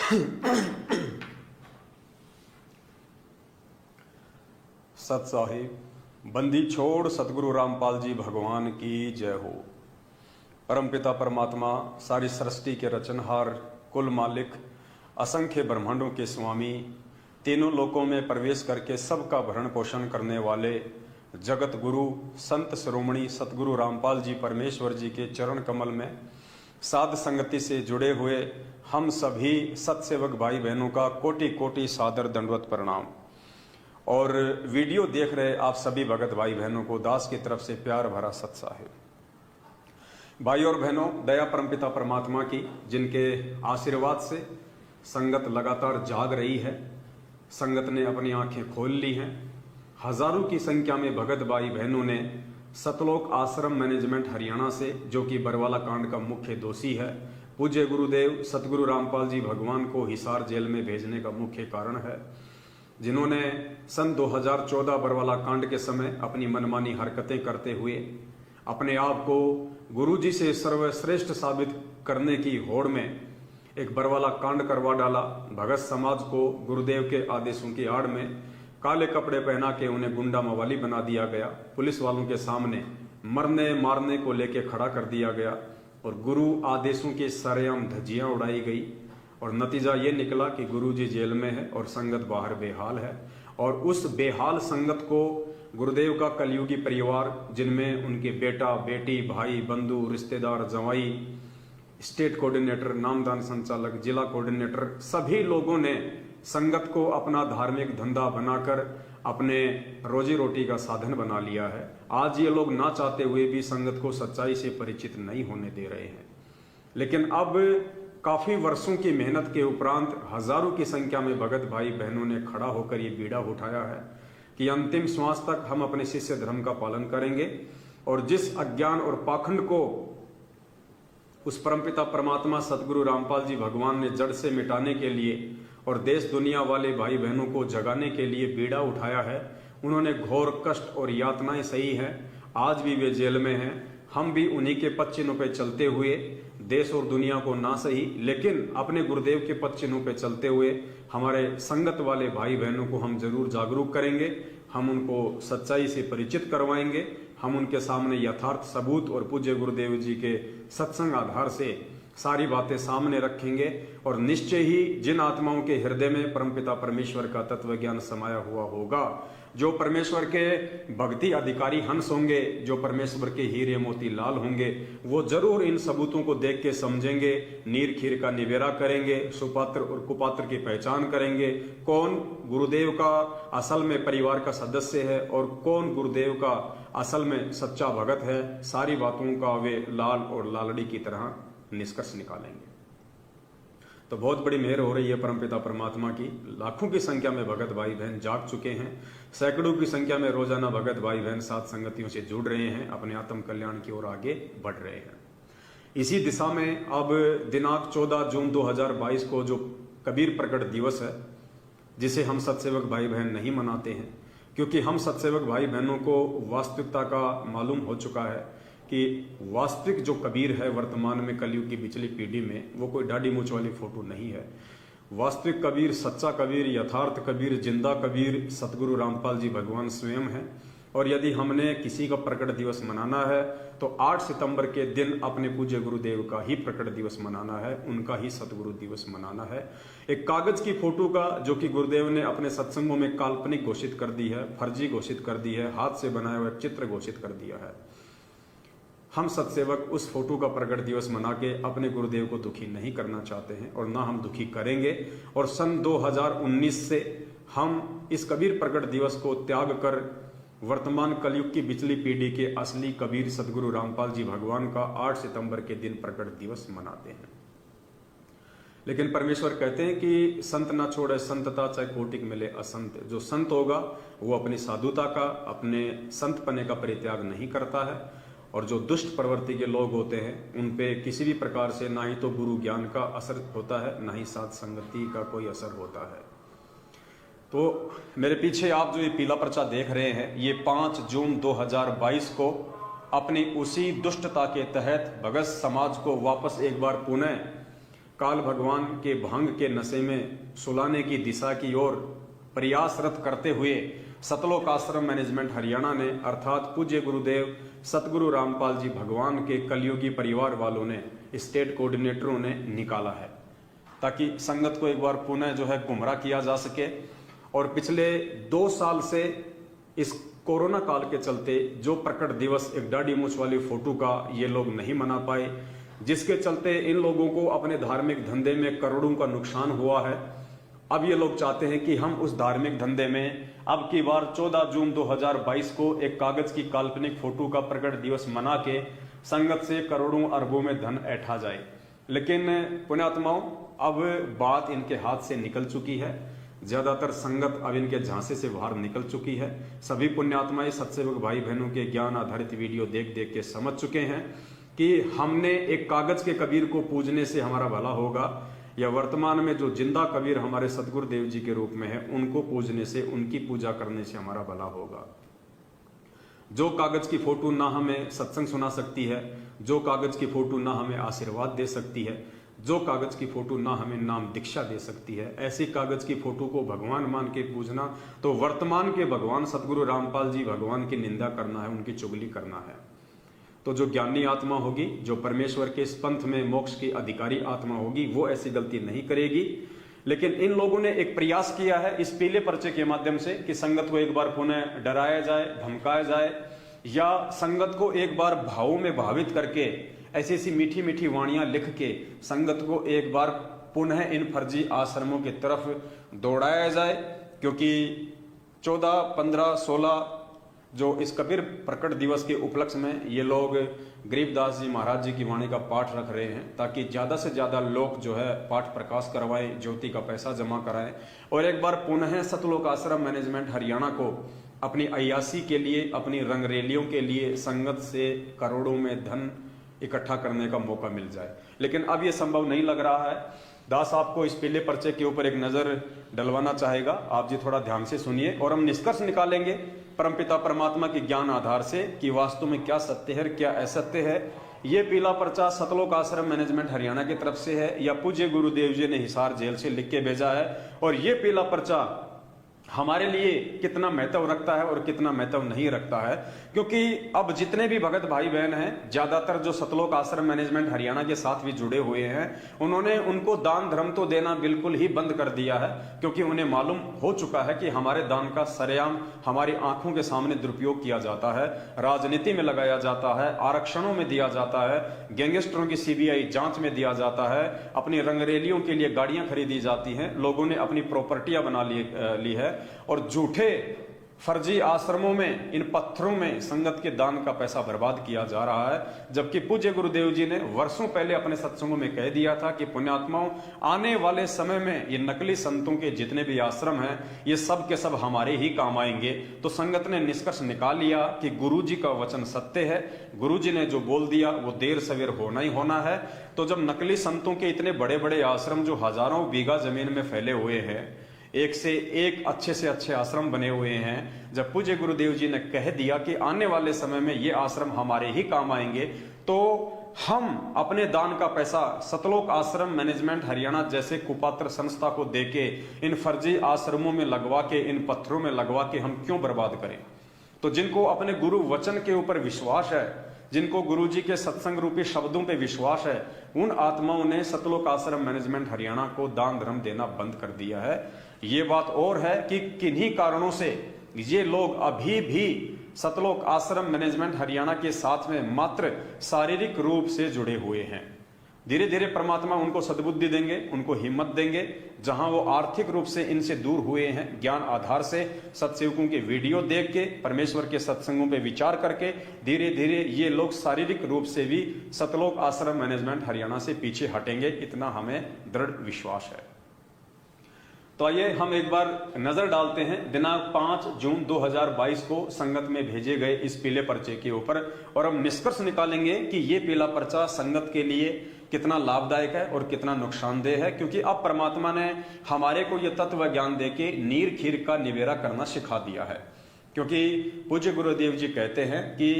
सत साहिब बंदी छोड़ सतगुरु रामपाल जी भगवान की जय हो। परमपिता परमात्मा सारी सृष्टि के रचनहार, कुल मालिक, असंख्य ब्रह्मांडों के स्वामी, तीनों लोकों में प्रवेश करके सबका भरण पोषण करने वाले जगत गुरु संत शिरोमणि सतगुरु रामपाल जी परमेश्वर जी के चरण कमल में साध संगति से जुड़े हुए हम सभी सत्सेवक भाई बहनों का कोटि कोटि सादर दंडवत प्रणाम। और वीडियो देख रहे आप सभी भगत भाई बहनों को दास की तरफ से प्यार भरा सत साहिब। भाई और बहनों, दया परमपिता परमात्मा की, जिनके आशीर्वाद से संगत लगातार जाग रही है, संगत ने अपनी आंखें खोल ली हैं। हजारों की संख्या में भगत भाई बहनों ने सतलोक आश्रम मैनेजमेंट हरियाणा से, जो कि बरवाला कांड का मुख्य दोषी है, पूज्य गुरुदेव सतगुरु रामपाल जी भगवान को हिसार जेल में भेजने का मुख्य कारण है, जिन्होंने सन 2014 बरवाला कांड के समय अपनी मनमानी हरकतें करते हुए अपने आप को गुरुजी से सर्वश्रेष्ठ साबित करने की होड़ में एक बरवाला कांड करवा डाला। भगत समाज को गुरुदेव के आदेशों की आड़ में काले कपड़े पहना के उन्हें गुंडा मवाली बना दिया गया। पुलिस वालों के सामने मरने मारने को लेके खड़ा कर दिया गया और गुरु आदेशों की सरेआम धज्जियां उड़ाई गई। और नतीजा ये निकला कि गुरुजी जेल में है और संगत बाहर बेहाल है। और उस बेहाल संगत को गुरुदेव का कलयुगी परिवार, जिनमें उनके बेटा बेटी, भाई बंधु, रिश्तेदार, जवाई, स्टेट कोऑर्डिनेटर, नामदान संचालक, जिला कोऑर्डिनेटर, सभी लोगों ने संगत को अपना धार्मिक धंधा बनाकर अपने रोजी रोटी का साधन बना लिया है। आज ये लोग ना चाहते हुए भी संगत को सच्चाई से परिचित नहीं होने दे रहे हैं। लेकिन अब काफी वर्षों की मेहनत के उपरांत हजारों की संख्या में भगत भाई बहनों ने खड़ा होकर ये बीड़ा उठाया है कि अंतिम श्वास तक हम अपने शिष्य धर्म का पालन करेंगे। और जिस अज्ञान और पाखंड को उस परमपिता परमात्मा सतगुरु रामपाल जी भगवान ने जड़ से मिटाने के लिए और देश दुनिया वाले भाई बहनों को जगाने के लिए बीड़ा उठाया है, उन्होंने घोर कष्ट और यातनाएं सही हैं। आज भी वे जेल में हैं। हम भी उन्हीं के पद चिन्हों पे चलते हुए देश और दुनिया को ना सही, लेकिन अपने गुरुदेव के पद चिन्हों पे चलते हुए हमारे संगत वाले भाई बहनों को हम जरूर जागरूक करेंगे। हम उनको सच्चाई से परिचित करवाएंगे। हम उनके सामने यथार्थ सबूत और पूज्य गुरुदेव जी के सत्संग आधार से सारी बातें सामने रखेंगे। और निश्चय ही जिन आत्माओं के हृदय में परमपिता परमेश्वर का तत्व ज्ञान समाया हुआ होगा, जो परमेश्वर के भक्ति अधिकारी हंस होंगे, जो परमेश्वर के हीरे मोती लाल होंगे, वो जरूर इन सबूतों को देख के समझेंगे, नीर खीर का निवेरा करेंगे, सुपात्र और कुपात्र की पहचान करेंगे, कौन गुरुदेव का असल में परिवार का सदस्य है और कौन गुरुदेव का असल में सच्चा भगत है। सारी बातों का वे लाल और लालड़ी की तरह निष्कर्ष निकालेंगे। तो बहुत बड़ी मेहर हो रही है परमपिता परमात्मा की। लाखों की संख्या में भगत भाई बहन जाग चुके हैं। सैकड़ों की संख्या में रोजाना भगत भाई बहन साथ संगतियों से जुड़ रहे हैं, अपने आत्म कल्याण की ओर आगे बढ़ रहे हैं। इसी दिशा में अब दिनांक 14 जून 2022 को जो कबीर प्रकट दिवस है, जिसे हम सत्सेवक भाई बहन नहीं मनाते हैं, क्योंकि हम सत्सेवक भाई बहनों को वास्तविकता का मालूम हो चुका है कि वास्तविक जो कबीर है वर्तमान में कलयुग की पिछली पीढ़ी में, वो कोई दाढ़ी मूंछ वाली फोटो नहीं है। वास्तविक कबीर, सच्चा कबीर, यथार्थ कबीर, जिंदा कबीर सतगुरु रामपाल जी भगवान स्वयं है। और यदि हमने किसी का प्रकट दिवस मनाना है तो 8 सितंबर के दिन अपने पूज्य गुरुदेव का ही प्रकट दिवस मनाना है, उनका ही सतगुरु दिवस मनाना है। एक कागज की फोटो का, जो कि गुरुदेव ने अपने सत्संगों में काल्पनिक घोषित कर दी है, फर्जी घोषित कर दी है, हाथ से बनाया हुआ चित्र घोषित कर दिया है। हम सत्सेवक उस फोटो का प्रकट दिवस मना के अपने गुरुदेव को दुखी नहीं करना चाहते हैं और ना हम दुखी करेंगे। और सन 2019 से हम इस कबीर प्रकट दिवस को त्याग कर वर्तमान कलयुग की पिछली पीढ़ी के असली कबीर सतगुरु रामपाल जी भगवान का 8 सितंबर के दिन प्रकट दिवस मनाते हैं। लेकिन परमेश्वर कहते हैं कि संत ना छोड़े संतता, चाहे कोटिक मिले असंत। जो संत होगा वो अपनी साधुता का, अपने संत पने का परित्याग नहीं करता है। और जो दुष्ट प्रवृत्ति के लोग होते हैं उन पे किसी भी प्रकार से ना ही तो गुरु ज्ञान का असर होता है, ना ही साध संगति का कोई असर होता है। तो मेरे पीछे आप जो ये पीला पर्चा देख रहे हैं, ये 5 जून 2022 को अपनी उसी दुष्टता के तहत भगत समाज को वापस एक बार पुनः काल भगवान के भांग के नशे में सुलाने की दिशा की ओर प्रयासरत करते हुए सतलोक आश्रम मैनेजमेंट हरियाणा ने अर्थात पूज्य गुरुदेव सतगुरु रामपाल जी भगवान के कलयुगी परिवार वालों ने, स्टेट कोऑर्डिनेटरों ने निकाला है, ताकि संगत को एक बार पुनः जो है गुमराह किया जा सके। और पिछले 2 साल से इस कोरोना काल के चलते जो प्रकट दिवस एक दाढ़ी मूछ वाली फोटो का ये लोग नहीं मना पाए, जिसके चलते इन लोगों को अपने धार्मिक धंधे में करोड़ों का नुकसान हुआ है। अब ये लोग चाहते हैं कि हम उस धार्मिक धंधे में अब की बार 14 जून 2022 को एक कागज की काल्पनिक फोटो का प्रकट दिवस मना के संगत से करोड़ों अरबों में धन ऐठा जाए। लेकिन पुण्यात्माओं, अब बात इनके हाथ से निकल चुकी है। ज्यादातर संगत अब इनके झांसे से बाहर निकल चुकी है। सभी पुण्यात्माएं सत्सेवक भाई बहनों के ज्ञान आधारित वीडियो देख देख के समझ चुके हैं कि हमने एक कागज के कबीर को पूजने से हमारा भला होगा, या वर्तमान में जो जिंदा कबीर हमारे सतगुरुदेव जी के रूप में है उनको पूजने से, उनकी पूजा करने से हमारा भला होगा। जो कागज की फोटो ना हमें सत्संग सुना सकती है, जो कागज की फोटो ना हमें आशीर्वाद दे सकती है, जो कागज की फोटो ना हमें नाम दीक्षा दे सकती है, ऐसी कागज की फोटो को भगवान मान के पूजना तो वर्तमान के भगवान सतगुरु रामपाल जी भगवान की निंदा करना है, उनकी चुगली करना है। तो जो ज्ञानी आत्मा होगी, जो परमेश्वर के इस पंथ में मोक्ष की अधिकारी आत्मा होगी, वो ऐसी गलती नहीं करेगी। लेकिन इन लोगों ने एक प्रयास किया है इस पीले पर्चे के माध्यम से कि संगत को एक बार पुनः डराया जाए, धमकाया जाए, या संगत को एक बार भावों में भावित करके ऐसी ऐसी मीठी मीठी वाणियां लिख के संगत को एक बार पुनः इन फर्जी आश्रमों की तरफ दौड़ाया जाए। क्योंकि 14, 15, 16 जो इस कबीर प्रकट दिवस के उपलक्ष्य में ये लोग गरीबदास जी महाराज जी की वाणी का पाठ रख रहे हैं, ताकि ज्यादा से ज्यादा लोग जो है पाठ प्रकाश करवाएं, ज्योति का पैसा जमा कराएं और एक बार पुनः सतलोक आश्रम मैनेजमेंट हरियाणा को अपनी अय्यासी के लिए, अपनी रंगरेलियों के लिए संगत से करोड़ों में धन इकट्ठा करने का मौका मिल जाए। लेकिन अब यह संभव नहीं लग रहा है। दास आपको इस पीले पर्चे के ऊपर एक नजर डलवाना चाहेगा, आप जी थोड़ा ध्यान से सुनिए और हम निष्कर्ष निकालेंगे परमपिता परमात्मा के ज्ञान आधार से कि वास्तव में क्या सत्य है, क्या असत्य है। ये पीला पर्चा सतलोक आश्रम मैनेजमेंट हरियाणा की तरफ से है या पूज्य गुरुदेव जी ने हिसार जेल से लिख के भेजा है, और ये पीला पर्चा हमारे लिए कितना महत्व रखता है और कितना महत्व नहीं रखता है। क्योंकि अब जितने भी भगत भाई बहन हैं, ज्यादातर जो सतलोक आश्रम मैनेजमेंट हरियाणा के साथ भी जुड़े हुए हैं, उन्होंने उनको दान धर्म तो देना बिल्कुल ही बंद कर दिया है। क्योंकि उन्हें मालूम हो चुका है कि हमारे दान का सरेआम हमारी आंखों के सामने दुरुपयोग किया जाता है, राजनीति में लगाया जाता है, आरक्षणों में दिया जाता है, गैंगस्टरों की सीबीआई जांच में दिया जाता है, अपनी रंगरेलियों के लिए गाड़ियां खरीदी जाती हैं, लोगों ने अपनी प्रॉपर्टियां बना ली है, और झूठे फर्जी आश्रमों में, इन पत्थरों में संगत के दान का पैसा बर्बाद किया जा रहा है। जबकि पूज्य गुरुदेव जी ने वर्षों पहले अपने सत्संगों में कह दिया था कि पुण्यात्माओं, आने वाले समय में ये नकली संतों के जितने भी आश्रम हैं, ये सब के सब हमारे ही काम आएंगे। तो संगत ने निष्कर्ष निकाल लिया कि गुरु जी का वचन सत्य है, गुरु जी ने जो बोल दिया वो देर सवेर होना ही होना है। तो जब नकली संतों के इतने बड़े बड़े आश्रम जो हजारों बीघा जमीन में फैले हुए हैं, एक से एक अच्छे से अच्छे आश्रम बने हुए हैं, जब पूज्य गुरुदेव जी ने कह दिया कि आने वाले समय में ये आश्रम हमारे ही काम आएंगे, तो हम अपने दान का पैसा सतलोक आश्रम मैनेजमेंट हरियाणा जैसे कुपात्र संस्था को देके इन फर्जी आश्रमों में लगवा के, इन पत्थरों में लगवा के हम क्यों बर्बाद करें। तो जिनको अपने गुरु वचन के ऊपर विश्वास है, जिनको गुरु जी के सत्संग रूपी शब्दों पे विश्वास है, उन आत्माओं ने सतलोक आश्रम मैनेजमेंट हरियाणा को दान धर्म देना बंद कर दिया है। ये बात और है कि किन्हीं कारणों से ये लोग अभी भी सतलोक आश्रम मैनेजमेंट हरियाणा के साथ में मात्र शारीरिक रूप से जुड़े हुए हैं। धीरे धीरे परमात्मा उनको सद्बुद्धि देंगे, उनको हिम्मत देंगे। जहां वो आर्थिक रूप से इनसे दूर हुए हैं, ज्ञान आधार से सत्संगों के वीडियो देख के, परमेश्वर के सत्संगों पे विचार करके धीरे धीरे ये लोग शारीरिक रूप से भी सतलोक आश्रम मैनेजमेंट हरियाणा से पीछे हटेंगे, इतना हमें दृढ़ विश्वास है। तो आइए हम एक बार नजर डालते हैं दिनांक 5 जून 2022 को संगत में भेजे गए इस पीले पर्चे के ऊपर, और हम निष्कर्ष निकालेंगे कि ये पीला पर्चा संगत के लिए कितना लाभदायक है और कितना नुकसानदेह है। क्योंकि अब परमात्मा ने हमारे को यह तत्व ज्ञान देके नीर खीर का निवेरा करना सिखा दिया है। क्योंकि पूज्य गुरुदेव जी कहते हैं कि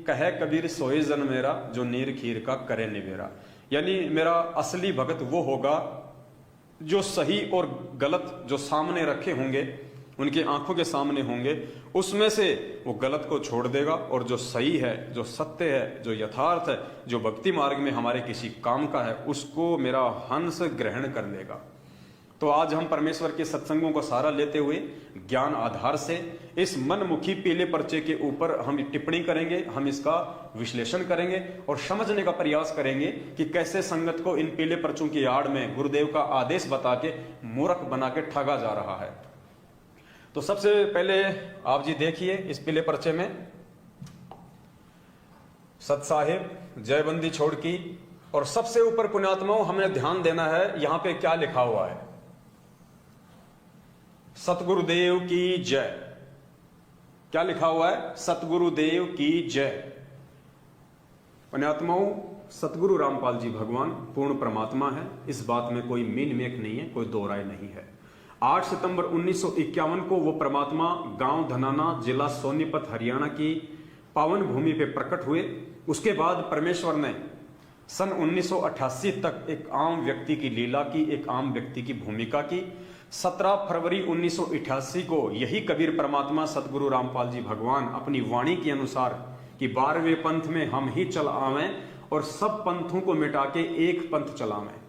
कहे कबीर सोए जन मेरा, जो नीर खीर का करे निवेरा। यानी मेरा असली भगत वो होगा जो सही और गलत जो सामने रखे होंगे, उनकी आंखों के सामने होंगे, उसमें से वो गलत को छोड़ देगा और जो सही है, जो सत्य है, जो यथार्थ है, जो भक्ति मार्ग में हमारे किसी काम का है, उसको मेरा हंस ग्रहण कर लेगा। तो आज हम परमेश्वर के सत्संगों का सहारा लेते हुए ज्ञान आधार से इस मनमुखी पीले पर्चे के ऊपर हम टिप्पणी करेंगे, हम इसका विश्लेषण करेंगे और समझने का प्रयास करेंगे कि कैसे संगत को इन पीले पर्चों की आड़ में गुरुदेव का आदेश बता के मूर्ख बना के ठगा जा रहा है। तो सबसे पहले आप जी देखिए इस पीले पर्चे में सत साहिब जयबंदी छोड़ की, और सबसे ऊपर पुण्यात्माओं हमें ध्यान देना है यहां पे क्या लिखा हुआ है, सतगुरुदेव की जय। क्या लिखा हुआ है? सतगुरुदेव की जय। पुण्यात्माओं, सतगुरु रामपाल जी भगवान पूर्ण परमात्मा है, इस बात में कोई मीन मेक नहीं है, कोई दो राय नहीं है। 8 सितंबर 1951 को वो परमात्मा गांव धनाना, जिला सोनीपत, हरियाणा की पावन भूमि पे प्रकट हुए। उसके बाद परमेश्वर ने सन 1988 तक एक आम व्यक्ति की लीला की, एक आम व्यक्ति की भूमिका की। 17 फरवरी 1988 को यही कबीर परमात्मा सतगुरु रामपाल जी भगवान अपनी वाणी के अनुसार कि 12वें पंथ में हम ही चल आवें और सब पंथों को मिटा के एक पंथ चलावें।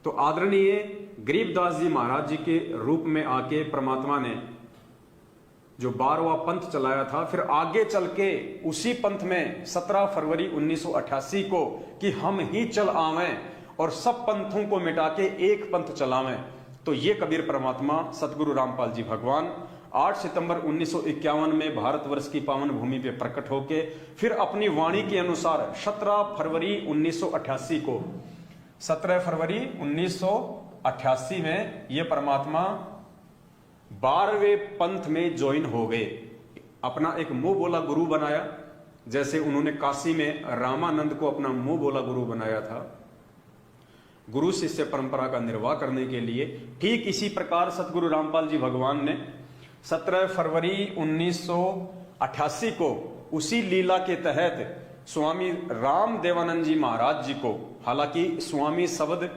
तो आदरणीय गरीबदास जी महाराज जी के रूप में आके परमात्मा ने जो 12वां पंथ चलाया था, फिर आगे चल के उसी पंथ में 17 फरवरी 1988 को कि हम ही चल आवें और सब पंथों को मिटा के एक पंथ चलावें। तो ये कबीर परमात्मा सतगुरु रामपाल जी भगवान 8 सितंबर 1951 में भारतवर्ष की पावन भूमि पे प्रकट होके फिर अपनी वाणी के अनुसार 17 फरवरी 1988 को 17 फरवरी 1988 में ये परमात्मा 12वें पंथ में ज्वाइन हो गए। अपना एक मुंह बोला गुरु बनाया, जैसे उन्होंने काशी में रामानंद को अपना मुंह बोला गुरु बनाया था गुरु शिष्य परंपरा का निर्वाह करने के लिए, ठीक इसी प्रकार सतगुरु रामपाल जी भगवान ने 17 फरवरी 1988 को उसी लीला के तहत स्वामी राम देवानंद जी महाराज जी को, हालांकि स्वामी शब्द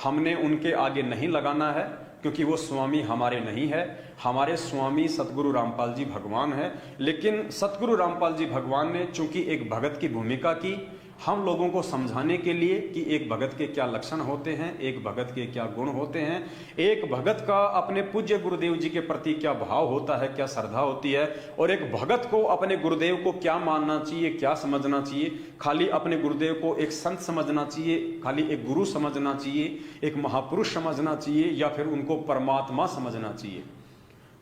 हमने उनके आगे नहीं लगाना है क्योंकि वो स्वामी हमारे नहीं है, हमारे स्वामी सतगुरु रामपाल जी भगवान है। लेकिन सतगुरु रामपाल जी भगवान ने चूंकि एक भगत की भूमिका की, हम लोगों को समझाने के लिए कि एक भगत के क्या लक्षण होते हैं, एक भगत के क्या गुण होते हैं, एक भगत का अपने पूज्य गुरुदेव जी के प्रति क्या भाव होता है, क्या श्रद्धा होती है, और एक भगत को अपने गुरुदेव को क्या मानना चाहिए, क्या समझना चाहिए। खाली अपने गुरुदेव को एक संत समझना चाहिए, खाली एक गुरु समझना चाहिए, एक महापुरुष समझना चाहिए, या फिर उनको परमात्मा समझना चाहिए।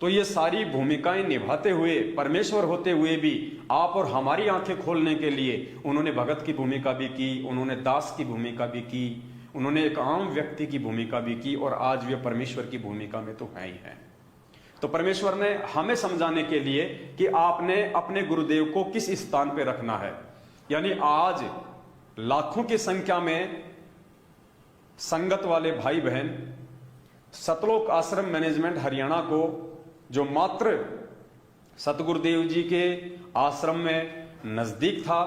तो ये सारी भूमिकाएं निभाते हुए, परमेश्वर होते हुए भी आप और हमारी आंखें खोलने के लिए उन्होंने भगत की भूमिका भी की, उन्होंने दास की भूमिका भी की, उन्होंने एक आम व्यक्ति की भूमिका भी की, और आज वे परमेश्वर की भूमिका में तो है ही है। तो परमेश्वर ने हमें समझाने के लिए कि आपने अपने गुरुदेव को किस स्थान पर रखना है। यानी आज लाखों की संख्या में संगत वाले भाई बहन सतलोक आश्रम मैनेजमेंट हरियाणा को, जो मात्र सतगुरुदेव जी के आश्रम में नजदीक था,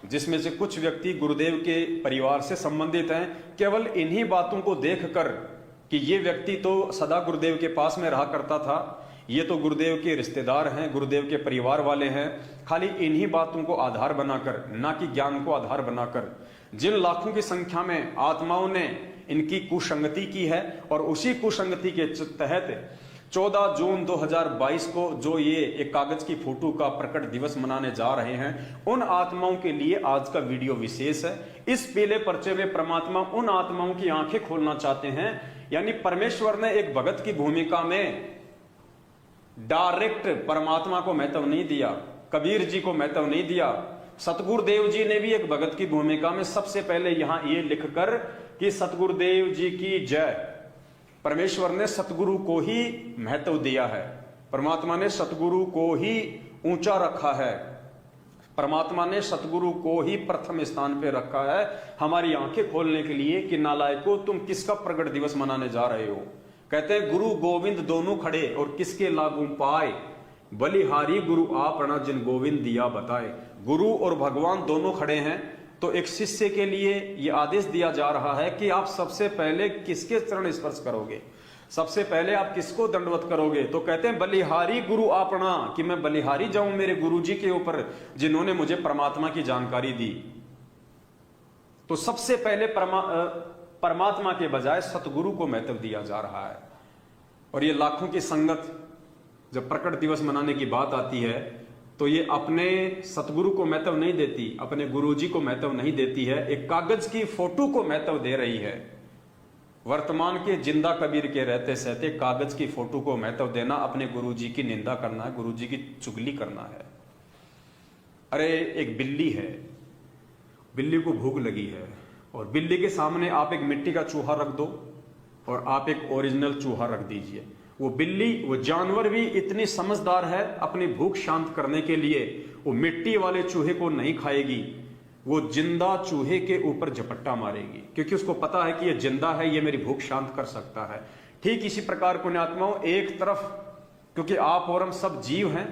जिसमें से कुछ व्यक्ति गुरुदेव के परिवार से संबंधित हैं, केवल इन्हीं बातों को देखकर कि ये व्यक्ति तो सदा गुरुदेव के पास में रहा करता था, ये तो गुरुदेव के रिश्तेदार हैं, गुरुदेव के परिवार वाले हैं, खाली इन्हीं बातों को आधार बनाकर, ना कि ज्ञान को आधार बनाकर जिन लाखों की संख्या में आत्माओं ने इनकी कुसंगति की है, और उसी कुसंगति के तहत 14 जून 2022 को जो ये एक कागज की फोटो का प्रकट दिवस मनाने जा रहे हैं, उन आत्माओं के लिए आज का वीडियो विशेष है। इस पीले पर्चे में परमात्मा उन आत्माओं की आंखें खोलना चाहते हैं। यानी परमेश्वर ने एक भगत की भूमिका में डायरेक्ट परमात्मा को महत्व नहीं दिया, कबीर जी को महत्व नहीं दिया। सतगुरुदेव जी ने भी एक भगत की भूमिका में सबसे पहले यहां ये लिखकर कि सतगुरुदेव जी की जय, परमेश्वर ने सतगुरु को ही महत्व दिया है, परमात्मा ने सतगुरु को ही ऊंचा रखा है, परमात्मा ने सतगुरु को ही प्रथम स्थान पे रखा है, हमारी आंखें खोलने के लिए कि नालायकों तुम किसका प्रगट दिवस मनाने जा रहे हो। कहते हैं गुरु गोविंद दोनों खड़े और किसके लागू पाए, बलिहारी गुरु आप जिन गोविंद दिया बताए। गुरु और भगवान दोनों खड़े हैं तो एक शिष्य के लिए यह आदेश दिया जा रहा है कि आप सबसे पहले किसके चरण स्पर्श करोगे, सबसे पहले आप किसको दंडवत करोगे। तो कहते हैं बलिहारी गुरु आपना, कि मैं बलिहारी जाऊं मेरे गुरु जी के ऊपर जिन्होंने मुझे परमात्मा की जानकारी दी। तो सबसे पहले परमात्मा के बजाय सतगुरु को महत्व दिया जा रहा है। और ये लाखों की संगत जब प्रकट दिवस मनाने की बात आती है तो ये अपने सतगुरु को महत्व नहीं देती, अपने गुरुजी को महत्व नहीं देती है, एक कागज की फोटो को महत्व दे रही है। वर्तमान के जिंदा कबीर के रहते सहते कागज की फोटो को महत्व देना अपने गुरुजी की निंदा करना है, गुरुजी की चुगली करना है। अरे एक बिल्ली है, बिल्ली को भूख लगी है और बिल्ली के सामने आप एक मिट्टी का चूहा रख दो और आप एक ओरिजिनल चूहा रख दीजिए। वो बिल्ली, वो जानवर भी इतनी समझदार है, अपनी भूख शांत करने के लिए वो मिट्टी वाले चूहे को नहीं खाएगी, वो जिंदा चूहे के ऊपर झपट्टा मारेगी, क्योंकि उसको पता है कि ये जिंदा है, ये मेरी भूख शांत कर सकता है। ठीक इसी प्रकार पुण्यात्माओं, एक तरफ क्योंकि आप और हम सब जीव हैं,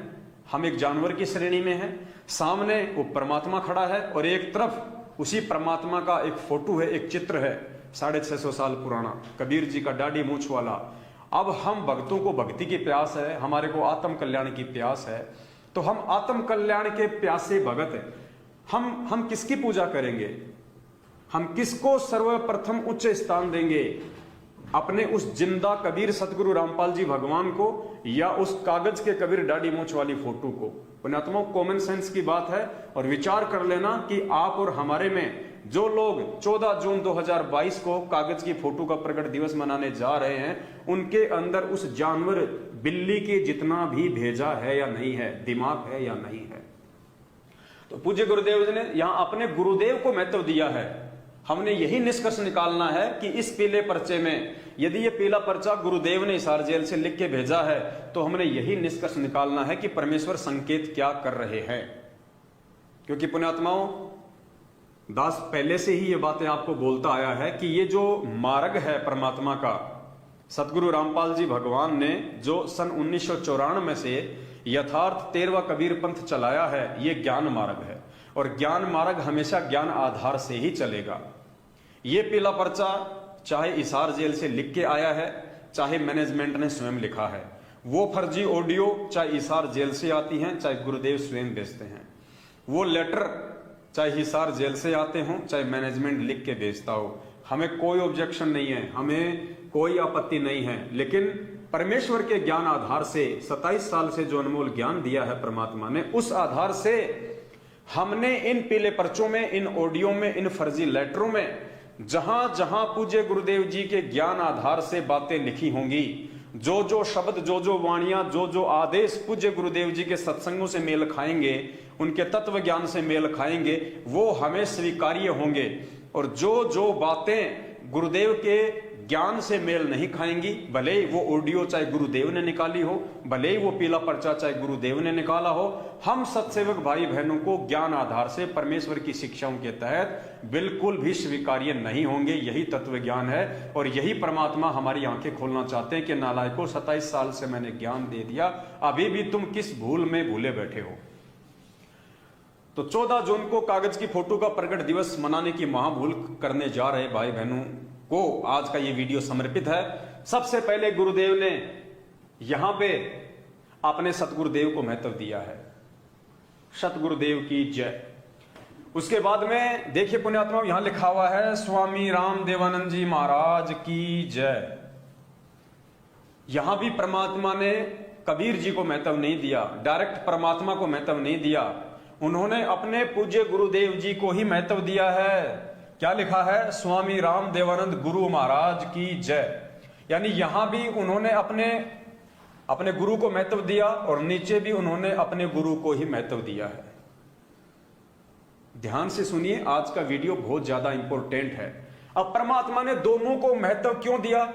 हम एक जानवर की श्रेणी में हैं, सामने वो परमात्मा खड़ा है और एक तरफ उसी परमात्मा का एक फोटो है, एक चित्र है 650 साल पुराना, कबीर जी का दाढ़ी मूंछ वाला। अब हम भक्तों को भक्ति की प्यास है, हमारे को आत्म कल्याण की प्यास है, तो हम आत्म कल्याण के प्यासे भगत हैं। हम किसकी पूजा करेंगे, हम किसको सर्वप्रथम उच्च स्थान देंगे, अपने उस जिंदा कबीर सतगुरु रामपाल जी भगवान को या उस कागज के कबीर दाढ़ी मूंछ वाली फोटो को। पुण्यात्माओं, कॉमन सेंस की बात है और विचार कर लेना कि आप और हमारे में जो लोग 14 जून 2022 को कागज की फोटो का प्रकट दिवस मनाने जा रहे हैं, उनके अंदर उस जानवर बिल्ली के जितना भी भेजा है या नहीं है, दिमाग है या नहीं है। तो पूज्य गुरुदेव जी ने यहां अपने गुरुदेव को महत्व दिया है। हमने यही निष्कर्ष निकालना है कि इस पीले पर्चे में, यदि ये पीला पर्चा गुरुदेव ने हिसार जेल से लिख के भेजा है, तो हमने यही निष्कर्ष निकालना है कि परमेश्वर संकेत क्या कर रहे हैं। क्योंकि पुण्यात्माओं, दास पहले से ही ये बातें आपको बोलता आया है कि ये जो मार्ग है परमात्मा का, सतगुरु रामपाल जी भगवान ने जो सन 1994 से यथार्थ 13वां कबीर पंथ चलाया है, ये ज्ञान मार्ग है और ज्ञान मार्ग हमेशा ज्ञान आधार से ही चलेगा। ये पीला पर्चा चाहे हिसार जेल से लिख के आया है, चाहे मैनेजमेंट ने स्वयं लिखा है, वो फर्जी ऑडियो चाहे हिसार जेल से आती हैं, चाहे गुरुदेव स्वयं भेजते हैं, वो लेटर चाहे हिसार जेल से आते हों, चाहे मैनेजमेंट लिख के भेजता हो, हमें कोई ऑब्जेक्शन नहीं है, हमें कोई आपत्ति नहीं है। लेकिन परमेश्वर के ज्ञान आधार से 27 साल से जो अनमोल ज्ञान दिया है परमात्मा ने, उस आधार से हमने इन पीले पर्चों में, इन ऑडियो में, इन फर्जी लेटरों में जहां जहां पूज्य गुरुदेव जी के ज्ञान आधार से बातें लिखी होंगी, जो जो शब्द, जो जो वाणियां, जो जो आदेश पूज्य गुरुदेव जी के सत्संगों से मेल खाएंगे, उनके तत्व ज्ञान से मेल खाएंगे, वो हमें स्वीकार्य होंगे। और जो जो बातें गुरुदेव के ज्ञान से मेल नहीं खाएंगी, भले ही वो ऑडियो चाहे गुरुदेव ने निकाली हो, भले ही वो पीला पर्चा चाहे गुरुदेव ने निकाला हो, हम सत्सेवक भाई बहनों को ज्ञान आधार से परमेश्वर की शिक्षाओं के तहत बिल्कुल भी स्वीकार्य नहीं होंगे। यही तत्व ज्ञान है और यही परमात्मा हमारी आंखें खोलना चाहते हैं कि नालायकों, 27 साल से मैंने ज्ञान दे दिया, अभी भी तुम किस भूल में भूले बैठे हो। तो 14 जून को कागज की फोटो का प्रकट दिवस मनाने की महाभूल करने जा रहे भाई बहनों को आज का ये वीडियो समर्पित है। सबसे पहले गुरुदेव ने यहां पे अपने सतगुरुदेव को महत्व दिया है, सतगुरुदेव की जय। उसके बाद में देखिए पुण्यात्मा, यहां लिखा हुआ है स्वामी राम देवानंद जी महाराज की जय। यहां भी परमात्मा ने कबीर जी को महत्व नहीं दिया, डायरेक्ट परमात्मा को महत्व नहीं दिया, उन्होंने अपने पूज्य गुरुदेव जी को ही महत्व दिया है। क्या लिखा है? स्वामी राम देवानंद गुरु महाराज की जय। यानी यहां भी उन्होंने अपने गुरु को महत्व दिया और नीचे भी उन्होंने अपने गुरु को ही महत्व दिया है। ध्यान से सुनिए, आज का वीडियो बहुत ज्यादा इंपॉर्टेंट है। अब परमात्मा ने दोनों को महत्व क्यों दिया?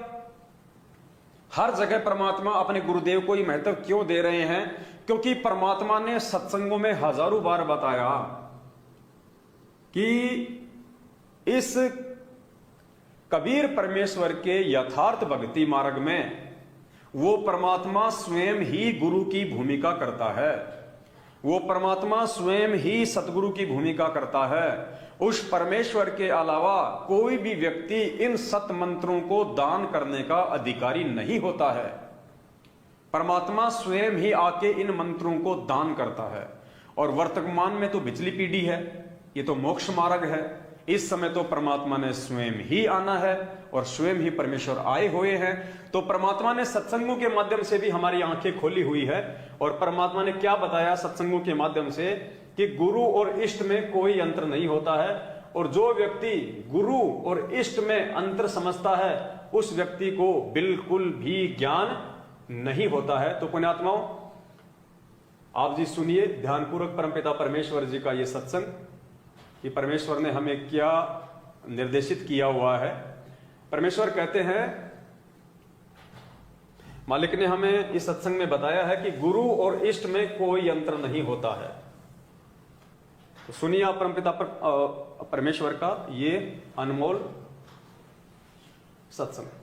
हर जगह परमात्मा अपने गुरुदेव को ही महत्व क्यों दे रहे हैं? क्योंकि परमात्मा ने सत्संगों में हजारों बार बताया कि इस कबीर परमेश्वर के यथार्थ भक्ति मार्ग में वो परमात्मा स्वयं ही गुरु की भूमिका करता है, वो परमात्मा स्वयं ही सतगुरु की भूमिका करता है। उस परमेश्वर के अलावा कोई भी व्यक्ति इन सत मंत्रों को दान करने का अधिकारी नहीं होता है। परमात्मा स्वयं ही आके इन मंत्रों को दान करता है। और वर्तमान में तो पिछली पीढ़ी है, ये तो मोक्ष मार्ग है। इस समय तो परमात्मा ने स्वयं ही आना है और स्वयं ही परमेश्वर आए हुए हैं। तो परमात्मा ने सत्संगों के माध्यम से भी हमारी आंखें खोली हुई है। और परमात्मा ने क्या बताया सत्संगों के माध्यम से कि गुरु और इष्ट में कोई अंतर नहीं होता है। और जो व्यक्ति गुरु और इष्ट में अंतर समझता है उस व्यक्ति को बिल्कुल भी ज्ञान नहीं होता है। तो पुण्यात्माओं, आप जी सुनिए ध्यानपूर्वक परमपिता परमेश्वर जी का ये सत्संग कि परमेश्वर ने हमें क्या निर्देशित किया हुआ है। परमेश्वर कहते हैं, मालिक ने हमें इस सत्संग में बताया है कि गुरु और इष्ट में कोई अंतर नहीं होता है। तो सुनिए आप परमपिता परमेश्वर का ये अनमोल सत्संग।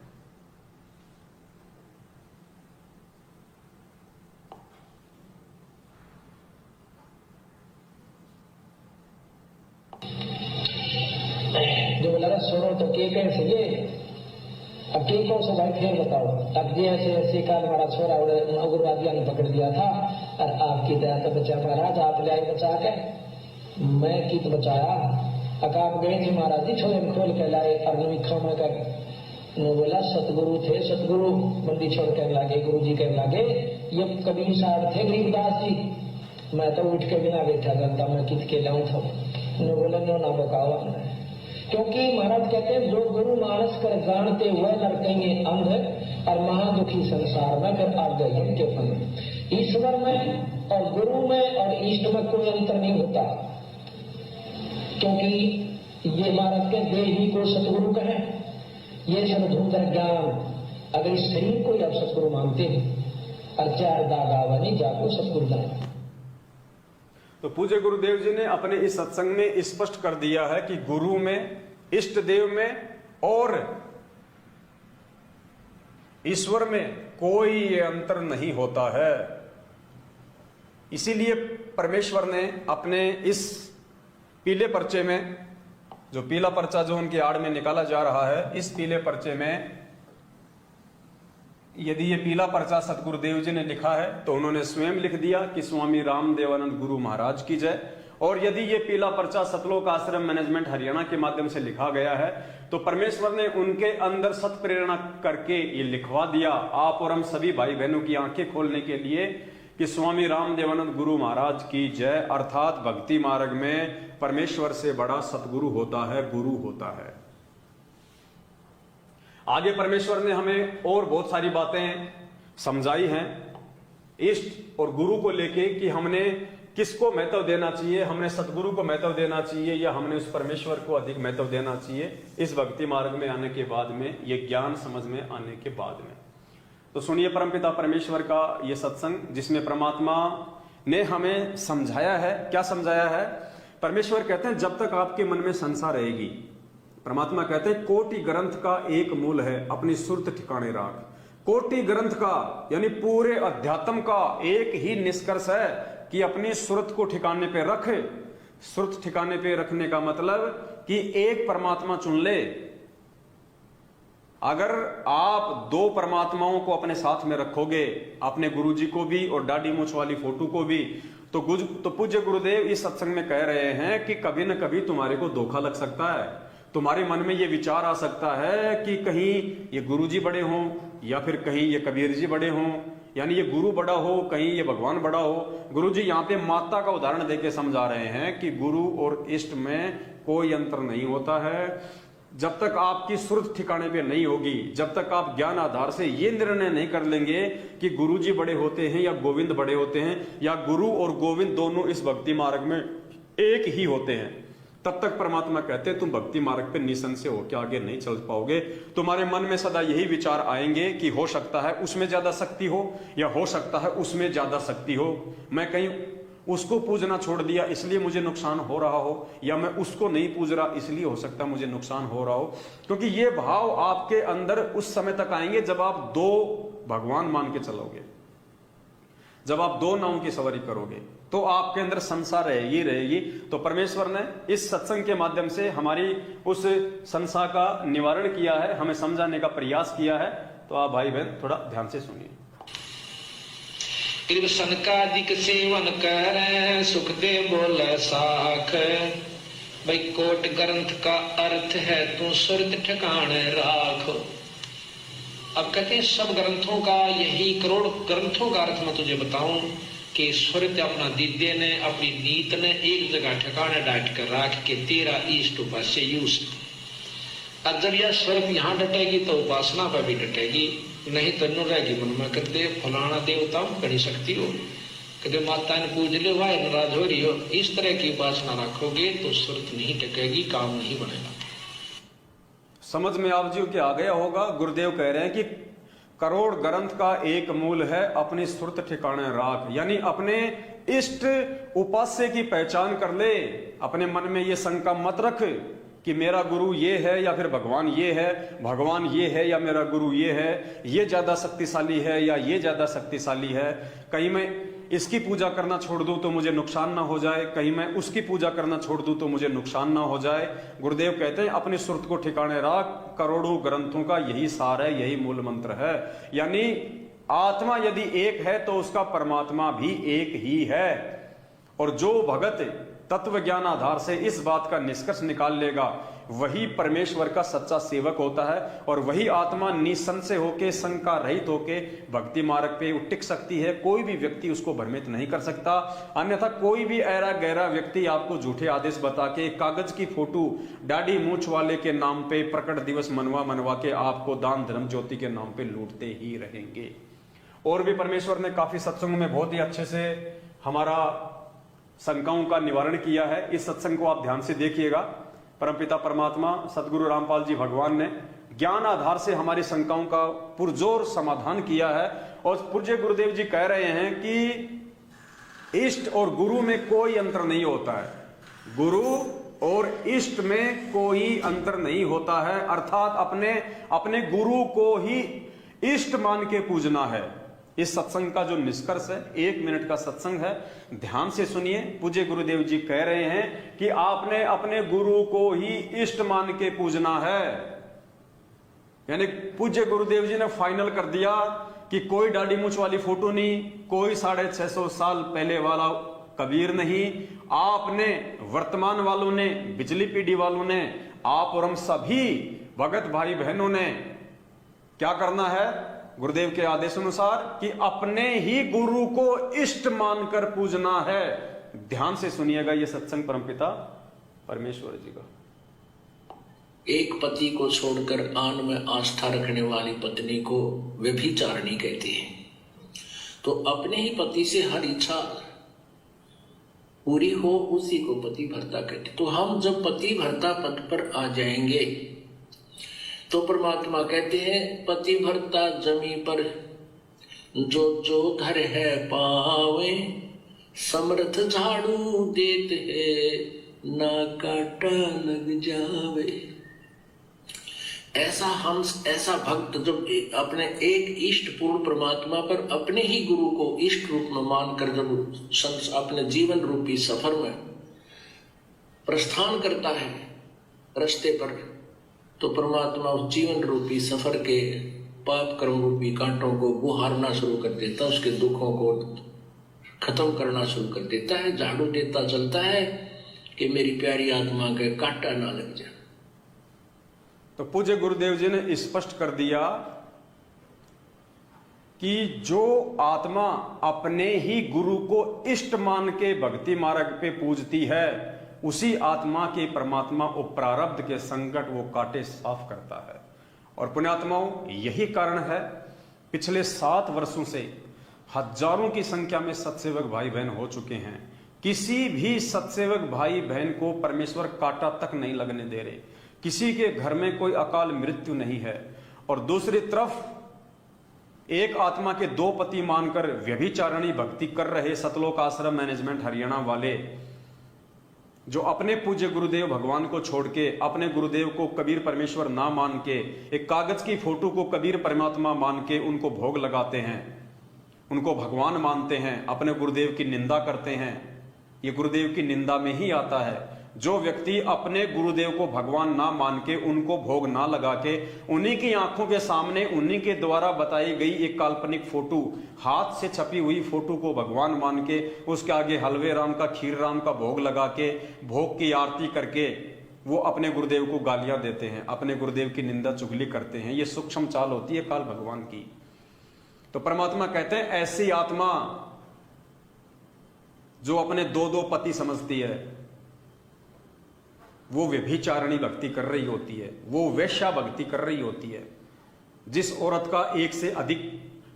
जो बोला सुनो तो के कैसे ये अब के कौन सा भाई फिर बताओ। अब ये ऐसे काल हमारा छोरा उग्रवादियों ने पकड़ लिया था और आपकी दया का बचा महाराज, आप ले आए बचा के, मैं की तो बचाया। आप गए थे महाराज जी, छोरे में खोल के लाए और में कर बोला सतगुरु थे, सतगुरु बंदी छोड़ कहने लगे, गुरु जी कहने लगे ये कबीर साहब थे गरीबदास जी, मैं तो उठ के बिना बैठा करता, मैं कित के लाऊं था। बोला नो ना बकावा, क्योंकि महाराज कहते हैं जो गुरु मानस कर जानते हुए लड़केंगे अंध और महादुखी संसार में फिर आ गए के फन। ईश्वर में और गुरु में और इष्ट में कोई अंतर नहीं होता, क्योंकि ये महाराज के देही को सतगुरु कहें, ये सर्वधूतर ज्ञान। अगर इस शरीर को आप सतगुरु मानते हैं और चार दागावनी जाको सतगुरु जान। तो पूज्य गुरुदेव जी ने अपने इस सत्संग में स्पष्ट कर दिया है कि गुरु में, इष्ट देव में और ईश्वर में कोई अंतर नहीं होता है। इसीलिए परमेश्वर ने अपने इस पीले पर्चे में, जो पीला पर्चा जो उनकी आड़ में निकाला जा रहा है, इस पीले पर्चे में यदि ये पीला पर्चा सतगुरुदेव जी ने लिखा है तो उन्होंने स्वयं लिख दिया कि स्वामी रामदेवानंद गुरु महाराज की जय। और यदि ये पीला पर्चा सतलोक आश्रम मैनेजमेंट हरियाणा के माध्यम से लिखा गया है तो परमेश्वर ने उनके अंदर सत प्रेरणा करके ये लिखवा दिया आप और हम सभी भाई बहनों की आंखें खोलने के लिए कि स्वामी रामदेवानंद गुरु महाराज की जय। अर्थात भक्ति मार्ग में परमेश्वर से बड़ा सतगुरु होता है, गुरु होता है। आगे परमेश्वर ने हमें और बहुत सारी बातें समझाई हैं इष्ट और गुरु को लेके कि हमने किसको महत्व देना चाहिए, हमने सतगुरु को महत्व देना चाहिए या हमने उस परमेश्वर को अधिक महत्व देना चाहिए इस भक्ति मार्ग में आने के बाद में, ये ज्ञान समझ में आने के बाद में। तो सुनिए परमपिता परमेश्वर का ये सत्संग जिसमें परमात्मा ने हमें समझाया है। क्या समझाया है? परमेश्वर कहते हैं जब तक आपके मन में संसार रहेगी, परमात्मा कहते हैं कोटि ग्रंथ का एक मूल है, अपनी सुरत ठिकाने राख। कोटि ग्रंथ का यानी पूरे अध्यात्म का एक ही निष्कर्ष है कि अपनी सुरत को ठिकाने पे रखे। सुरत ठिकाने पे रखने का मतलब कि एक परमात्मा चुन ले। अगर आप दो परमात्माओं को अपने साथ में रखोगे, अपने गुरुजी को भी और दाढ़ी मूंछ वाली फोटो को भी, तो पूज्य गुरुदेव इस सत्संग में कह रहे हैं कि कभी न कभी तुम्हारे को धोखा लग सकता है। तुम्हारे मन में ये विचार आ सकता है कि कहीं ये गुरुजी बड़े हों या फिर कहीं ये कबीर जी बड़े हों, यानी ये गुरु बड़ा हो, कहीं ये भगवान बड़ा हो। गुरुजी यहाँ पे माता का उदाहरण देके समझा रहे हैं कि गुरु और इष्ट में कोई अंतर नहीं होता है। जब तक आपकी सुरत ठिकाने पे नहीं होगी, जब तक आप ज्ञान आधार से ये निर्णय नहीं कर लेंगे कि गुरुजी बड़े होते हैं या गोविंद बड़े होते हैं या गुरु और गोविंद दोनों इस भक्ति मार्ग में एक ही होते हैं, तब तक परमात्मा कहते हैं तुम भक्ति मार्ग पे निसंशय होकर आगे नहीं चल पाओगे। तुम्हारे मन में सदा यही विचार आएंगे कि हो सकता है उसमें ज्यादा शक्ति हो या हो सकता है उसमें ज्यादा शक्ति हो, मैं कहीं उसको पूजना छोड़ दिया इसलिए मुझे नुकसान हो रहा हो, या मैं उसको नहीं पूज रहा इसलिए हो सकता है मुझे नुकसान हो रहा हो। क्योंकि ये भाव आपके अंदर उस समय तक आएंगे जब आप दो भगवान मान के चलोगे। जब आप दो नावों की सवारी करोगे तो आपके अंदर संसार रहेगी। तो परमेश्वर ने इस सत्संग के माध्यम से हमारी उस संसार का निवारण किया है, हमें समझाने का प्रयास किया है। तो आप भाई बहन थोड़ा ध्यान से सुनिए। कृष्ण का अधिक सेवन कर सुख दे बोले साख, भाई कोट ग्रंथ का अर्थ है तू सुरत ठिकाने राख। अब कहते हैं सब ग्रंथों का यही, करोड़ ग्रंथों का अर्थ मैं तुझे बताऊं कि सुरत अपना दिद्य ने अपनी नीत ने एक जगह ठिकाने डाट कर राख के तेरा ईष्ट उपास्य यूज। अब जब यह स्वरूप यहाँ डटेगी तो उपासना पर भी डटेगी, नहीं तो नु रहेगी मन में कहते फलाना देवता कड़ी शक्ति हो, कहते माता ने पूज ले हुआ नाराज हो रही हो। इस तरह की उपासना रखोगे तो सुरत नहीं टकेगी, काम नहीं बनेगा। समझ में आप जी के आ गया होगा। गुरुदेव कह रहे हैं कि करोड़ ग्रंथ का एक मूल है अपनी सुरत ठिकाने राख, यानी अपने इष्ट उपास्य की पहचान कर ले। अपने मन में ये शंका मत रख कि मेरा गुरु ये है या फिर भगवान ये है, भगवान ये है या मेरा गुरु ये है, ये ज्यादा शक्तिशाली है या ये ज्यादा शक्तिशाली है। कहीं मैं इसकी पूजा करना छोड़ दूं तो मुझे नुकसान ना हो जाए, कहीं मैं उसकी पूजा करना छोड़ दूं तो मुझे नुकसान ना हो जाए। गुरुदेव कहते हैं अपनी सुरत को ठिकाने रख। करोड़ों ग्रंथों का यही सार है, यही मूल मंत्र है। यानी आत्मा यदि एक है तो उसका परमात्मा भी एक ही है। और जो भगत तत्व ज्ञान आधार से इस बात का निष्कर्ष निकाल लेगा वही परमेश्वर का सच्चा सेवक होता है, और वही आत्मा निसंशय होके, शंका रहित होके भक्ति मार्ग पे टिक सकती है। कोई भी व्यक्ति उसको भ्रमित नहीं कर सकता। अन्यथा कोई भी ऐरा गहरा व्यक्ति आपको झूठे आदेश बता के, कागज की फोटो दाढ़ी मूछ वाले के नाम पे, प्रकट दिवस मनवा के आपको दान धर्म ज्योति के नाम पे लूटते ही रहेंगे। और भी परमेश्वर ने काफी सत्संग में बहुत ही अच्छे से हमारा शंकाओं का निवारण किया है। इस सत्संग को आप ध्यान से देखिएगा। परमपिता परमात्मा सदगुरु रामपाल जी भगवान ने ज्ञान आधार से हमारी शंकाओं का पुरजोर समाधान किया है। और पूज्य गुरुदेव जी कह रहे हैं कि इष्ट और गुरु में कोई अंतर नहीं होता है। गुरु और इष्ट में कोई अंतर नहीं होता है, अर्थात अपने गुरु को ही इष्ट मान के पूजना है। इस सत्संग का जो निष्कर्ष है, 1 मिनट का सत्संग है, ध्यान से सुनिए। पूज्य गुरुदेव जी कह रहे हैं कि आपने अपने गुरु को ही इष्ट मान के पूजना है। यानी पूज्य गुरुदेव जी ने फाइनल कर दिया कि कोई दाढ़ी मूछ वाली फोटो नहीं, कोई 650 साल पहले वाला कबीर नहीं। आपने, वर्तमान वालों ने, बिजली पीढ़ी वालों ने, आप और हम सभी भगत भाई बहनों ने क्या करना है गुरुदेव के आदेश अनुसार कि अपने ही गुरु को इष्ट मानकर पूजना है। ध्यान से सुनिएगा ये सत्संग परमपिता परमेश्वर जी का। एक पति को छोड़कर आन में आस्था रखने वाली पत्नी को व्यभिचारिणी कहती है। तो अपने ही पति से हर इच्छा पूरी हो उसी को पति भर्ता कहते। तो हम जब पति भर्ता पद पर आ जाएंगे तो परमात्मा कहते हैं पति भर्ता जमी पर जो जो धर है पावे, समर्थ झाड़ू देते है ना काटा लग जावे। ऐसा भक्त जब अपने एक इष्ट पूर्ण परमात्मा पर अपने ही गुरु को इष्ट रूप में मानकर जब अपने जीवन रूपी सफर में प्रस्थान करता है रास्ते पर, तो परमात्मा उस जीवन रूपी सफर के पाप कर्म रूपी कांटों को बुहारना शुरू कर देता, उसके दुखों को खत्म करना शुरू कर देता है। झाड़ू देता चलता है कि मेरी प्यारी आत्मा का कांटा ना लग जाए। तो पूज्य गुरुदेव जी ने स्पष्ट कर दिया कि जो आत्मा अपने ही गुरु को इष्ट मान के भक्ति मार्ग पे पूजती है, उसी आत्मा के परमात्मा और प्रारब्ध के संकट वो काटे साफ करता है। और पुण्यात्माओं, यही कारण है पिछले 7 वर्षों से हजारों की संख्या में सत्सेवक भाई बहन हो चुके हैं। किसी भी सत्सेवक भाई बहन को परमेश्वर कांटा तक नहीं लगने दे रहे। किसी के घर में कोई अकाल मृत्यु नहीं है। और दूसरी तरफ एक आत्मा के 2 पति मानकर व्यभिचारिणी भक्ति कर रहे सतलोक आश्रम मैनेजमेंट हरियाणा वाले, जो अपने पूज्य गुरुदेव भगवान को छोड़ के, अपने गुरुदेव को कबीर परमेश्वर ना मान के, एक कागज की फोटो को कबीर परमात्मा मान के उनको भोग लगाते हैं, उनको भगवान मानते हैं, अपने गुरुदेव की निंदा करते हैं। ये गुरुदेव की निंदा में ही आता है। जो व्यक्ति अपने गुरुदेव को भगवान ना मान के, उनको भोग ना लगा के, उन्हीं की आंखों के सामने उन्हीं के द्वारा बताई गई एक काल्पनिक फोटो, हाथ से छपी हुई फोटो को भगवान मान के, उसके आगे हलवे राम का, खीर राम का भोग लगा के, भोग की आरती करके वो अपने गुरुदेव को गालियां देते हैं, अपने गुरुदेव की निंदा चुगली करते हैं। ये सूक्ष्म चाल होती है काल भगवान की। तो परमात्मा कहते हैं ऐसी आत्मा जो अपने दो दो पति समझती है, वो व्यभिचारिणी भक्ति कर रही होती है, वो वेश्या भक्ति कर रही होती है। जिस औरत का एक से अधिक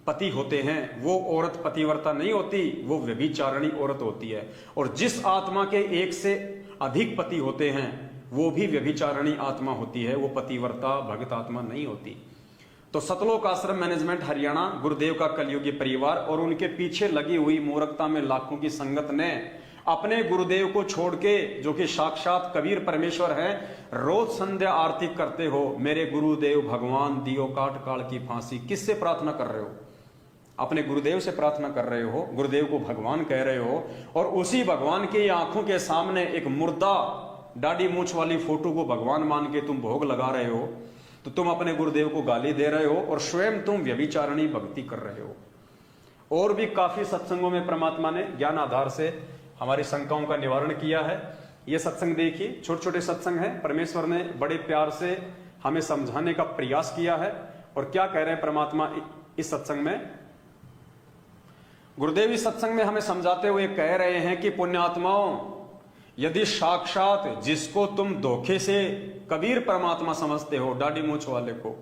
पति होते हैं वो औरत पतिव्रता नहीं होती, वो व्यभिचारिणी औरत होती है। और जिस आत्मा के एक से अधिक पति होते हैं वो भी व्यभिचारिणी आत्मा होती है, वो पतिव्रता भगत आत्मा नहीं होती। तो सतलोक आश्रम मैनेजमेंट हरियाणा, गुरुदेव का कलयुगी परिवार और उनके पीछे लगी हुई मूर्खता में लाखों की संगत ने अपने गुरुदेव को छोड़ के, जो कि साक्षात कबीर परमेश्वर हैं, रोज संध्या आरती करते हो, मेरे गुरुदेव भगवान दियो काट काल की फांसी। किससे प्रार्थना कर रहे हो? अपने गुरुदेव से प्रार्थना कर रहे हो, गुरुदेव को भगवान कह रहे हो, और उसी भगवान की आंखों के सामने एक मुर्दा दाढ़ी मूछ वाली फोटो को भगवान मान के तुम भोग लगा रहे हो। तो तुम अपने गुरुदेव को गाली दे रहे हो और स्वयं तुम व्यभिचारिणी भक्ति कर रहे हो। और भी काफी सत्संगों में परमात्मा ने ज्ञान आधार से हमारी शंकाओं का निवारण किया है। ये सत्संग देखिए, छोटे छोटे सत्संग हैं, परमेश्वर ने बड़े प्यार से हमें समझाने का प्रयास किया है। और क्या कह रहे हैं परमात्मा इस सत्संग में? गुरुदेव इस सत्संग में हमें समझाते हुए कह रहे हैं कि पुण्यात्माओं, यदि साक्षात जिसको तुम धोखे से कबीर परमात्मा समझते हो, दाढ़ी मूछ वाले को,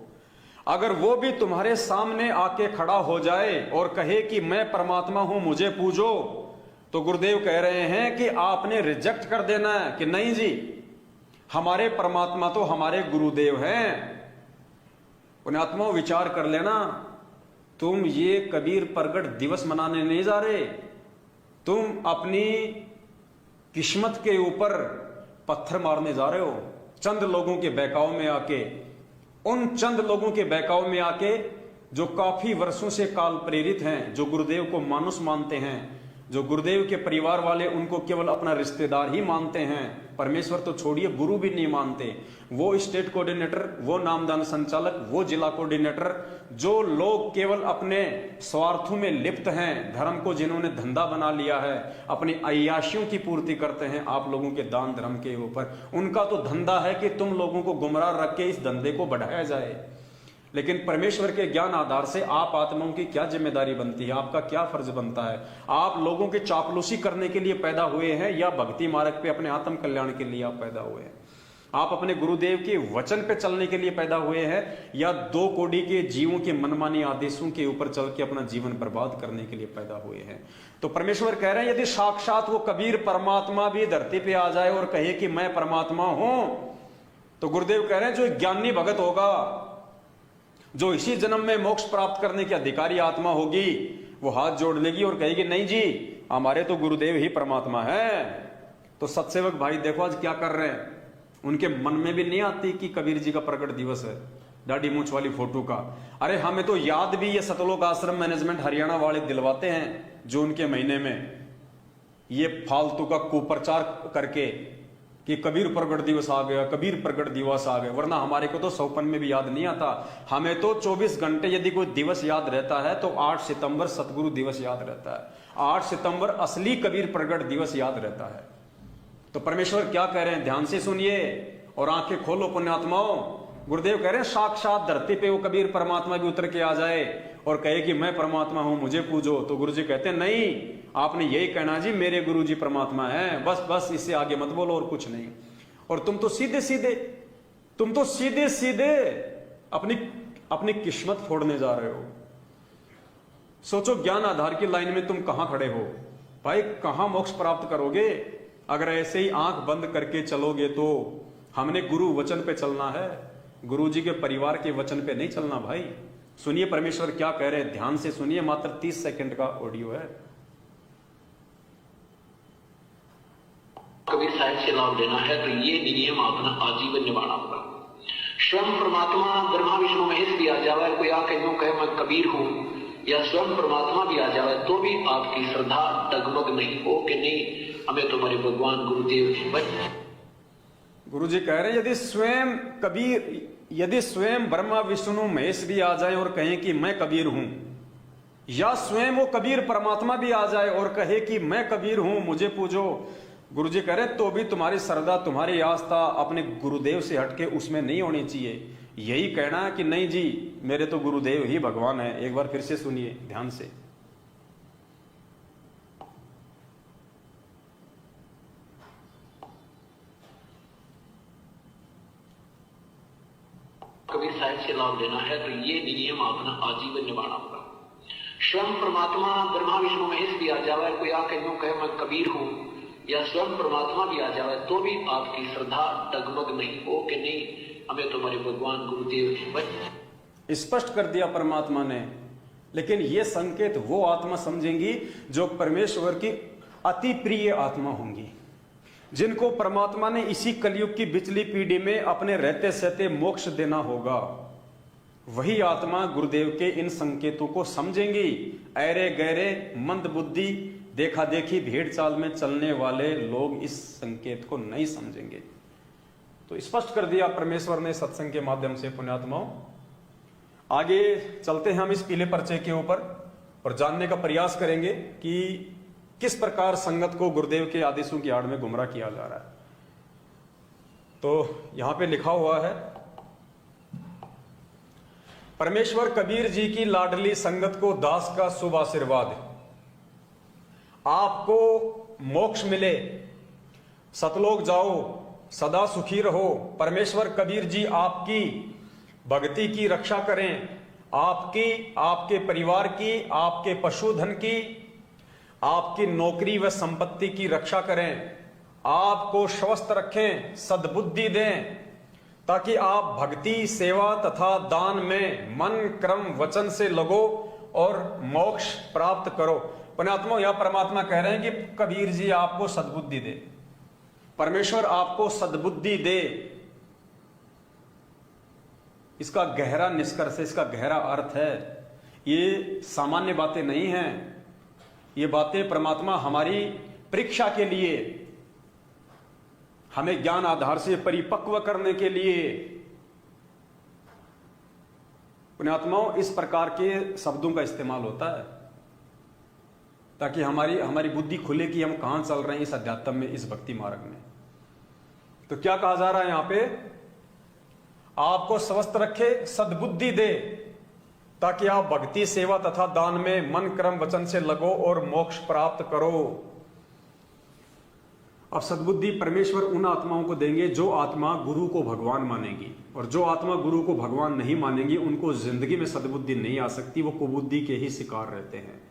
अगर वो भी तुम्हारे सामने आके खड़ा हो जाए और कहे कि मैं परमात्मा हूं, मुझे पूजो, तो गुरुदेव कह रहे हैं कि आपने रिजेक्ट कर देना है कि नहीं जी, हमारे परमात्मा तो हमारे गुरुदेव हैं। पुण्यात्मा विचार कर लेना, तुम ये कबीर प्रगट दिवस मनाने नहीं जा रहे, तुम अपनी किस्मत के ऊपर पत्थर मारने जा रहे हो। चंद लोगों के बहकाव में आके, उन चंद लोगों के बहकाव में आके जो काफी वर्षों से काल प्रेरित हैं, जो गुरुदेव को मानुष मानते हैं, जो गुरुदेव के परिवार वाले उनको केवल अपना रिश्तेदार ही मानते हैं, परमेश्वर तो छोड़िए गुरु भी नहीं मानते। वो स्टेट कोऑर्डिनेटर, वो नामदान संचालक, वो जिला कोऑर्डिनेटर, जो लोग केवल अपने स्वार्थों में लिप्त हैं, धर्म को जिन्होंने धंधा बना लिया है, अपनी अय्याशियों की पूर्ति करते हैं आप लोगों के दान धर्म के ऊपर, उनका तो धंधा है कि तुम लोगों को गुमराह रख के इस धंधे को बढ़ाया जाए। लेकिन परमेश्वर के ज्ञान आधार से आप आत्माओं की क्या जिम्मेदारी बनती है, आपका क्या फर्ज बनता है? आप लोगों की चापलूसी करने के लिए पैदा हुए हैं या भक्ति मार्ग पे अपने आत्म कल्याण के लिए आप पैदा हुए हैं? आप अपने गुरुदेव के वचन पे चलने के लिए पैदा हुए हैं या दो कोड़ी के जीवों के मनमानी आदेशों के ऊपर चल के अपना जीवन बर्बाद करने के लिए पैदा हुए हैं? तो परमेश्वर कह रहे हैं यदि साक्षात वो कबीर परमात्मा भी धरती पे आ जाए और कहे कि मैं परमात्मा हूं, तो गुरुदेव कह रहे हैं जो ज्ञानी भगत होगा, जो इसी जन्म में मोक्ष प्राप्त करने की अधिकारी आत्मा होगी, वो हाथ जोड़ लेगी और कहेगी नहीं जी, हमारे तो गुरुदेव ही परमात्मा है। तो सत्सेवक भाई देखो आज क्या कर रहे हैं, उनके मन में भी नहीं आती कि कबीर जी का प्रकट दिवस है, दाढ़ी मूछ वाली फोटो का। अरे हमें तो याद भी ये सतलोक आश्रम मैनेजमेंट हरियाणा वाले दिलवाते हैं, जो उनके महीने में ये फालतू का कुप्रचार करके कि कबीर प्रगट दिवस आ गया, कबीर प्रगट दिवस आ गया, वरना हमारे को तो सौपन में भी याद नहीं आता। हमें तो 24 घंटे यदि कोई दिवस याद रहता है तो 8 सितंबर सतगुरु दिवस याद रहता है, 8 सितंबर असली कबीर प्रगट दिवस याद रहता है। तो परमेश्वर क्या कह रहे हैं, ध्यान से सुनिए और आंखें खोलो पुण्यात्माओं। गुरुदेव कह रहे हैं साक्षात धरती पे वो कबीर परमात्मा भी उतर के आ जाए और कहे कि मैं परमात्मा हूं, मुझे पूजो, तो गुरु जी कहते हैं नहीं, आपने यही कहना जी मेरे गुरु जी परमात्मा है, बस बस इससे आगे मत बोलो और कुछ नहीं। और तुम तो सीधे सीधे अपनी किस्मत फोड़ने जा रहे हो। सोचो ज्ञान आधार की लाइन में तुम कहां खड़े हो भाई, कहां मोक्ष प्राप्त करोगे? अगर ऐसे ही आंख बंद करके चलोगे तो हमने गुरु वचन पे चलना है, गुरु जी के परिवार के वचन पे नहीं चलना भाई। सुनिए परमेश्वर क्या कह रहे हैं, ध्यान से सुनिए, मात्र 30 सेकंड का ऑडियो है। कबीर साहब से नाम लेना है तो ये नियम अपना आजीवन निभाना होगा। स्वयं परमात्मा ब्रह्मा विष्णु महेश भी आ जावे, कोई आके यूं कहे मैं कबीर हूं, या स्वयं परमात्मा भी आ जाए तो भी आपकी श्रद्धा डगमग नहीं हो कि नहीं हमें तुम्हारे भगवान गुरुदेव जी बच। गुरु जी कह रहे हैं यदि स्वयं ब्रह्मा विष्णु महेश भी आ जाए और कहें कि मैं कबीर हूं, या स्वयं वो कबीर परमात्मा भी आ जाए और कहे कि मैं कबीर हूं, मुझे पूजो, गुरु जी कह रहे तो भी तुम्हारी श्रद्धा, तुम्हारी आस्था अपने गुरुदेव से हटके उसमें नहीं होनी चाहिए। यही कहना है कि नहीं जी मेरे तो गुरुदेव ही भगवान है। एक बार फिर से सुनिए ध्यान से। कबीर साहिब से लाभ लेना है तो ये नियम अपना आजीवन निभाना होगा। स्वयं परमात्मा ब्रह्मा विष्णु महेश भी आ जाए, कोई आके यूं कहे मैं कबीर हूं, या स्वयं परमात्मा भी आ जाए तो भी आपकी श्रद्धा डगमग नहीं हो कि नहीं हमें तुम्हारे भगवान गुरुदेव जी बच। स्पष्ट कर दिया परमात्मा ने। लेकिन ये संकेत वो आत्मा समझेंगी जो परमेश्वर की अति प्रिय आत्मा होंगी, जिनको परमात्मा ने इसी कलयुग की बिचली पीढ़ी में अपने रहते सहते मोक्ष देना होगा। वही आत्मा गुरुदेव के इन संकेतों को समझेंगी। ऐरे गहरे मंद बुद्धि देखा देखी भेड़ चाल में चलने वाले लोग इस संकेत को नहीं समझेंगे। तो स्पष्ट कर दिया परमेश्वर ने सत्संग के माध्यम से पुण्यात्माओं। आगे चलते हैं हम इस पीले पर्चे के ऊपर और जानने का प्रयास करेंगे कि किस प्रकार संगत को गुरुदेव के आदेशों की आड़ में गुमराह किया जा रहा है। तो यहां पे लिखा हुआ है, परमेश्वर कबीर जी की लाडली संगत को दास का शुभ आशीर्वाद। आपको मोक्ष मिले, सतलोक जाओ, सदा सुखी रहो। परमेश्वर कबीर जी आपकी भक्ति की रक्षा करें, आपकी, आपके परिवार की, आपके पशुधन की, आपकी नौकरी व संपत्ति की रक्षा करें, आपको स्वस्थ रखें, सद्बुद्धि दें, ताकि आप भक्ति, सेवा तथा दान में मन, क्रम, वचन से लगो और मोक्ष प्राप्त करो। पुण्यात्मा, यह परमात्मा कह रहे हैं कि कबीर जी आपको सद्बुद्धि दे, परमेश्वर आपको सद्बुद्धि दे। इसका गहरा निष्कर्ष, इसका गहरा अर्थ है, ये सामान्य बातें नहीं हैं। ये बातें परमात्मा हमारी परीक्षा के लिए, हमें ज्ञान आधार से परिपक्व करने के लिए, पुण्यात्माओं इस प्रकार के शब्दों का इस्तेमाल होता है ताकि हमारी बुद्धि खुले कि हम कहां चल रहे हैं इस अध्यात्म में, इस भक्ति मार्ग में। तो क्या कहा जा रहा है यहां पे, आपको स्वस्थ रखे, सद्बुद्धि दे, ताकि आप भक्ति, सेवा तथा दान में मन, क्रम, वचन से लगो और मोक्ष प्राप्त करो। अब सद्बुद्धि परमेश्वर उन आत्माओं को देंगे जो आत्मा गुरु को भगवान मानेगी, और जो आत्मा गुरु को भगवान नहीं मानेगी उनको जिंदगी में सद्बुद्धि नहीं आ सकती, वो कुबुद्धि के ही शिकार रहते हैं।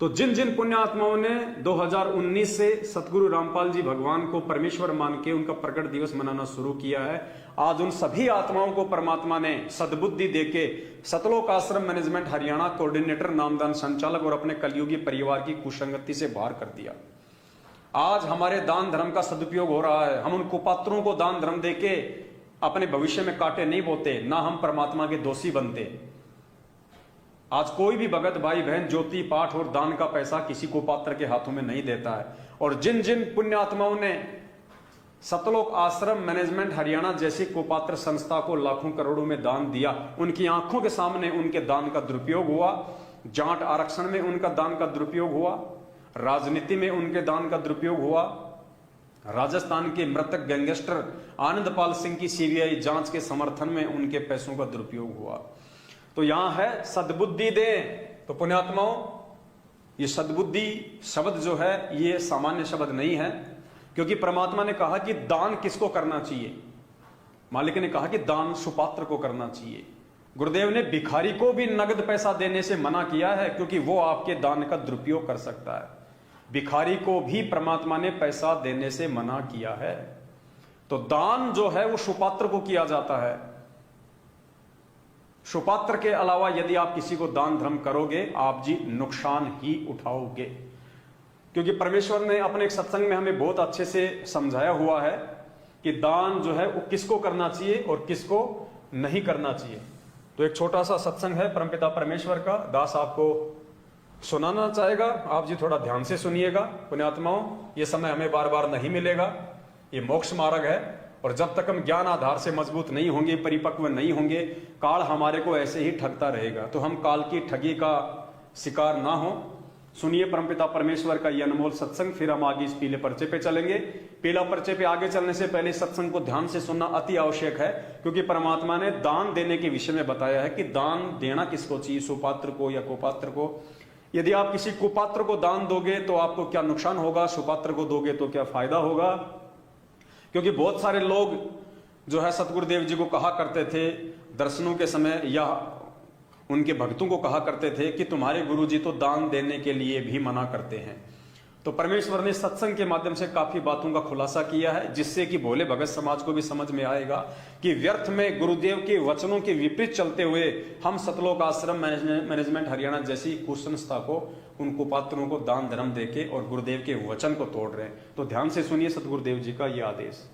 तो जिन जिन पुण्य आत्माओं ने 2019 से सतगुरु रामपाल जी भगवान को परमेश्वर मान के उनका प्रकट दिवस मनाना शुरू किया है, आज उन सभी आत्माओं को परमात्मा ने सद्बुद्धि देके सतलोक आश्रम मैनेजमेंट हरियाणा कोऑर्डिनेटर, नामदान संचालक और अपने कलयुगी परिवार की कुसंगति से बाहर कर दिया। आज हमारे दान धर्म का सदुपयोग हो रहा है। हम उन कुपात्रों को दान धर्म देके अपने भविष्य में कांटे नहीं बोते, ना हम परमात्मा के दोषी बनते। आज कोई भी भगत भाई बहन ज्योति पाठ और दान का पैसा किसी कुपात्र के हाथों में नहीं देता है। और जिन जिन पुण्यात्माओं ने सतलोक आश्रम मैनेजमेंट हरियाणा जैसी कुपात्र संस्था को लाखों करोड़ों में दान दिया, उनकी आंखों के सामने उनके दान का दुरुपयोग हुआ। जाट आरक्षण में उनका दान का दुरुपयोग हुआ, राजनीति में उनके दान का दुरुपयोग हुआ, राजस्थान के मृतक गैंगस्टर आनंदपाल सिंह की सीबीआई जांच के समर्थन में उनके पैसों का दुरुपयोग हुआ। तो यहां है सद्बुद्धि दे। तो पुण्यात्माओं, ये सद्बुद्धि शब्द जो है ये सामान्य शब्द नहीं है, क्योंकि परमात्मा ने कहा कि दान किसको करना चाहिए। मालिक ने कहा कि दान सुपात्र को करना चाहिए। गुरुदेव ने भिखारी को भी नगद पैसा देने से मना किया है, क्योंकि वो आपके दान का दुरुपयोग कर सकता है। भिखारी को भी परमात्मा ने पैसा देने से मना किया है। तो दान जो है वो सुपात्र को किया जाता है। सुपात्र के अलावा यदि आप किसी को दान धर्म करोगे, आप जी नुकसान ही उठाओगे। क्योंकि परमेश्वर ने अपने एक सत्संग में हमें बहुत अच्छे से समझाया हुआ है कि दान जो है वो किसको करना चाहिए और किसको नहीं करना चाहिए। तो एक छोटा सा सत्संग है परमपिता परमेश्वर का, दास आपको सुनाना चाहेगा। आप जी थोड़ा ध्यान से सुनिएगा। पुण्यात्माओं, ये समय हमें बार बार नहीं मिलेगा, ये मोक्ष मार्ग है, और जब तक हम ज्ञान आधार से मजबूत नहीं होंगे, परिपक्व नहीं होंगे, काल हमारे को ऐसे ही ठगता रहेगा। तो हम काल की ठगी का शिकार ना हो। सुनिए परमपिता परमेश्वर का ये अनमोल सत्संग, फिर हम आगे इस पीले पर्चे पे चलेंगे। पीला पर्चे पे आगे चलने से पहले सत्संग को ध्यान से सुनना अति आवश्यक है, क्योंकि परमात्मा ने दान देने के विषय में बताया है कि दान देना किसको चाहिए, सुपात्र को या कुपात्र को। यदि आप किसी कुपात्र को दान दोगे तो आपको क्या नुकसान होगा, सुपात्र को दोगे तो क्या फायदा होगा। क्योंकि बहुत सारे लोग जो है सतगुरुदेव जी को कहा करते थे दर्शनों के समय, या उनके भक्तों को कहा करते थे कि तुम्हारे गुरुजी तो दान देने के लिए भी मना करते हैं। तो परमेश्वर ने सत्संग के माध्यम से काफी बातों का खुलासा किया है, जिससे कि भोले भगत समाज को भी समझ में आएगा कि व्यर्थ में गुरुदेव के वचनों के विपरीत चलते हुए हम सतलोक आश्रम मैनेजमेंट हरियाणा जैसी कुसंस्था को, उन कुपात्रों को दान धर्म देके और गुरुदेव के वचन को तोड़ रहे हैं। तो ध्यान से सुनिए सतगुरुदेव जी का ये आदेश।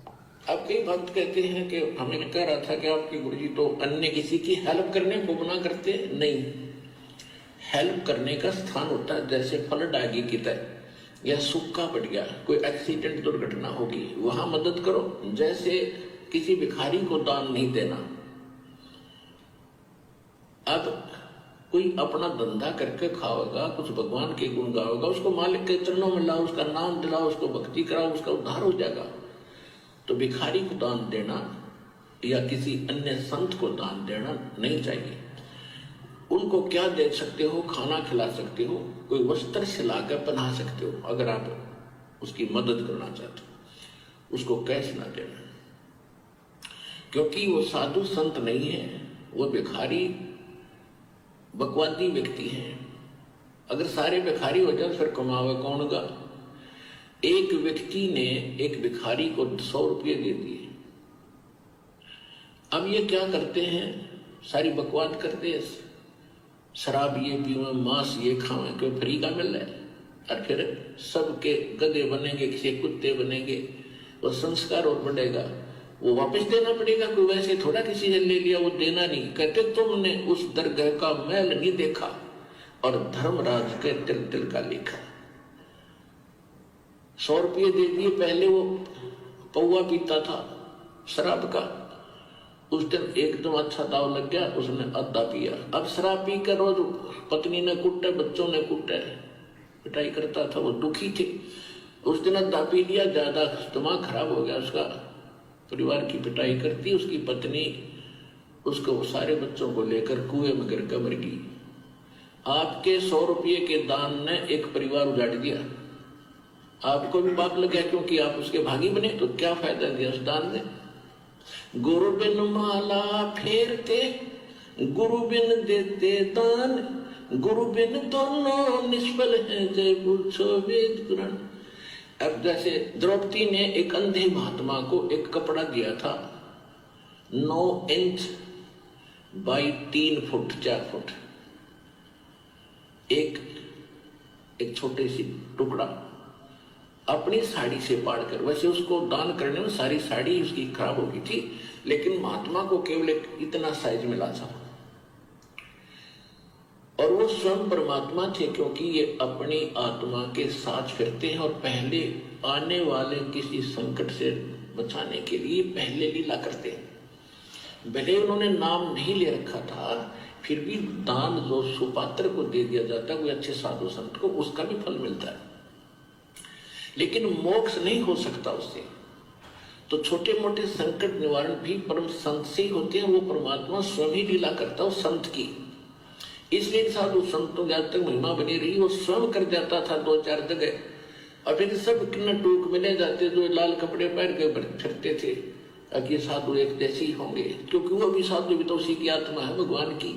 अब कई भक्त कहते हैं कि हमें कह रहा था कि आपके गुरुजी तो अन्य किसी की हेल्प करने को मना करते नहीं। हेल्प करने का स्थान होता है, जैसे फ्लड आ गई की तरह या सूखा पड़ गया, कोई एक्सीडेंट दुर्घटना होगी, वहां मदद करो। जैसे किसी भिखारी को दान नहीं देना। अब कोई अपना धंधा करके खाओगा, कुछ भगवान के गुण गाओगा, उसको मालिक के चरणों में लाओ, उसका नाम दिलाओ, उसको भक्ति कराओ, उसका उद्धार हो जाएगा। तो भिखारी को दान देना या किसी अन्य संत को दान देना नहीं चाहिए। उनको क्या दे सकते हो, खाना खिला सकते हो, कोई वस्त्र सिलाकर पहना सकते हो, अगर आप उसकी मदद करना चाहते हो। उसको कैश ना देना, क्योंकि वो साधु संत नहीं है, वो भिखारी बकवादी व्यक्ति है। अगर सारे भिखारी हो जाए फिर कमावे कौन गा। एक व्यक्ति ने एक भिखारी को 100 रुपये दे दिए। अब ये क्या करते हैं, सारी बकवाद करते हैं, शराब ये पीवे, मांस ये खावे, क्यों फ्री का मिल रहा है, और फिर सबके गधे बनेंगे, किसी कुत्ते बनेंगे, वो संस्कार और बढ़ेगा, वो वापस देना पड़ेगा। कोई वैसे थोड़ा किसी ने ले लिया वो देना नहीं। कहते तुमने उस दरगाह का मैल नहीं देखा और धर्मराज के तिल तिल का लिखा। 100 रुपये दे दिए। पहले वो पौवा पीता था शराब का, उस दिन एकदम अच्छा दाव लग गया, उसने आधा पिया। अब शराब पी कर रोज पत्नी ने कुटे, बच्चों ने कुटे, पिटाई करता था, वो दुखी थे। उस दिन आधा पी लिया, ज्यादा दिमाग खराब हो गया उसका, परिवार की पिटाई करती, उसकी पत्नी उसको सारे बच्चों को लेकर कुएं में गिर कर मर गई। आपके 100 रुपये के दान ने एक परिवार उजाड़ दिया। आपको भी पाप लग गया क्योंकि आप उसके भागी बने। तो क्या फायदा दिया उस दान ने। गुरु बिन माला फेरते, गुरु बिन देते दान, गुरु बिन दोनों निष्फल है, जय पूछो वेद पुराण। अब जैसे द्रौपदी ने एक अंधे महात्मा को एक कपड़ा दिया था 9 इंच बाई 3 फुट 4 फुट, एक छोटे सी टुकड़ा अपनी साड़ी से पाड़ कर। वैसे उसको दान करने में सारी साड़ी उसकी खराब हो गई थी, लेकिन महात्मा को केवल एक इतना साइज मिला था। और वो स्वयं परमात्मा थे, क्योंकि ये अपनी आत्मा के साथ फिरते हैं और पहले आने वाले किसी संकट से बचाने के लिए पहले लीला करते हैं। भले उन्होंने नाम नहीं ले रखा था, फिर भी दान जो सुपात्र को दे दिया जाता है, कोई अच्छे साधु संत को, उसका भी फल मिलता है, लेकिन मोक्ष नहीं हो सकता उससे। तो छोटे मोटे संकट निवारण भी परम संत से ही होते हैं। वो परमात्मा स्वयं ही लीला करता है संत की। इसलिए साधु संतों जब तक महिमा बनी रही, वो स्वयं कर जाता था 2-4 जगह, और फिर सब किन्ना टूक मिले जाते जो लाल कपड़े पहन के फिरते थे, अब ये साधु एक जैसे ही होंगे, क्योंकि वो भी साधु भी तो उसी की आत्मा है भगवान की।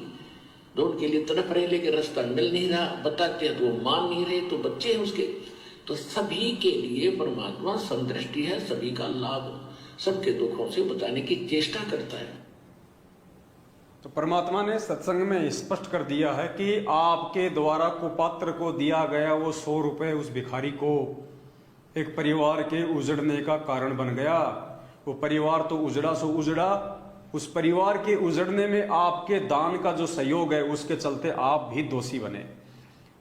तो उनके लिए तड़प रहे, लेकिन रास्ता मिल नहीं रहा, बताते हैं तो वो मान नहीं रहे, तो बच्चे हैं उसके। तो सभी के लिए परमात्मा समदृष्टि है, सभी का लाभ, सबके दुखों से बचाने की चेष्टा करता है। तो परमात्मा ने सत्संग में स्पष्ट कर दिया है कि आपके द्वारा कुपात्र को दिया गया वो 100 रुपए उस भिखारी को एक परिवार के उजड़ने का कारण बन गया। वो परिवार तो उजड़ा सो उजड़ा, उस परिवार के उजड़ने में आपके दान का जो सहयोग है उसके चलते आप भी दोषी बने।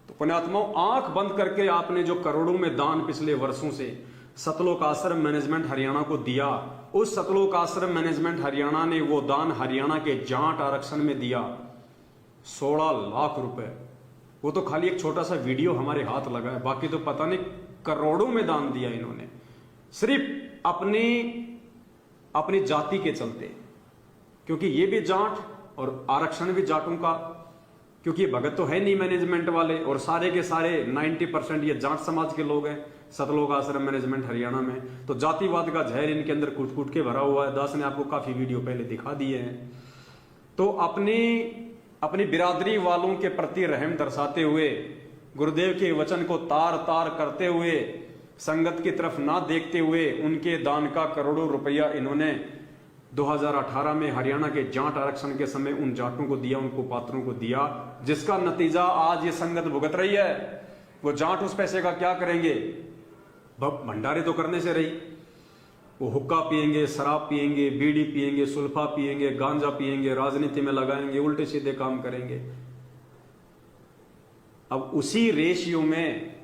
तो पुण्यात्माओं, आंख बंद करके आपने जो करोड़ों में दान पिछले वर्षों से सतलोक आश्रम मैनेजमेंट हरियाणा को दिया, उस सतलोक आश्रम मैनेजमेंट हरियाणा ने वो दान हरियाणा के जाट आरक्षण में दिया 16 लाख रुपए। वो तो खाली एक छोटा सा वीडियो हमारे हाथ लगा है, बाकी तो पता नहीं करोड़ों में दान दिया इन्होंने, सिर्फ अपनी जाति के चलते। क्योंकि ये भी जाट और आरक्षण भी जाटों का, क्योंकि ये भगत तो है नहीं मैनेजमेंट वाले, और सारे के सारे 90% ये जाट समाज के लोग हैं सतलोक आश्रम मैनेजमेंट हरियाणा में। तो जातिवाद का जहर इनके अंदर कूट कूट के भरा हुआ है। दास ने आपको काफी वीडियो पहले दिखा दिए हैं। तो अपनी बिरादरी वालों के प्रति रहम दर्शाते हुए, गुरुदेव के वचन को तार तार करते हुए, संगत की तरफ ना देखते हुए उनके दान का करोड़ों रुपया इन्होंने 2018 में हरियाणा के जाट आरक्षण के समय उन जाटों को दिया, उनको पात्रों को दिया, जिसका नतीजा आज ये संगत भुगत रही है। वो जाट उस पैसे का क्या करेंगे? भंडारे तो करने से रही, वो हुक्का पिएंगे, शराब पिएंगे, बीड़ी पिएंगे, सुल्फा पिएंगे, गांजा पिएंगे, राजनीति में लगाएंगे, उल्टे सीधे काम करेंगे। अब उसी रेशियो में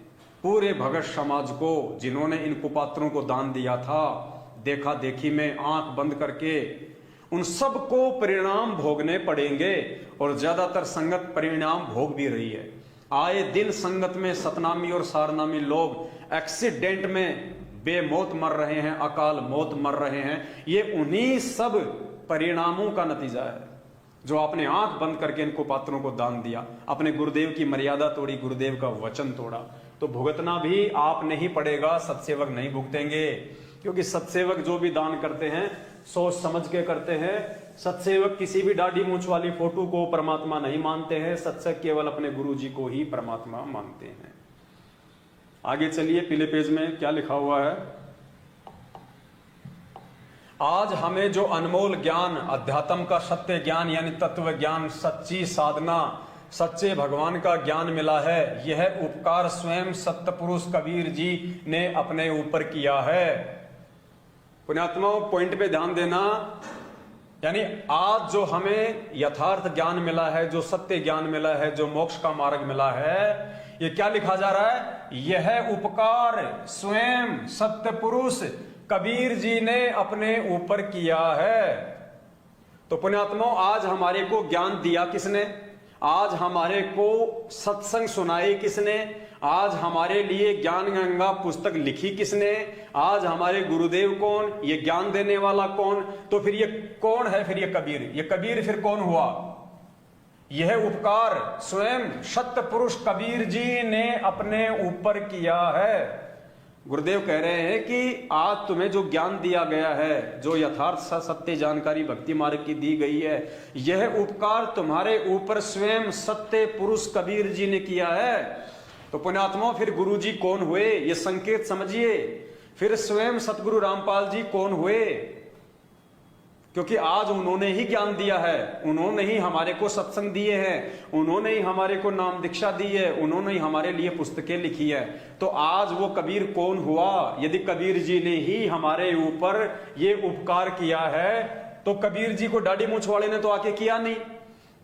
पूरे भगत समाज को, जिन्होंने इन कुपात्रों को दान दिया था, देखा देखी में आंख बंद करके उन सबको परिणाम भोगने पड़ेंगे। और ज्यादातर संगत परिणाम भोग भी रही है। आए दिन संगत में सतनामी और सारनामी लोग एक्सीडेंट में बेमौत मर रहे हैं, अकाल मौत मर रहे हैं। ये उन्हीं सब परिणामों का नतीजा है जो आपने आंख बंद करके इनको पात्रों को दान दिया, अपने गुरुदेव की मर्यादा तोड़ी, गुरुदेव का वचन तोड़ा। तो भुगतना भी आपने ही पड़ेगा, सत्सेवक नहीं भुगतेंगे। क्योंकि सत्सेवक जो भी दान करते हैं सोच समझ के करते हैं। सत्सेवक किसी भी दाढ़ी मूंछ वाली फोटो को परमात्मा नहीं मानते हैं। सत्संग केवल अपने गुरु जी को ही परमात्मा मानते हैं। आगे चलिए, पीले पेज में क्या लिखा हुआ है। आज हमें जो अनमोल ज्ञान, अध्यात्म का सत्य ज्ञान यानी तत्व ज्ञान, सच्ची साधना, सच्चे भगवान का ज्ञान मिला है, यह उपकार स्वयं सत्य पुरुष कबीर जी ने अपने ऊपर किया है। पुण्यात्माओं, पॉइंट पे ध्यान देना। यानी आज जो हमें यथार्थ ज्ञान मिला है, जो सत्य ज्ञान मिला है, जो मोक्ष का मार्ग मिला है, ये क्या लिखा जा रहा है? यह उपकार स्वयं सत्य पुरुष कबीर जी ने अपने ऊपर किया है। तो पुण्यात्माओं, आज हमारे को ज्ञान दिया किसने? आज हमारे को सत्संग सुनाई किसने? आज हमारे लिए ज्ञान गंगा पुस्तक लिखी किसने? आज हमारे गुरुदेव कौन? ये ज्ञान देने वाला कौन? तो फिर ये कौन है? फिर ये कबीर। ये कबीर फिर कौन हुआ? यह उपकार स्वयं सत्य पुरुष कबीर जी ने अपने ऊपर किया है। गुरुदेव कह रहे हैं कि आज तुम्हें जो ज्ञान दिया गया है, जो यथार्थ सत्य जानकारी भक्ति मार्ग की दी गई है, यह उपकार तुम्हारे ऊपर स्वयं सत्य पुरुष कबीर जी ने किया है। तो पुण्यात्माओं, फिर गुरु जी कौन हुए? ये संकेत समझिए। फिर स्वयं सतगुरु रामपाल जी कौन हुए? क्योंकि आज उन्होंने ही ज्ञान दिया है, उन्होंने ही हमारे को सत्संग दिए हैं, उन्होंने ही हमारे को नाम दीक्षा दी है, उन्होंने ही हमारे लिए पुस्तकें लिखी है। तो आज वो कबीर कौन हुआ? यदि कबीर जी ने ही हमारे ऊपर ये उपकार किया है, तो कबीर जी को दाढ़ी मूंछ वाले ने तो आके किया नहीं।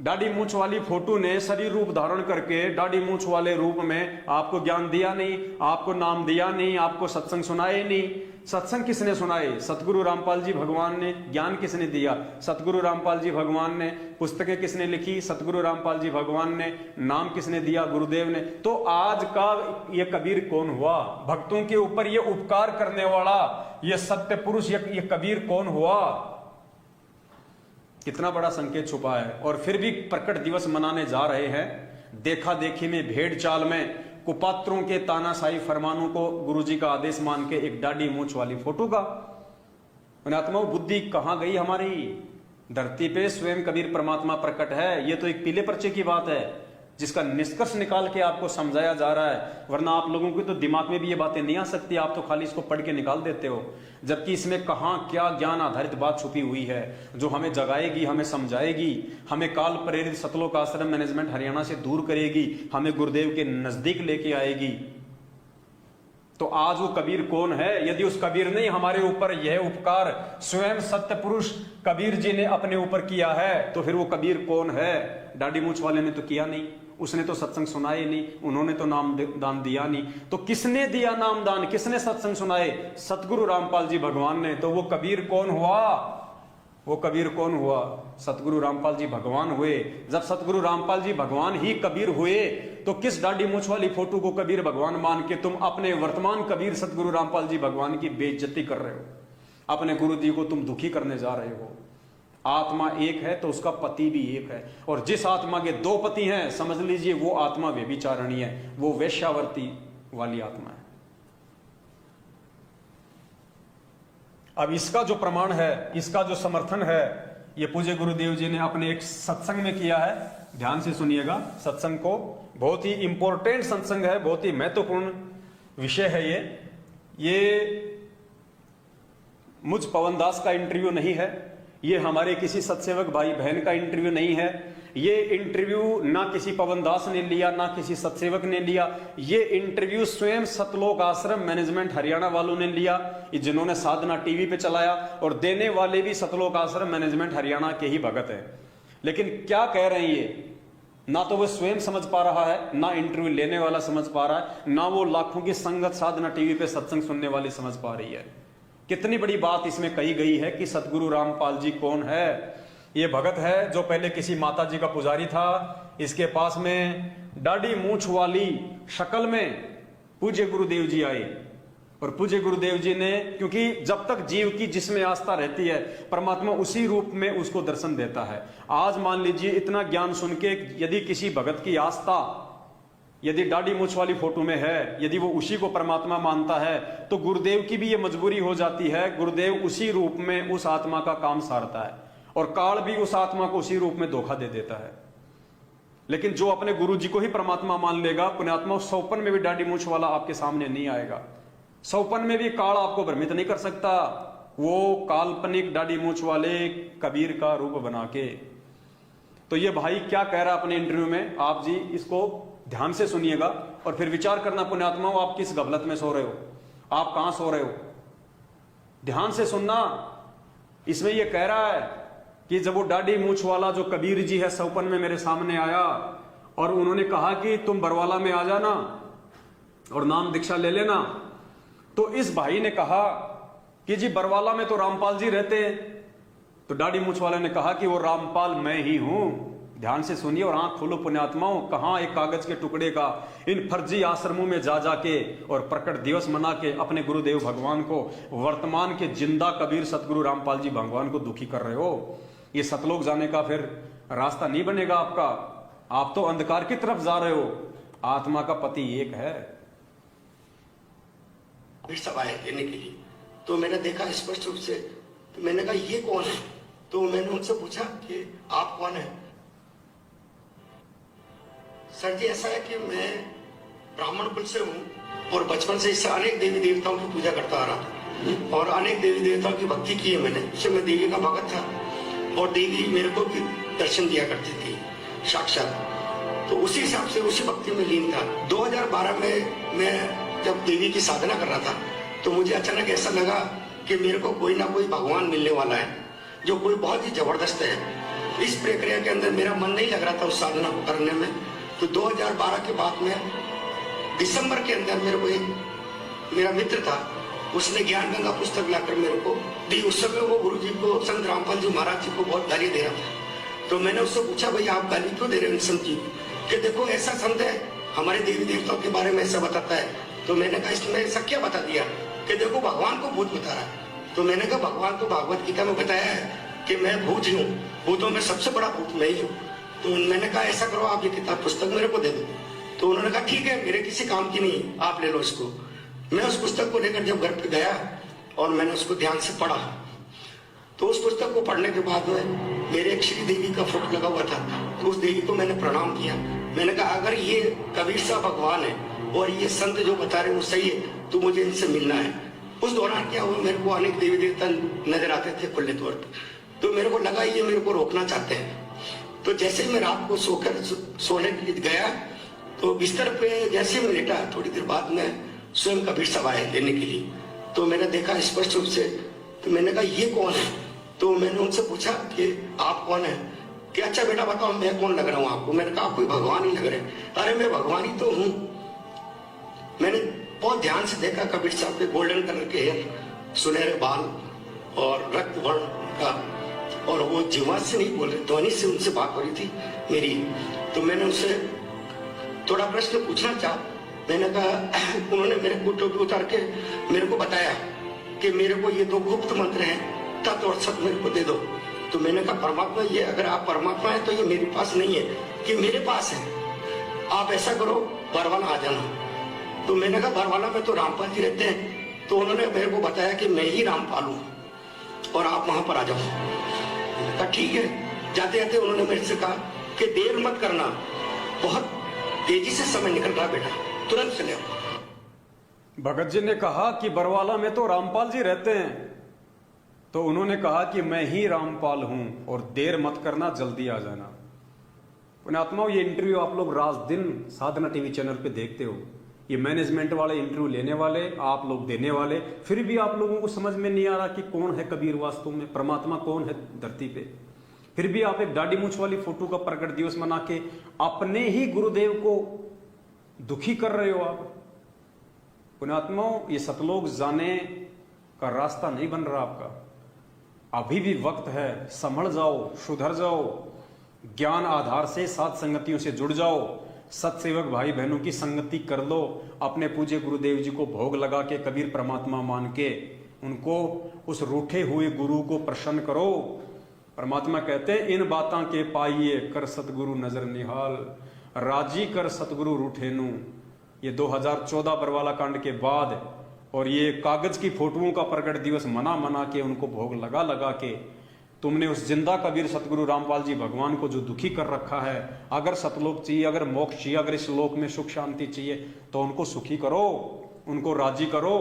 दाढ़ी मूंछ वाली फोटो ने शरीर रूप धारण करके दाढ़ी मूंछ वाले रूप में आपको ज्ञान दिया नहीं, आपको नाम दिया नहीं, आपको सत्संग सुनाए नहीं। सत्संग किसने सुनाए? सतगुरु रामपाल जी भगवान ने। ज्ञान किसने दिया? सतगुरु रामपाल जी भगवान ने। पुस्तकें किसने लिखी? सतगुरु रामपाल जी भगवान ने। नाम किसने दिया? गुरुदेव ने। तो आज का ये कबीर कौन हुआ? भक्तों के ऊपर ये उपकार करने वाला ये सत्य पुरुष, ये कबीर कौन हुआ? कितना बड़ा संकेत छुपा है। और फिर भी प्रकट दिवस मनाने जा रहे हैं। देखा देखी में, भेड़ चाल में, कुपात्रों के तानाशाही फरमानों को गुरुजी का आदेश मान के एक दाढ़ी मूंछ वाली फोटो का। पुण्यात्माओं, बुद्धि कहां गई हमारी? धरती पे स्वयं कबीर परमात्मा प्रकट है। ये तो एक पीले पर्चे की बात है जिसका निष्कर्ष निकाल के आपको समझाया जा रहा है। वरना आप लोगों के तो दिमाग में भी ये बातें नहीं आ सकती। आप तो खाली इसको पढ़ के निकाल देते हो, जबकि इसमें कहां क्या ज्ञान आधारित बात छुपी हुई है जो हमें जगाएगी, हमें समझाएगी, हमें काल प्रेरित सतलोक आश्रम मैनेजमेंट हरियाणा से दूर करेगी, हमें गुरुदेव के नजदीक लेके आएगी। तो आज वो कबीर कौन है? यदि उस कबीर ने हमारे ऊपर यह उपकार स्वयं सत्य पुरुष कबीर जी ने अपने ऊपर किया है, तो फिर वो कबीर कौन है? दाढ़ी मूछ वाले ने तो किया नहीं, उसने तो सत्संग सुनाए नहीं, उन्होंने तो नाम दान दिया नहीं। तो किसने दिया नाम दान, किसने सत्संग सुनाए? सतगुरु रामपाल जी भगवान ने। तो वो कबीर कौन हुआ? वो कबीर कौन हुआ? सतगुरु रामपाल जी भगवान हुए। जब सतगुरु रामपाल जी भगवान ही कबीर हुए, तो किस दाढ़ी मूछ वाली फोटो को कबीर भगवान मान के तुम अपने वर्तमान कबीर सतगुरु रामपाल जी भगवान की बेइज्जती कर रहे हो? अपने गुरु जी को तुम दुखी करने जा रहे हो। आत्मा एक है तो उसका पति भी एक है, और जिस आत्मा के दो पति हैं, समझ लीजिए वो आत्मा व्यभिचारिणी है, वो वेश्यावर्ती वाली आत्मा है। अब इसका जो प्रमाण है, इसका जो समर्थन है, ये पूज्य गुरुदेव जी ने अपने एक सत्संग में किया है। ध्यान से सुनिएगा सत्संग को, बहुत ही इंपॉर्टेंट सत्संग है, बहुत ही महत्वपूर्ण विषय है ये मुझ पवन दास का इंटरव्यू नहीं है, ये हमारे किसी सत्सेवक भाई बहन का इंटरव्यू नहीं है। ये इंटरव्यू ना किसी पवन दास ने लिया, ना किसी सत्सेवक ने लिया। ये इंटरव्यू स्वयं सतलोक आश्रम मैनेजमेंट हरियाणा वालों ने लिया, जिन्होंने साधना टीवी पे चलाया, और देने वाले भी सतलोक आश्रम मैनेजमेंट हरियाणा के ही भगत है। लेकिन क्या कह रहे हैं ये? ना तो वो स्वयं समझ पा रहा है, ना इंटरव्यू लेने वाला समझ पा रहा है, ना वो लाखों की संगत साधना टीवी पे सत्संग सुनने वाली समझ पा रही है। कितनी बड़ी बात इसमें कही गई है कि सतगुरु रामपाल जी कौन है? ये भगत है जो पहले किसी माता जी का पुजारी था, इसके पास में दाढ़ी मूछ वाली शक्ल में पूज्य गुरुदेव जी आए, और पूज्य गुरुदेव जी ने, क्योंकि जब तक जीव की जिसमें आस्था रहती है, परमात्मा उसी रूप में उसको दर्शन देता है। आज मान लीजिए इतना ज्ञान सुन के यदि किसी भगत की आस्था यदि दाढ़ी मूछ वाली फोटो में है, यदि वो उसी को परमात्मा मानता है, तो गुरुदेव की भी ये मजबूरी हो जाती है, गुरुदेव उसी रूप में उस आत्मा का काम सारता है, और काल भी उस आत्मा को उसी रूप में धोखा दे देता है। लेकिन जो अपने गुरु जी को ही परमात्मा मान लेगा, पुण्यात्मा, सौपन में भी दाढ़ी मूछ वाला आपके सामने नहीं आएगा। सौपन में भी काल आपको भ्रमित नहीं कर सकता, वो काल्पनिक दाढ़ी मूछ वाले कबीर का रूप बना के। तो ये भाई क्या कह रहा है अपने इंटरव्यू में, आप जी इसको ध्यान से सुनिएगा और फिर विचार करना पुण्यात्माओं, आप किस गफलत में सो रहे हो, आप कहां सो रहे हो, ध्यान से सुनना। इसमें यह कह रहा है कि जब वो दाढ़ी मूछ वाला जो कबीर जी है सौपन में मेरे सामने आया, और उन्होंने कहा कि तुम बरवाला में आ जाना और नाम दीक्षा ले लेना, तो इस भाई ने कहा कि जी बरवाला में तो रामपाल जी रहते हैं। तो दाढ़ी मूछ वाले ने कहा कि वो रामपाल मैं ही हूं। ध्यान से सुनिए और आंख खोलो पुण्यात्माओं, कहां एक कागज के टुकड़े का इन फर्जी आश्रमों में जा जाके और प्रकट दिवस मना के अपने गुरुदेव भगवान को, वर्तमान के जिंदा कबीर सतगुरु रामपाल जी भगवान को दुखी कर रहे हो। ये सतलोक जाने का फिर रास्ता नहीं बनेगा आपका, आप तो अंधकार की तरफ जा रहे हो। आत्मा का पति एक है। सब आए लेने के लिए, तो मैंने देखा स्पष्ट रूप से, तो मैंने कहा ये कौन है? तो मैंने उनसे पूछा कि आप कौन है? सर जी ऐसा है कि मैं ब्राह्मण कुल से हूँ और बचपन से इससे अनेक देवी देवताओं की पूजा करता आ रहा था और अनेक देवी देवताओं की भक्ति की है मैंने। इससे मैं देवी का भगत था और देवी मेरे को भी दर्शन दिया करती थी साक्षात, तो उसी हिसाब से उसी भक्ति में लीन था। 2012 में मैं जब देवी की साधना कर रहा था तो मुझे अचानक ऐसा लगा कि मेरे को कोई ना कोई भगवान मिलने वाला है जो कोई बहुत ही जबरदस्त है। इस प्रक्रिया के अंदर मेरा मन नहीं लग रहा था उस साधना को करने में। तो 2012 के बाद में दिसंबर के अंदर मेरे को एक मेरा मित्र था, उसने ज्ञान गंगा पुस्तक लाकर मेरे को दी। उस समय वो गुरु जी को, संत रामपाल जी महाराज जी को बहुत गाली दे रहा था। तो मैंने उससे पूछा, भैया आप गाली क्यों दे रहे हो संत जी को? कि देखो ऐसा संत है हमारे देवी देवताओं के बारे में ऐसा बताता है। तो मैंने कहा इसमें ऐसा क्या बता दिया? कि देखो भगवान को भूत बता रहा है। तो मैंने कहा भगवान तो भागवत गीता में बताया है कि मैं भूत ही हूँ, भूतों में सबसे बड़ा भूत मैं ही हूँ। तो मैंने कहा ऐसा करो आप ये किताब पुस्तक मेरे को दे दो। तो उन्होंने कहा ठीक है, मेरे किसी काम की नहीं, आप ले लो इसको। मैं उस पुस्तक को लेकर जब घर पे गया और मैंने उसको ध्यान से पढ़ा, तो उस पुस्तक को पढ़ने के बाद में मेरे एक श्री देवी का फोटो लगा हुआ था, तो उस देवी को मैंने प्रणाम किया। मैंने कहा अगर ये कबीर सा भगवान है और ये संत जो बता रहे हैं वो सही है तो मुझे इनसे मिलना है। उस दौरान क्या हुआ, मेरे को अनेक देवी देवता नजर आते थे खुले तौर पर। तो मेरे को लगा ये मेरे को रोकना चाहते हैं। तो जैसे ही मैं रात को सोकर सोने के लिए गया, तो बिस्तर पे जैसे मैं लेटा, थोड़ी देर बाद में स्वयं कबीर साहब आए लेने के लिए। तो मैंने देखा स्पष्ट रूप से, तो मैंने कहा ये कौन है? तो मैंने उनसे पूछा कि आप कौन है? कि अच्छा बेटा बताओ मैं कौन लग रहा हूँ आपको? मैंने कहा आप कोई भगवान ही लग रहे हैं। अरे मैं भगवान ही तो हूँ। मैंने बहुत ध्यान से देखा कबीर साहब के गोल्डन कलर के हेयर, सुनहरे बाल और रक्त वर्ण का, और वो जीवा से नहीं बोल रहे, ध्वनि से उनसे बात हो रही थी मेरी। तो मैंने उनसे थोड़ा प्रश्न पूछना चाहा। मैंने कहा, उन्होंने मेरे को टोपी उतार के मेरे को बताया कि मेरे को ये 2 गुप्त मंत्र हैं, तत्व और सत मेरे को दे दो। तो मैंने कहा परमात्मा, ये अगर आप परमात्मा है तो ये मेरे पास नहीं है कि मेरे पास है। आप ऐसा करो बरवाला आ जाना। तो मैंने कहा बरवाला में तो रामपाल जी रहते हैं। तो उन्होंने मेरे को बताया कि मैं ही रामपाल हूँ और आप वहां पर आ जाओ। मैंने कहा ठीक है। जाते जाते उन्होंने मेरे से कहा कि देर मत करना, बहुत तेजी से समय निकल रहा बेटा, तुरंत चले आओ। भगत जी ने कहा कि बरवाला में तो रामपाल जी रहते हैं। तो उन्होंने कहा कि मैं ही रामपाल हूं और देर मत करना, जल्दी आ जाना। पुण्यात्माओं, ये इंटरव्यू आप लोग रात दिन साधना टीवी चैनल पे देखते हो। ये मैनेजमेंट वाले इंटरव्यू लेने वाले, आप लोग देने वाले, फिर भी आप लोगों को समझ में नहीं आ रहा कि कौन है कबीर वास्तव में, परमात्मा कौन है धरती पे। फिर भी आप एक दाढ़ी मूंछ वाली फोटो का प्रकट दिवस मना के अपने ही गुरुदेव को दुखी कर रहे हो आप। पुण्यात्माओं, ये सतलोक जाने का रास्ता नहीं बन रहा आपका। अभी भी वक्त है, संभल जाओ, सुधर जाओ, ज्ञान आधार से साथ संगतियों से जुड़ जाओ, सत्सेवक भाई बहनों की संगति कर लो, अपने पूज्य गुरुदेव जी को भोग लगा के कबीर परमात्मा मान के उनको, उस रूठे हुए गुरु को प्रसन्न करो। परमात्मा कहते हैं, इन बातां के पाइए कर सतगुरु नजर निहाल, राजी कर सतगुरु रूठेनु। ये 2014 बरवाला कांड के बाद और ये कागज की फोटोओं का प्रकट दिवस मना मना के उनको भोग लगा लगा के तुमने उस जिंदा कबीर सतगुरु रामपाल जी भगवान को जो दुखी कर रखा है। अगर सतलोक चाहिए, अगर मोक्ष चाहिए, अगर इस लोक में सुख शांति चाहिए तो उनको सुखी करो, उनको राजी करो,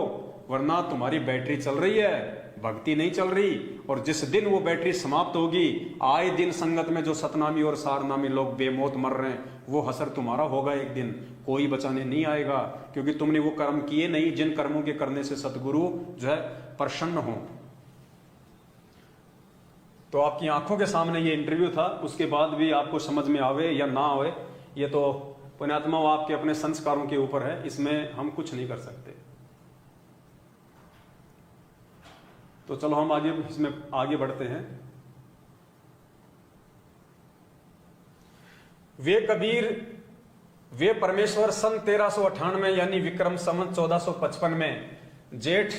वरना तुम्हारी बैटरी चल रही है, भक्ति नहीं चल रही। और जिस दिन वो बैटरी समाप्त होगी, आए दिन संगत में जो सतनामी और सारनामी लोग बेमौत मर रहे हैं, वो हसर तुम्हारा होगा एक दिन, कोई बचाने नहीं आएगा, क्योंकि तुमने वो कर्म किए नहीं जिन कर्मों के करने से सतगुरु जो है प्रसन्न हो। तो आपकी आंखों के सामने ये इंटरव्यू था, उसके बाद भी आपको समझ में आवे या ना आवे, ये तो पुण्यात्मा आपके अपने संस्कारों के ऊपर है, इसमें हम कुछ नहीं कर सकते। तो चलो हम आगे इसमें आगे बढ़ते हैं। वे कबीर, वे परमेश्वर सन 1398 यानी विक्रम संवत 1455 में जेठ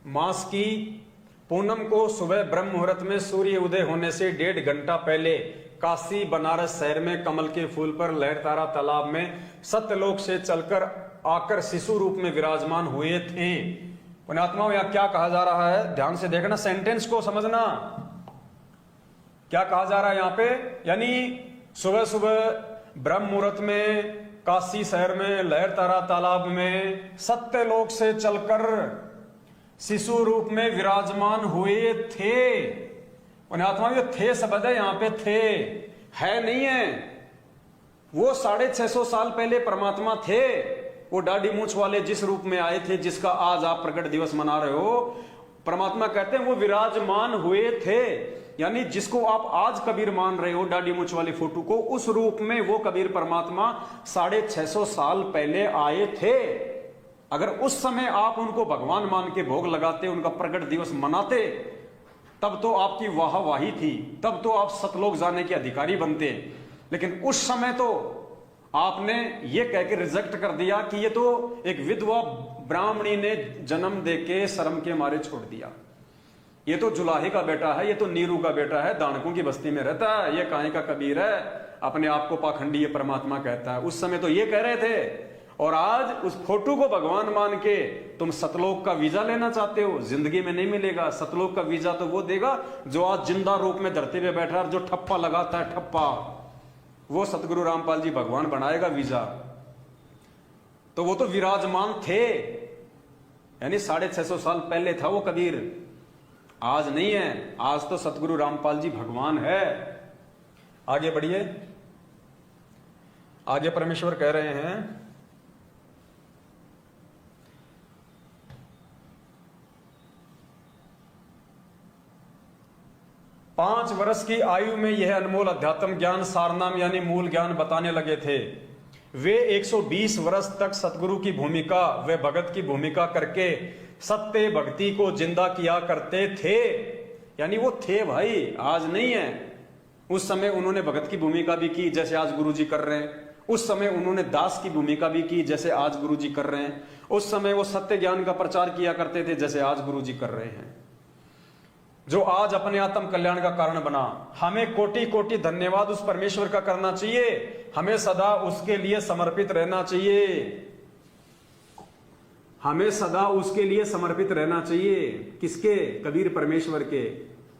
मास की पूनम को सुबह ब्रह्म मुहूर्त में सूर्य उदय होने से 1.5 घंटा पहले काशी बनारस शहर में कमल के फूल पर लहरतारा तालाब में सत्यलोक से चलकर आकर शिशु रूप में विराजमान हुए थे। पुण्यात्माओं, यहां क्या कहा जा रहा है, ध्यान से देखना, सेंटेंस को समझना। क्या कहा जा रहा है यहां पे, यानी सुबह सुबह ब्रह्म मुहूर्त में काशी शहर में लहरतारा तालाब में सत्यलोक से चलकर शिशु रूप में विराजमान हुए थे। पुण्यात्माओं, ये थे शब्द है यहां पे, थे है नहीं है। वो 650 साल पहले परमात्मा थे, वो दाढ़ी मूंछ वाले जिस रूप में आए थे, जिसका आज आप प्रकट दिवस मना रहे हो, परमात्मा कहते हैं वो विराजमान हुए थे। यानी जिसको आप आज कबीर मान रहे हो, दाढ़ी मूंछ वाली फोटो को, उस रूप में वो कबीर परमात्मा 650 साल पहले आए थे। अगर उस समय आप उनको भगवान मान के भोग लगाते, उनका प्रकट दिवस मनाते, तब तो आपकी वाहवाही थी, तब तो आप सतलोक जाने के अधिकारी बनते। लेकिन उस समय तो आपने ये कह के रिजेक्ट कर दिया कि ये तो एक विधवा ब्राह्मणी ने जन्म देके शर्म के मारे छोड़ दिया, ये तो जुलाही का बेटा है, ये तो नीरू का बेटा है, दानकों की बस्ती में रहता है, ये काहे का कबीर है, अपने आप को पाखंडी ये परमात्मा कहता है। उस समय तो ये कह रहे थे, और आज उस फोटो को भगवान मान के तुम सतलोक का वीजा लेना चाहते हो। जिंदगी में नहीं मिलेगा। सतलोक का वीजा तो वो देगा जो आज जिंदा रूप में धरती पे बैठा है, जो ठप्पा लगाता है, ठप्पा, वो सतगुरु रामपाल जी भगवान बनाएगा वीजा। तो वो तो विराजमान थे, यानी 650 साल पहले था वो कबीर, आज नहीं है। आज तो सतगुरु रामपाल जी भगवान है। आगे बढ़िए, आगे परमेश्वर कह रहे हैं, 5 वर्ष की आयु में यह अनमोल अध्यात्म ज्ञान सारनाम यानी मूल ज्ञान बताने लगे थे। वे 120 वर्ष तक सतगुरु की भूमिका व भगत की भूमिका करके सत्य भक्ति को जिंदा किया करते थे। यानी वो थे भाई, आज नहीं है। उस समय उन्होंने भगत की भूमिका भी की जैसे आज गुरुजी कर रहे हैं। उस समय उन्होंने दास की भूमिका भी की जैसे आज गुरुजी कर रहे हैं। उस समय वो सत्य ज्ञान का प्रचार किया करते थे जैसे आज गुरुजी कर रहे हैं। जो आज अपने आत्म कल्याण का कारण बना, हमें कोटि कोटि धन्यवाद उस परमेश्वर का करना चाहिए। हमें सदा उसके लिए समर्पित रहना चाहिए। हमें सदा उसके लिए समर्पित रहना चाहिए। किसके? कबीर परमेश्वर के।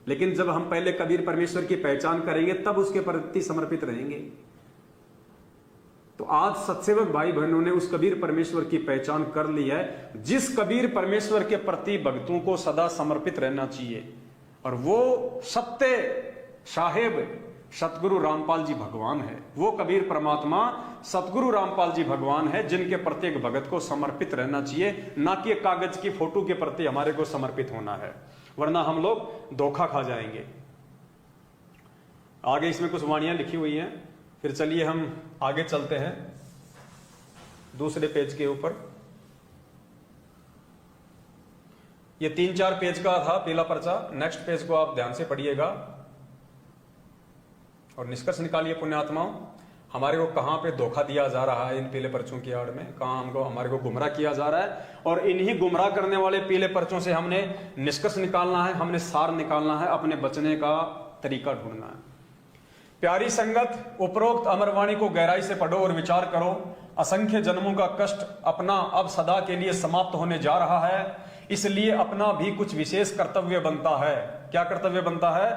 लेकिन जब हम पहले कबीर परमेश्वर की पहचान करेंगे तब उसके प्रति समर्पित रहेंगे। तो आज सत्सेवक भाई बहनों ने उस कबीर परमेश्वर की पहचान कर ली है, जिस कबीर परमेश्वर के प्रति भक्तों को सदा समर्पित रहना चाहिए। और वो सत्य साहेब सतगुरु रामपाल जी भगवान है। वो कबीर परमात्मा सतगुरु रामपाल जी भगवान है, जिनके प्रत्येक भगत को समर्पित रहना चाहिए, ना कि कागज की फोटो के प्रति हमारे को समर्पित होना है, वरना हम लोग धोखा खा जाएंगे। आगे इसमें कुछ वाणियां लिखी हुई हैं। फिर चलिए हम आगे चलते हैं दूसरे पेज के ऊपर। ये 3-4 पेज का था पीला पर्चा। नेक्स्ट पेज को आप ध्यान से पढ़िएगा और निष्कर्ष निकालिए पुण्यात्माओं, हमारे को कहां पे धोखा दिया जा रहा है इन पीले पर्चों की आड़ में, कहां हमारे को गुमराह किया जा रहा है। और इन्हीं गुमराह करने वाले पीले पर्चों से हमने निष्कर्ष निकालना है, हमने सार निकालना है, अपने बचने का तरीका ढूंढना है। प्यारी संगत, उपरोक्त अमरवाणी को गहराई से पढ़ो और विचार करो। असंख्य जन्मों का कष्ट अपना अब सदा के लिए समाप्त होने जा रहा है, इसलिए अपना भी कुछ विशेष कर्तव्य बनता है। क्या कर्तव्य बनता है?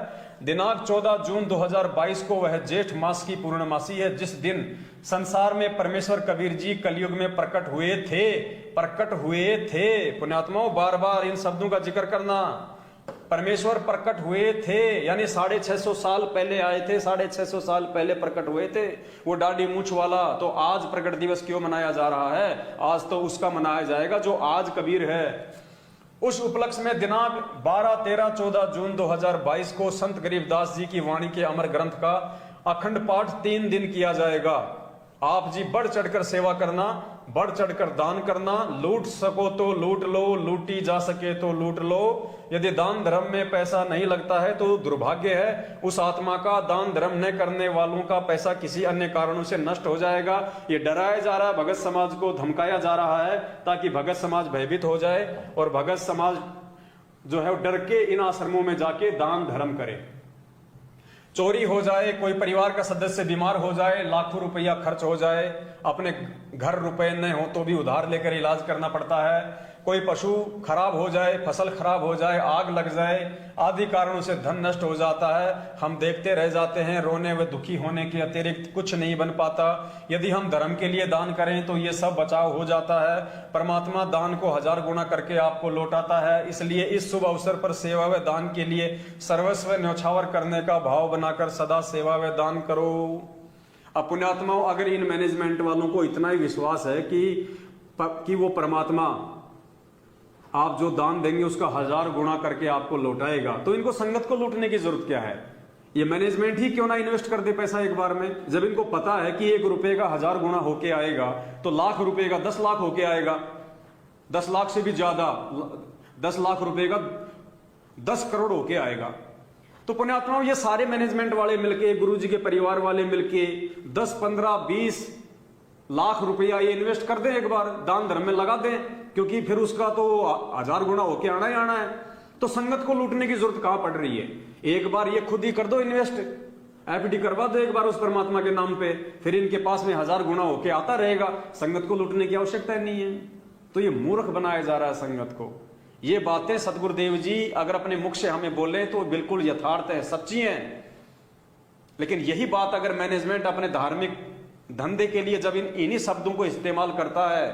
दिनांक 14 जून 2022 को वह जेठ मास की पूर्णमासी है, जिस दिन संसार में परमेश्वर कबीर जी कलयुग में प्रकट हुए थे। पुण्यात्माओं, बार बार इन शब्दों का जिक्र करना। परमेश्वर प्रकट हुए थे यानी 650 साल पहले आए थे, 650 साल पहले प्रकट हुए थे। वो दाढ़ी मूछ वाला। तो आज प्रकट दिवस क्यों मनाया जा रहा है? आज तो उसका मनाया जाएगा जो आज कबीर है। उस उपलक्ष्य में दिनांक 12, 13, 14 जून 2022 को संत गरीबदास जी की वाणी के अमर ग्रंथ का अखंड पाठ 3 दिन किया जाएगा। आप जी बढ़ चढ़कर सेवा करना, बढ़ चढ़कर दान करना। लूट सको तो लूट लो, लूटी जा सके तो लूट लो। यदि दान धर्म में पैसा नहीं लगता है तो दुर्भाग्य है उस आत्मा का। दान धर्म न करने वालों का पैसा किसी अन्य कारणों से नष्ट हो जाएगा। ये डराया जा रहा है, भगत समाज को धमकाया जा रहा है ताकि भगत समाज भयभीत हो जाए और भगत समाज जो है डर के इन आश्रमों में जाके दान धर्म करे। चोरी हो जाए, कोई परिवार का सदस्य बीमार हो जाए, लाखों रुपया खर्च हो जाए, अपने घर रुपए न हो तो भी उधार लेकर इलाज करना पड़ता है। कोई पशु खराब हो जाए, फसल खराब हो जाए, आग लग जाए, आदि कारणों से धन नष्ट हो जाता है। हम देखते रह जाते हैं। रोने व दुखी होने के अतिरिक्त कुछ नहीं बन पाता। यदि हम धर्म के लिए दान करें तो ये सब बचाव हो जाता है। परमात्मा दान को 1000 गुना करके आपको लौटाता है। इसलिए इस शुभ अवसर पर सेवा व दान के लिए सर्वस्व न्यौछावर करने का भाव बनाकर सदा सेवा व दान करो। अब पुण्यात्माओं, अगर इन मैनेजमेंट वालों को इतना ही विश्वास है कि वो परमात्मा आप जो दान देंगे उसका 1000 गुना करके आपको लौटाएगा, तो इनको संगत को लूटने की जरूरत क्या है? ये मैनेजमेंट ही क्यों ना इन्वेस्ट कर दे पैसा एक बार में। जब इनको पता है कि 1 रुपए का 1000 गुना होके आएगा तो लाख रुपए का 10 लाख होके आएगा, 10 लाख से भी ज्यादा, 10 लाख रुपए का 10 करोड़ होके आएगा। तो पुण्यात्माओं, ये सारे मैनेजमेंट वाले मिलके, गुरु जी के परिवार वाले मिलके 10, 15, 20 लाख रुपया ये इन्वेस्ट कर दें, एक बार दान धर्म में लगा दें, क्योंकि फिर उसका तो 1000 गुना होके आना ही आना है। तो संगत को लूटने की जरूरत कहां पड़ रही है? एक बार ये खुद ही कर दो इन्वेस्ट, एफडी करवा दो एक बार उस परमात्मा के नाम पे, फिर इनके पास में 1000 गुना होके आता रहेगा। संगत को लूटने की आवश्यकता नहीं है। तो ये मूर्ख बनाया जा रहा है संगत को। ये बातें सतगुरुदेव जी अगर अपने मुख से हमें बोले तो बिल्कुल यथार्थ है, सच्ची है। लेकिन यही बात अगर मैनेजमेंट अपने धार्मिक धंधे के लिए जब इन्हीं शब्दों को इस्तेमाल करता है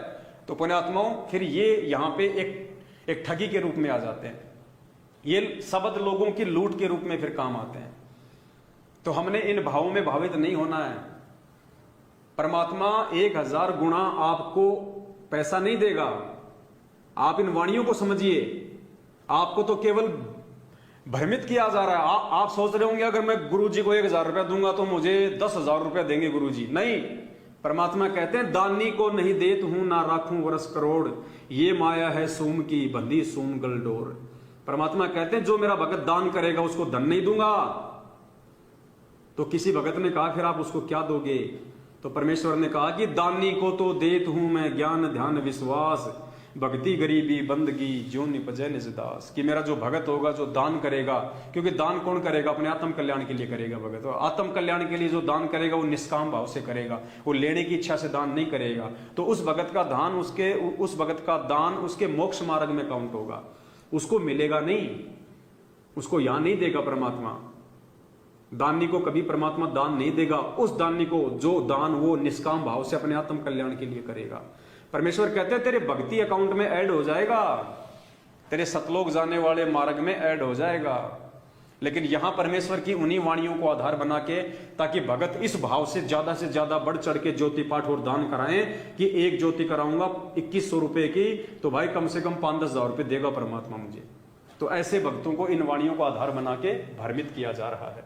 तो पुण्यात्माओं फिर ये यहां पे एक ठगी के रूप में आ जाते हैं। ये शब्द लोगों की लूट के रूप में फिर काम आते हैं। तो हमने इन भावों में भावित नहीं होना है। परमात्मा 1000 गुना आपको पैसा नहीं देगा। आप इन वाणियों को समझिए। आपको तो केवल भ्रमित किया जा रहा है। आप सोच रहे होंगे अगर मैं गुरुजी को 1000 रुपया दूंगा तो मुझे 10,000 रुपया देंगे गुरुजी। नहीं, परमात्मा कहते हैं दानी को नहीं देत हूं ना राखूं वर्ष करोड़, ये माया है सूम की बंधी सूम गलडोर। परमात्मा कहते हैं जो मेरा भगत दान करेगा उसको धन नहीं दूंगा। तो किसी भगत ने कहा फिर आप उसको क्या दोगे? तो परमेश्वर ने कहा कि दानी को तो देत हूं मैं ज्ञान ध्यान विश्वास, भक्ति गरीबी बंदगी जो निपजय निज दास। कि मेरा जो भगत होगा जो दान करेगा, क्योंकि दान कौन करेगा? अपने आत्म कल्याण के लिए करेगा भगत। और आत्म कल्याण के लिए जो दान करेगा वो निष्काम भाव से करेगा, वो लेने की इच्छा से दान नहीं करेगा। तो उस भगत का दान उसके मोक्ष मार्ग में काउंट होगा, उसको मिलेगा नहीं, उसको यहां नहीं देगा परमात्मा। दानी को कभी परमात्मा दान नहीं देगा, उस दानी को जो दान वो निष्काम भाव से अपने आत्म कल्याण के लिए करेगा। परमेश्वर कहते हैं तेरे भक्ति अकाउंट में ऐड हो जाएगा, तेरे सतलोक जाने वाले मार्ग में ऐड हो जाएगा। लेकिन यहां परमेश्वर की उन्हीं वाणियों को आधार बना के, ताकि भगत इस भाव से ज्यादा बढ़ चढ़ के ज्योति पाठ और दान कराएं कि एक ज्योति कराऊंगा 2100 रुपए की, तो भाई कम से कम 5-10 हजार रुपए देगा परमात्मा मुझे। तो ऐसे भक्तों को इन वाणियों को आधार बना के भ्रमित किया जा रहा है।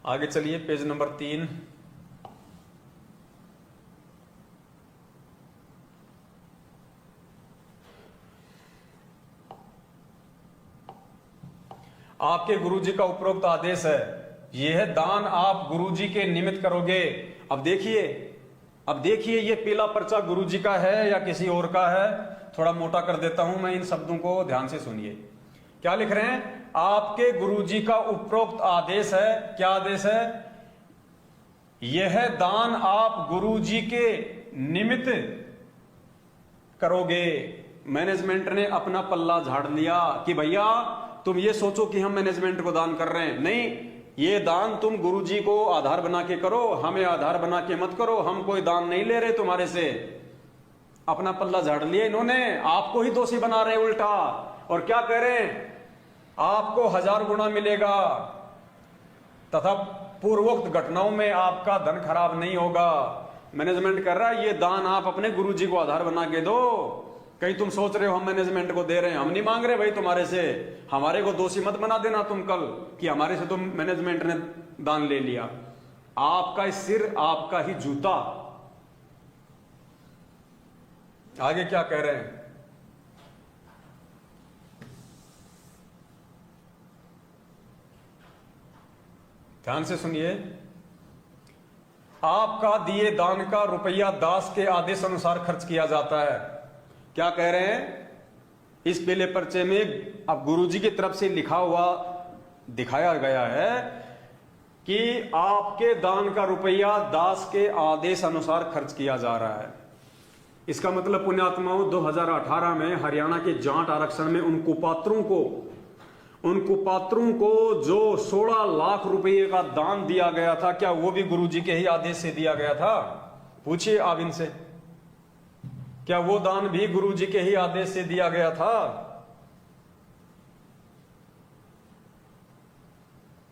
आगे चलिए, पेज नंबर 3। आपके गुरुजी का उपरोक्त आदेश है, यह दान आप गुरुजी के निमित्त करोगे। अब देखिए ये पीला पर्चा गुरुजी का है या किसी और का है? थोड़ा मोटा कर देता हूं मैं, इन शब्दों को ध्यान से सुनिए। क्या लिख रहे हैं? आपके गुरुजी का उपरोक्त आदेश है। क्या आदेश है? यह दान आप गुरुजी के निमित्त करोगे। मैनेजमेंट ने अपना पल्ला झाड़ लिया कि भैया तुम ये सोचो कि हम मैनेजमेंट को दान कर रहे हैं, नहीं, ये दान तुम गुरुजी को आधार बना के करो, हमें आधार बना के मत करो। हम कोई दान नहीं ले रहे तुम्हारे से। अपना पल्ला झाड़ लिया इन्होंने, आपको ही दोषी बना रहे उल्टा। और क्या कह रहे हैं? आपको 1000 गुना मिलेगा तथा पूर्वोक्त घटनाओं में आपका धन खराब नहीं होगा। मैनेजमेंट कर रहा है ये दान आप अपने गुरुजी को आधार बना के दो। कहीं तुम सोच रहे हो हम मैनेजमेंट को दे रहे हैं, हम नहीं मांग रहे भाई तुम्हारे से। हमारे को दोषी मत बना देना तुम कल कि हमारे से तुम मैनेजमेंट ने दान ले लिया। आपका सिर आपका ही जूता। आगे क्या कह रहे हैं? ध्यान से सुनिए। आपका दिए दान का रुपया दास के आदेश अनुसार खर्च किया जाता है। क्या कह रहे हैं? इस पीले पर्चे में अब गुरुजी की तरफ से लिखा हुआ दिखाया गया है कि आपके दान का रुपया दास के आदेश अनुसार खर्च किया जा रहा है। इसका मतलब पुण्यात्माओं 2018 में हरियाणा के जाट आरक्षण में उन कुपात्रों को जो 16 लाख रुपए का दान दिया गया था, क्या वो भी गुरुजी के ही आदेश से दिया गया था? पूछिए आप इनसे, क्या वो दान भी गुरुजी के ही आदेश से दिया गया था?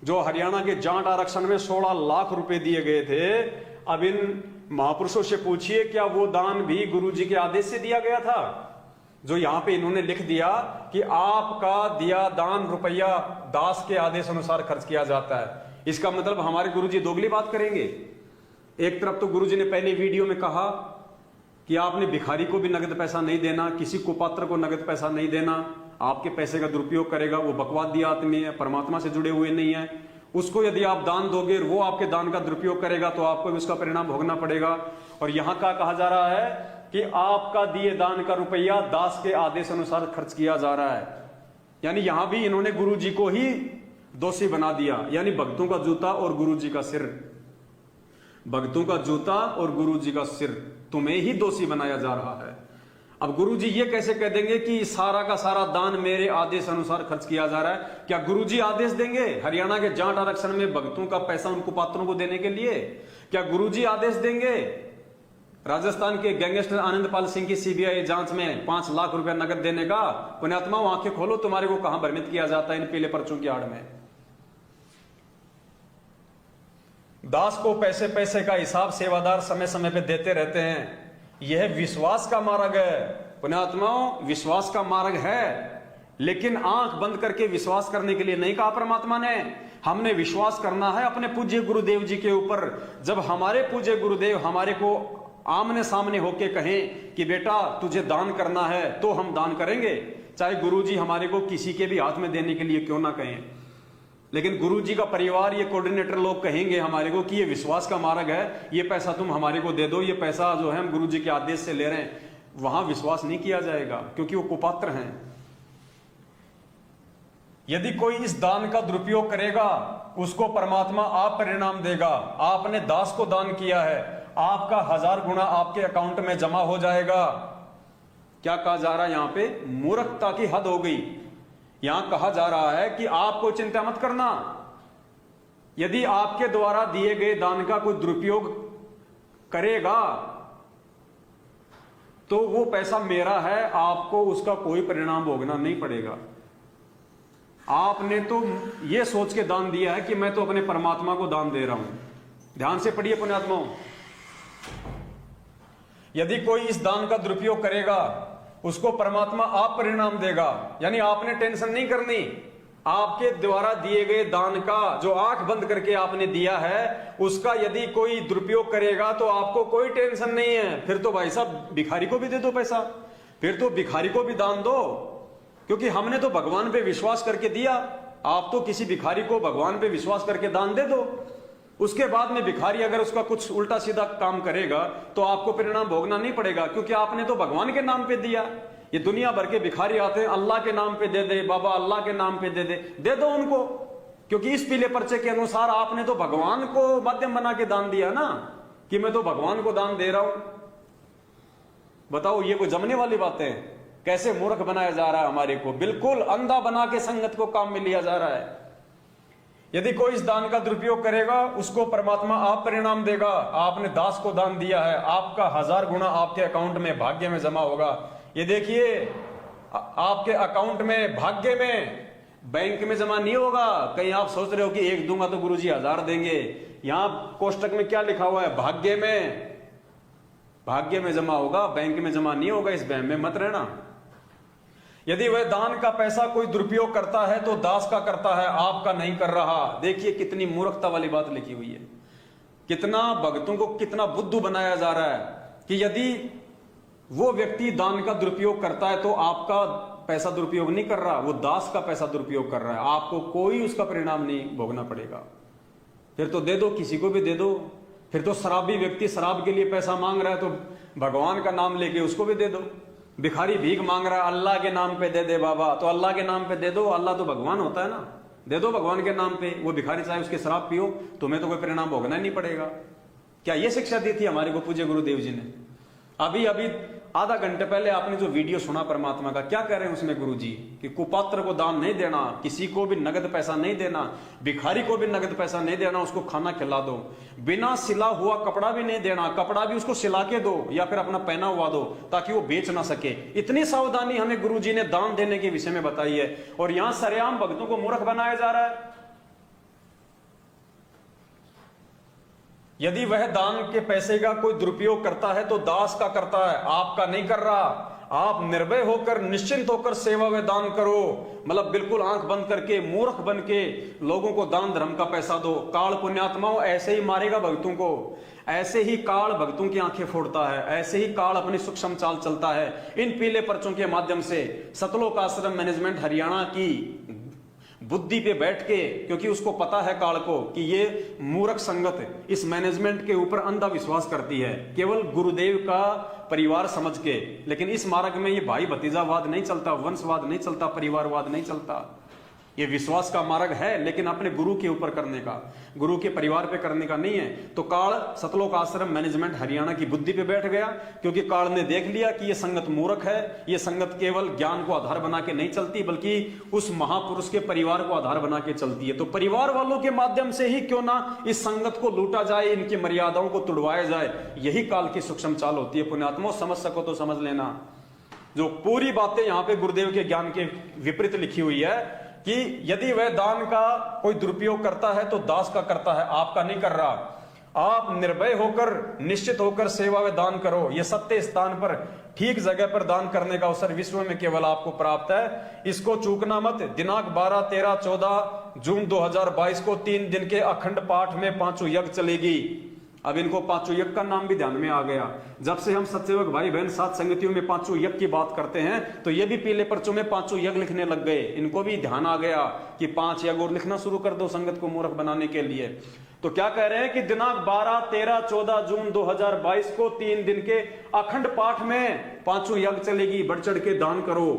जो हरियाणा के जाट आरक्षण में 16 लाख रुपए दिए गए थे, अब इन महापुरुषों से पूछिए क्या वो दान भी गुरुजी के आदेश से दिया गया था? जो यहां पे इन्होंने लिख दिया कि आपका दिया दान रुपया दास के आदेश अनुसार खर्च किया जाता है। इसका मतलब हमारे गुरुजी दोगली बात करेंगे। एक तरफ तो गुरुजी ने पहले वीडियो में कहा कि आपने भिखारी को भी नगद पैसा नहीं देना, किसी कुपात्र को नगद पैसा नहीं देना, आपके पैसे का दुरुपयोग करेगा वो बकवादी आदमी है, परमात्मा से जुड़े हुए नहीं है। उसको यदि आप दान दोगे, वो आपके दान का दुरुपयोग करेगा तो आपको भी उसका परिणाम भोगना पड़ेगा। और यहां का कहा जा रहा है कि आपका दिए दान का रुपया दास के आदेश अनुसार खर्च किया जा रहा है। यानी यहां भी इन्होंने गुरुजी को ही दोषी बना दिया। यानी भक्तों का जूता और गुरुजी का सिर, भक्तों का जूता और गुरुजी का सिर, तुम्हें ही दोषी बनाया जा रहा है। अब गुरुजी ये कैसे कह देंगे कि सारा का सारा दान मेरे आदेश अनुसार खर्च किया जा रहा है? क्या गुरुजी आदेश देंगे हरियाणा के जाट आरक्षण में भक्तों का पैसा उनको पात्रों को देने के लिए? क्या गुरुजी आदेश देंगे राजस्थान के गैंगस्टर आनंदपाल सिंह की सीबीआई जांच में 5 लाख रुपया नगद देने का? पुण्यात्मा आंखें खोलो, तुम्हारे को कहां भ्रमित किया जाता है इन पीले पर्चों की आड़ में। दास को पैसे पैसे का हिसाब सेवादार समय समय पे देते रहते हैं। यह विश्वास का मार्ग है पुण्यात्माओं, विश्वास का मार्ग है। लेकिन आंख बंद करके विश्वास करने के लिए नहीं कहा परमात्मा ने। हमने विश्वास करना है अपने पूज्य गुरुदेव जी के ऊपर। जब हमारे पूज्य गुरुदेव हमारे को आमने सामने होके कहें कि बेटा तुझे दान करना है, तो हम दान करेंगे, चाहे गुरुजी हमारे को किसी के भी हाथ में देने के लिए क्यों ना कहें। लेकिन गुरुजी का परिवार, ये कोऑर्डिनेटर लोग कहेंगे हमारे को कि ये विश्वास का मार्ग है, ये पैसा तुम हमारे को दे दो, ये पैसा जो है हम गुरुजी के आदेश से ले रहे हैं, वहां विश्वास नहीं किया जाएगा, क्योंकि वो कुपात्र हैं। यदि कोई इस दान का दुरुपयोग करेगा, उसको परमात्मा आप परिणाम देगा। आपने दास को दान किया है, आपका 1000 गुना आपके अकाउंट में जमा हो जाएगा। क्या कहा जा रहा है यहां पे? मूर्खता की हद हो गई। यहां कहा जा रहा है कि आपको चिंता मत करना, यदि आपके द्वारा दिए गए दान का कोई दुरुपयोग करेगा तो वो पैसा मेरा है, आपको उसका कोई परिणाम भोगना नहीं पड़ेगा। आपने तो ये सोच के दान दिया है कि मैं तो अपने परमात्मा को दान दे रहा हूं। ध्यान से पढ़िए पुण्यात्माओं, यदि कोई इस दान का दुरुपयोग करेगा, उसको परमात्मा आप परिणाम देगा। यानी आपने टेंशन नहीं करनी। आपके द्वारा दिए गए दान का, जो आंख बंद करके आपने दिया है, उसका यदि कोई दुरुपयोग करेगा तो आपको कोई टेंशन नहीं है। फिर तो भाई साहब भिखारी को भी दे दो पैसा, फिर तो भिखारी को भी दान दो, क्योंकि हमने तो भगवान पे विश्वास करके दिया। आप तो किसी भिखारी को भगवान पे विश्वास करके दान दे दो। उसके बाद में भिखारी अगर उसका कुछ उल्टा सीधा काम करेगा तो आपको परिणाम भोगना नहीं पड़ेगा, क्योंकि आपने तो भगवान के नाम पे दिया। ये दुनिया भर के भिखारी आते हैं, अल्लाह के नाम पे दे दे, बाबा अल्लाह के नाम पे दे दो उनको, क्योंकि इस पीले पर्चे के अनुसार आपने तो भगवान को माध्यम बना के दान दिया ना, कि मैं तो भगवान को दान दे रहा हूं। बताओ ये कोई जमने वाली बातें? कैसे मूर्ख बनाया जा रहा है हमारे को, बिल्कुल अंधा बना के संगत को काम में लिया जा रहा है। यदि कोई इस दान का दुरुपयोग करेगा, उसको परमात्मा आप परिणाम देगा। आपने दास को दान दिया है, आपका 1000 गुना आपके अकाउंट में भाग्य में जमा होगा। ये देखिए, आपके अकाउंट में भाग्य में, बैंक में जमा नहीं होगा। कहीं आप सोच रहे हो कि 1 दूंगा तो गुरुजी 1000 देंगे। यहां कोष्टक में क्या लिखा हुआ है? भाग्य में, भाग्य में जमा होगा, बैंक में जमा नहीं होगा। इस वहम में मत रहना। यदि वह दान का पैसा कोई दुरुपयोग करता है तो दास का करता है, आपका नहीं कर रहा। देखिए कितनी मूर्खता वाली बात लिखी हुई है। कितना भक्तों को कितना बुद्धू बनाया जा रहा है कि यदि वो व्यक्ति दान का दुरुपयोग करता है तो आपका पैसा दुरुपयोग नहीं कर रहा, वो दास का पैसा दुरुपयोग कर रहा है, आपको कोई उसका परिणाम नहीं भोगना पड़ेगा। फिर तो दे दो, किसी को भी दे दो। फिर तो शराबी व्यक्ति शराब के लिए पैसा मांग रहा है तो भगवान का नाम लेके उसको भी दे दो। भिखारी भीख मांग रहा है, अल्लाह के नाम पे दे दे बाबा, तो अल्लाह के नाम पे दे दो। अल्लाह तो भगवान होता है ना, दे दो भगवान के नाम पे। वो भिखारी चाहे उसके शराब पियो, तुम्हें तो कोई परिणाम भोगना ही नहीं पड़ेगा। क्या ये शिक्षा दी थी हमारे को पूज्य गुरुदेव जी ने? अभी अभी आधा घंटे पहले आपने जो वीडियो सुना परमात्मा का, क्या कह रहे हैं उसमें गुरुजी? कि कुपात्र को दान नहीं देना, किसी को भी नगद पैसा नहीं देना, भिखारी को भी नगद पैसा नहीं देना, उसको खाना खिला दो। बिना सिला हुआ कपड़ा भी नहीं देना, कपड़ा भी उसको सिला के दो या फिर अपना पहना हुआ दो ताकि वो बेच ना सके। इतनी सावधानी हमें गुरुजी ने दान देने के विषय में बताई है, और यहां सरेआम भक्तों को मूर्ख बनाया जा रहा है। यदि वह दान के पैसे का कोई दुरुपयोग करता है तो दास का करता है, आपका नहीं कर रहा। आप निर्भय होकर, निश्चिंत होकर सेवा व दान करो। मतलब बिल्कुल आंख बंद करके, मूर्ख बन के लोगों को दान धर्म का पैसा दो। काल पुण्यात्माओं ऐसे ही मारेगा भक्तों को, ऐसे ही काल भक्तों की आंखें फोड़ता है, ऐसे ही काल अपनी सूक्ष्म चाल चलता है इन पीले पर्चों के माध्यम से। सतलोक आश्रम मैनेजमेंट हरियाणा की बुद्धि पे बैठ के, क्योंकि उसको पता है काल को कि ये मूर्ख संगत इस मैनेजमेंट के ऊपर अंधा विश्वास करती है, केवल गुरुदेव का परिवार समझ के। लेकिन इस मार्ग में ये भाई भतीजावाद नहीं चलता, वंशवाद नहीं चलता, परिवारवाद नहीं चलता। ये विश्वास का मार्ग है, लेकिन अपने गुरु के ऊपर करने का, गुरु के परिवार पे करने का नहीं है। तो काल सतलोक आश्रम मैनेजमेंट हरियाणा की बुद्धि पे बैठ गया, क्योंकि काल ने देख लिया कि ये संगत मूर्ख है। ये संगत केवल ज्ञान को आधार बना के नहीं चलती, बल्कि उस महापुरुष के परिवार को आधार बना के चलती है। तो परिवार वालों के माध्यम से ही क्यों ना इस संगत को लूटा जाए, इनकी मर्यादाओं को तुड़वाया जाए। यही काल की सूक्ष्म चाल होती है। पुण्यात्माओं समझ सको तो समझ लेना। जो पूरी बातें यहाँ पे गुरुदेव के ज्ञान के विपरीत लिखी हुई है कि यदि वह दान का कोई दुरुपयोग करता है तो दास का करता है, आपका नहीं कर रहा। आप निर्भय होकर, निश्चित होकर सेवा व दान करो। ये सत्य स्थान पर, ठीक जगह पर दान करने का अवसर विश्व में केवल आपको प्राप्त है। इसको चूकना मत। दिनांक 12, 13, 14 जून 2022 को 3 दिन के अखंड पाठ में पांचों यज्ञ चलेगी। अब इनको पांचों यज्ञ का नाम भी ध्यान में आ गया। जब से हम सत्सेवक भाई बहन साथ संगतियों में पांचों यज्ञ की बात करते हैं तो ये भी पीले पर्चों में पांचों यज्ञ लिखने लग गए। इनको भी ध्यान आ गया कि 5 यज्ञ और लिखना शुरू कर दो संगत को मूर्ख बनाने के लिए। तो क्या कह रहे हैं कि दिनांक 12, 13, 14 जून 2022 को 3 दिन के अखंड पाठ में पांचों यज्ञ चलेगी। बढ़ चढ़ के दान करो।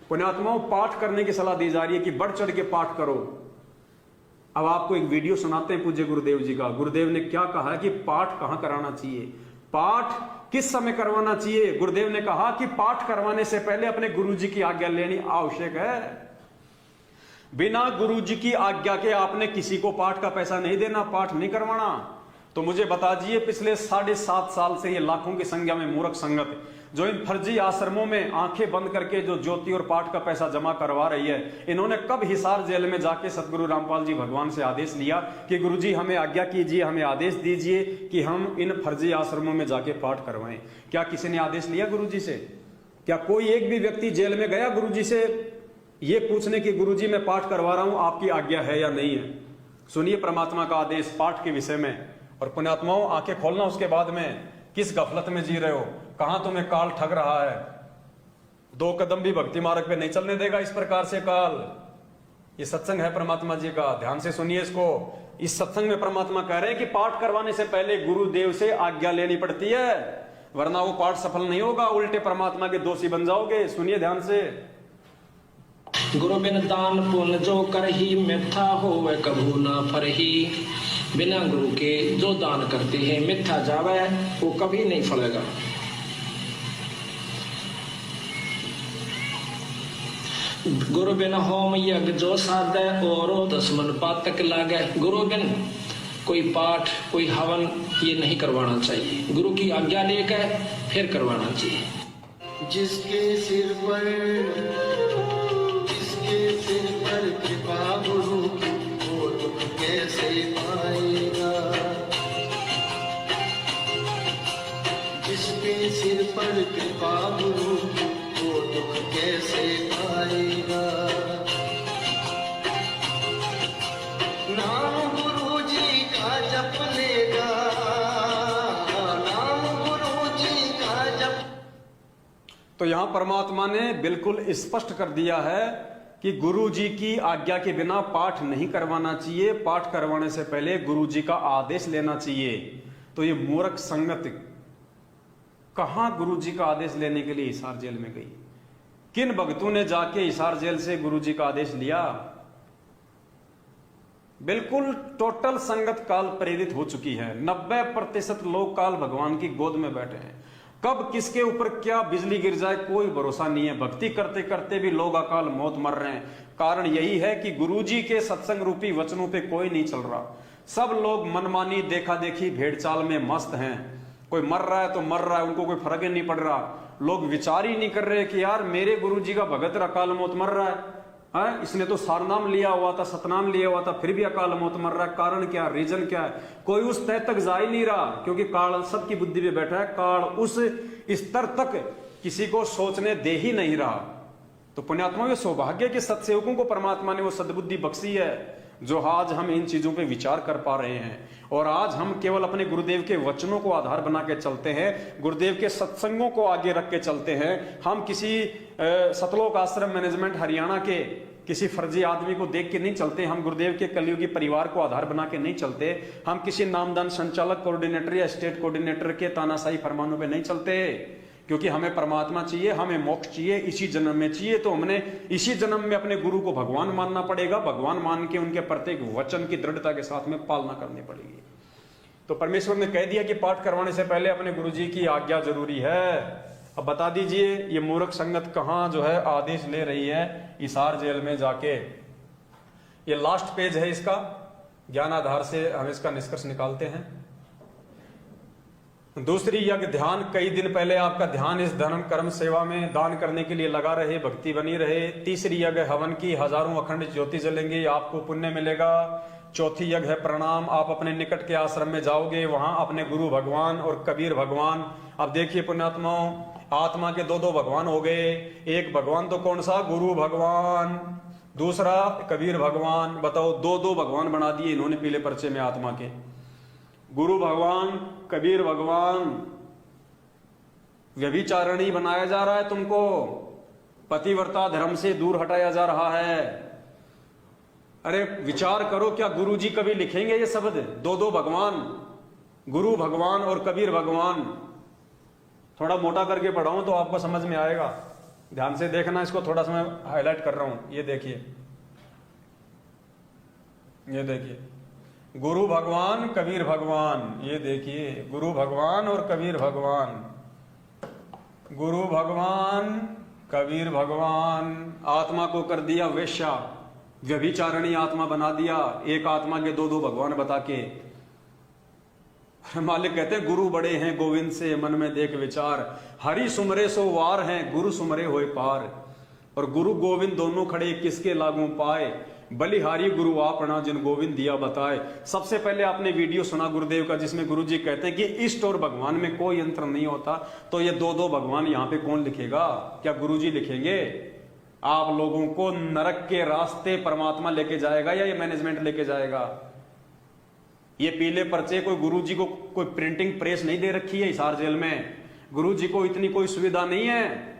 पुण्यात्माओं, पाठ करने की सलाह दी जा रही है कि बढ़ चढ़ के पाठ करो। अब आपको एक वीडियो सुनाते हैं पूज्य गुरुदेव जी का। गुरुदेव ने क्या कहा है कि पाठ कहां कराना चाहिए, पाठ किस समय करवाना चाहिए। गुरुदेव ने कहा कि पाठ करवाने से पहले अपने गुरु जी की आज्ञा लेनी आवश्यक है। बिना गुरु जी की आज्ञा के आपने किसी को पाठ का पैसा नहीं देना, पाठ नहीं करवाना। तो मुझे बता दीजिए, पिछले 7.5 साल से ये लाखों की संख्या में मूर्ख संगत जो इन फर्जी आश्रमों में आंखें बंद करके जो ज्योति और पाठ का पैसा जमा करवा रही है, इन्होंने कब हिसार जेल में जाके सतगुरु रामपाल जी भगवान से आदेश लिया कि गुरुजी हमें आज्ञा कीजिए, हमें आदेश दीजिए कि हम इन फर्जी आश्रमों में जाके पाठ करवाएं। क्या किसी ने आदेश लिया गुरुजी से? क्या कोई एक भी व्यक्ति जेल में गया गुरुजी से ये पूछने की गुरुजी मैं पाठ करवा रहा हूं, आपकी आज्ञा है या नहीं है? सुनिए परमात्मा का आदेश पाठ के विषय में। और पुण्यात्माओं, आंखें खोलना उसके बाद में, किस गफलत में जी रहे हो, कहां तुम्हें काल ठग रहा है। 2 कदम भी भक्ति मार्ग पे नहीं चलने देगा इस प्रकार से काल। ये सत्संग है परमात्मा जी का, ध्यान से सुनिए इसको। इस सत्संग में परमात्मा कह रहे हैं कि पाठ करवाने से पहले गुरुदेव से आज्ञा लेनी पड़ती है, वरना वो पाठ सफल नहीं होगा, उल्टे परमात्मा के दोषी बन जाओगे। सुनिए ध्यान से। गुरु बिन दान पुण्य जो करही, मिथ्या होवे कभू ना फरही। बिना गुरु के जो दान करते हैं मिथ्या जावे, वो कभी नहीं फलेगा। गुरु बिन होम यज्ञ जो साधे, और 10 मन पातक लागे। गुरु बिन कोई पाठ, कोई हवन ये नहीं करवाना चाहिए, गुरु की आज्ञा लेकर फिर करवाना चाहिए। जिसके सिर पर कृपा गुरु की, वो दुख कैसे पाएगा। जिसके सिर पर कृपा गुरु की, वो दुख कैसे पाएगा। नाम गुरु जी का जप लेगा, नाम गुरु जी का जप। तो यहां परमात्मा ने बिल्कुल स्पष्ट कर दिया है कि गुरु जी की आज्ञा के बिना पाठ नहीं करवाना चाहिए, पाठ करवाने से पहले गुरु जी का आदेश लेना चाहिए। तो ये मूर्ख संगत कहां गुरु जी का आदेश लेने के लिए हिसार जेल में गई? किन भक्तों ने जाके हिसार जेल से गुरु जी का आदेश लिया? बिल्कुल टोटल संगत काल प्रेरित हो चुकी है। 90% लोग काल भगवान की गोद में बैठे हैं। कब किसके ऊपर क्या बिजली गिर जाए कोई भरोसा नहीं है। भक्ति करते करते भी लोग अकाल मौत मर रहे हैं। कारण यही है कि गुरुजी के सत्संग रूपी वचनों पे कोई नहीं चल रहा। सब लोग मनमानी देखा देखी भेड़ चाल में मस्त हैं। कोई मर रहा है तो मर रहा है, उनको कोई फर्क ही नहीं पड़ रहा। लोग विचार ही नहीं कर रहे कि यार मेरे गुरुजी का भगत अकाल मौत मर रहा है, इसने तो सारनाम लिया हुआ था, सतनाम लिया हुआ था, फिर भी अकाल मौत मर रहा है। कारण क्या, रीजन क्या है? कोई उस तय तक जा ही नहीं रहा, क्योंकि काल सबकी बुद्धि पे बैठा है। काल उस स्तर तक किसी को सोचने दे ही नहीं रहा। तो पुण्यात्मा के सौभाग्य के सत्सेवकों को परमात्मा ने वो सद्बुद्धि बख्शी है, जो आज हम इन चीजों पे विचार कर पा रहे हैं। और आज हम केवल अपने गुरुदेव के वचनों को आधार बना के चलते हैं, गुरुदेव के सत्संगों को आगे रख के चलते हैं। हम किसी सतलोक आश्रम मैनेजमेंट हरियाणा के किसी फर्जी आदमी को देख के नहीं चलते। हम गुरुदेव के कलयुगी परिवार को आधार बना के नहीं चलते। हम किसी नामदान संचालक, कोऑर्डिनेटर या स्टेट कोऑर्डिनेटर के तानाशाही फरमानों पे नहीं चलते, क्योंकि हमें परमात्मा चाहिए, हमें मोक्ष चाहिए, इसी जन्म में चाहिए। तो हमने इसी जन्म में अपने गुरु को भगवान मानना पड़ेगा। भगवान मान के उनके प्रत्येक वचन की दृढ़ता के साथ में पालना करनी पड़ेगी। तो परमेश्वर ने कह दिया कि पाठ करवाने से पहले अपने गुरु जी की आज्ञा जरूरी है। अब बता दीजिए ये मूर्ख संगत कहां जो है आदेश ले रही है? हिसार जेल में जाके। ये लास्ट पेज है इसका, ज्ञान आधार से हम इसका निष्कर्ष निकालते हैं। दूसरी यज्ञ ध्यान, कई दिन पहले आपका ध्यान इस धर्म कर्म सेवा में दान करने के लिए लगा रहे, भक्ति बनी रहे। तीसरी यज्ञ हवन की, हजारों अखंड ज्योति जलेंगे, आपको पुण्य मिलेगा। चौथी यज्ञ है प्रणाम। आप अपने निकट के आश्रम में जाओगे, वहां अपने गुरु भगवान और कबीर भगवान। अब देखिए पुण्यात्माओं, आत्मा के दो दो भगवान हो गए। एक भगवान तो कौन सा, गुरु भगवान, दूसरा कबीर भगवान। बताओ, दो दो भगवान बना दिए इन्होंने पीले पर्चे में आत्मा के। गुरु भगवान, कबीर भगवान। व्यभिचारणी बनाया जा रहा है तुमको, पतिव्रता धर्म से दूर हटाया जा रहा है। अरे विचार करो, क्या गुरुजी कभी लिखेंगे ये शब्द, दो दो भगवान, गुरु भगवान और कबीर भगवान? थोड़ा मोटा करके पढ़ाऊं तो आपको समझ में आएगा, ध्यान से देखना। इसको थोड़ा सा मैं हाईलाइट कर रहा हूं। ये देखिए, ये देखिए, गुरु भगवान कबीर भगवान। ये देखिए, गुरु भगवान और कबीर भगवान, गुरु भगवान कबीर भगवान। आत्मा को कर दिया वेश्या, व्यभिचारणी आत्मा बना दिया, एक आत्मा के दो दो भगवान बता के। मालिक कहते हैं गुरु बड़े हैं गोविंद से मन में देख विचार, हरि सुमरे सो वार हैं गुरु सुमरे होए पार। और गुरु गोविंद दोनों खड़े किसके लागू पाए, बलिहारी गुरु आपना जिन गोविंद दिया बताए। सबसे पहले आपने वीडियो सुना गुरुदेव का जिसमें गुरुजी कहते हैं कि इष्ट और भगवान में कोई अंतर नहीं होता। तो ये दो दो भगवान यहाँ पे कौन लिखेगा, क्या गुरुजी लिखेंगे? आप लोगों को नरक के रास्ते परमात्मा लेके जाएगा या ये मैनेजमेंट लेके जाएगा? ये पीले पर्चे कोई गुरुजी को कोई प्रिंटिंग प्रेस नहीं दे रखी है हिसार जेल में। गुरुजी को इतनी कोई सुविधा नहीं है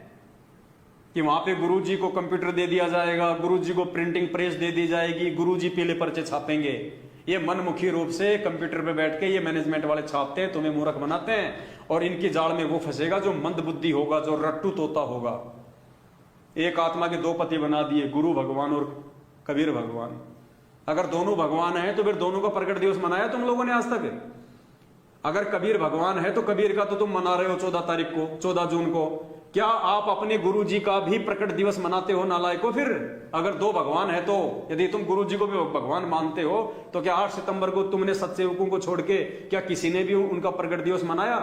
कि वहां पे गुरुजी को कंप्यूटर दे दिया जाएगा, गुरुजी को प्रिंटिंग प्रेस दे दी जाएगी, गुरुजी पीले पर्चे छापेंगे। ये मनमुखी रूप से कंप्यूटर पे बैठ के ये मैनेजमेंट वाले छापते हैं, तुम्हें मूर्ख बनाते हैं, और इनकी जाल में वो फंसेगा जो मंद बुद्धि होगा, जो रट्टू तोता होगा। एक आत्मा के दो पति बना दिए, गुरु भगवान और कबीर भगवान। अगर दोनों भगवान हैं तो फिर दोनों का प्रकट दिवस मनाया तुम लोगों ने आज तक? अगर कबीर भगवान है तो कबीर का तो तुम मना रहे हो 14 तारीख को, 14 जून को। क्या आप अपने गुरु जी का भी प्रकट दिवस मनाते हो नालायको? फिर अगर दो भगवान है तो, यदि तुम गुरु जी को भी भगवान मानते हो तो क्या 8 सितंबर को तुमने सत्सेवकों को छोड़ के क्या किसी ने भी उनका प्रकट दिवस मनाया?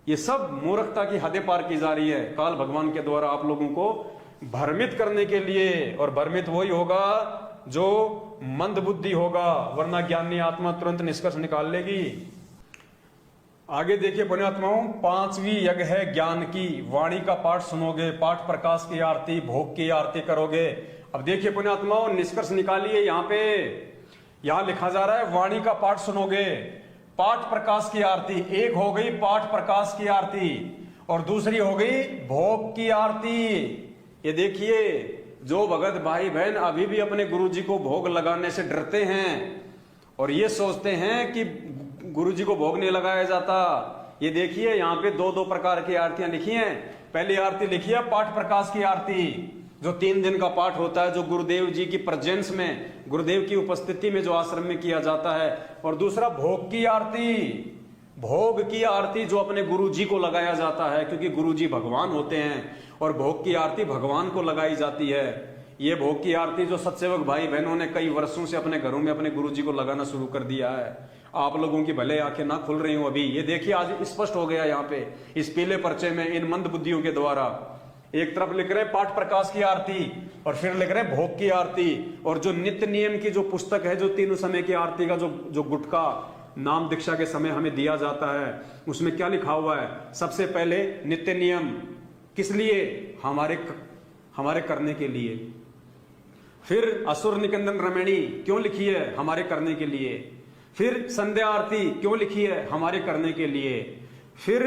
ये सब मूर्खता की हदें पार की जा रही है काल भगवान के द्वारा आप लोगों को भ्रमित करने के लिए। और भ्रमित वही होगा जो मंद बुद्धि होगा, वरना ज्ञानी आत्मा तुरंत निष्कर्ष निकाल लेगी। आगे देखिए पुण्यात्माओं, 5वीं यज्ञ है ज्ञान की। वाणी का पाठ सुनोगे, पाठ प्रकाश की आरती, भोग की आरती करोगे। अब देखिए पुण्यात्माओं, निष्कर्ष निकालिए। यहां लिखा जा रहा है वाणी का पाठ सुनोगे, पाठ प्रकाश की आरती। एक हो गई पाठ प्रकाश की आरती और दूसरी हो गई भोग की आरती। ये देखिए, जो भगत भाई बहन अभी भी अपने गुरु जी को भोग लगाने से डरते हैं और ये सोचते हैं कि गुरु जी को भोग नहीं लगाया जाता, ये देखिए यहाँ पे दो दो प्रकार की आरतियां लिखी हैं। पहली आरती लिखी है पाठ प्रकाश की आरती, जो 3 दिन का पाठ होता है, जो गुरुदेव जी की प्रेजेंस में, गुरुदेव की उपस्थिति में जो आश्रम में किया जाता है। और दूसरा भोग की आरती, भोग की आरती जो अपने गुरु जी को लगाया जाता है, क्योंकि गुरु जी भगवान होते हैं और भोग की आरती भगवान को लगाई जाती है। ये भोग की आरती जो सत्सेवक भाई बहनों ने कई वर्षों से अपने घरों में अपने गुरु जी को लगाना शुरू कर दिया है। आप लोगों की भले आंखें ना खुल रही हो अभी, ये देखिए आज स्पष्ट हो गया यहाँ पे इस पीले पर्चे में इन मंद बुद्धियों के द्वारा। एक तरफ लिख रहे पाठ प्रकाश की आरती और फिर लिख रहे भोग की आरती। और जो नित्य नियम की जो पुस्तक है, जो 3 समय की आरती का जो गुटका नाम दीक्षा के समय हमें दिया जाता है, उसमें क्या लिखा हुआ है? सबसे पहले नित्य नियम किस लिए? हमारे करने के लिए। फिर असुर निकंदन रमणी क्यों लिखी है? हमारे करने के लिए। फिर संध्या आरती क्यों लिखी है? हमारे करने के लिए। फिर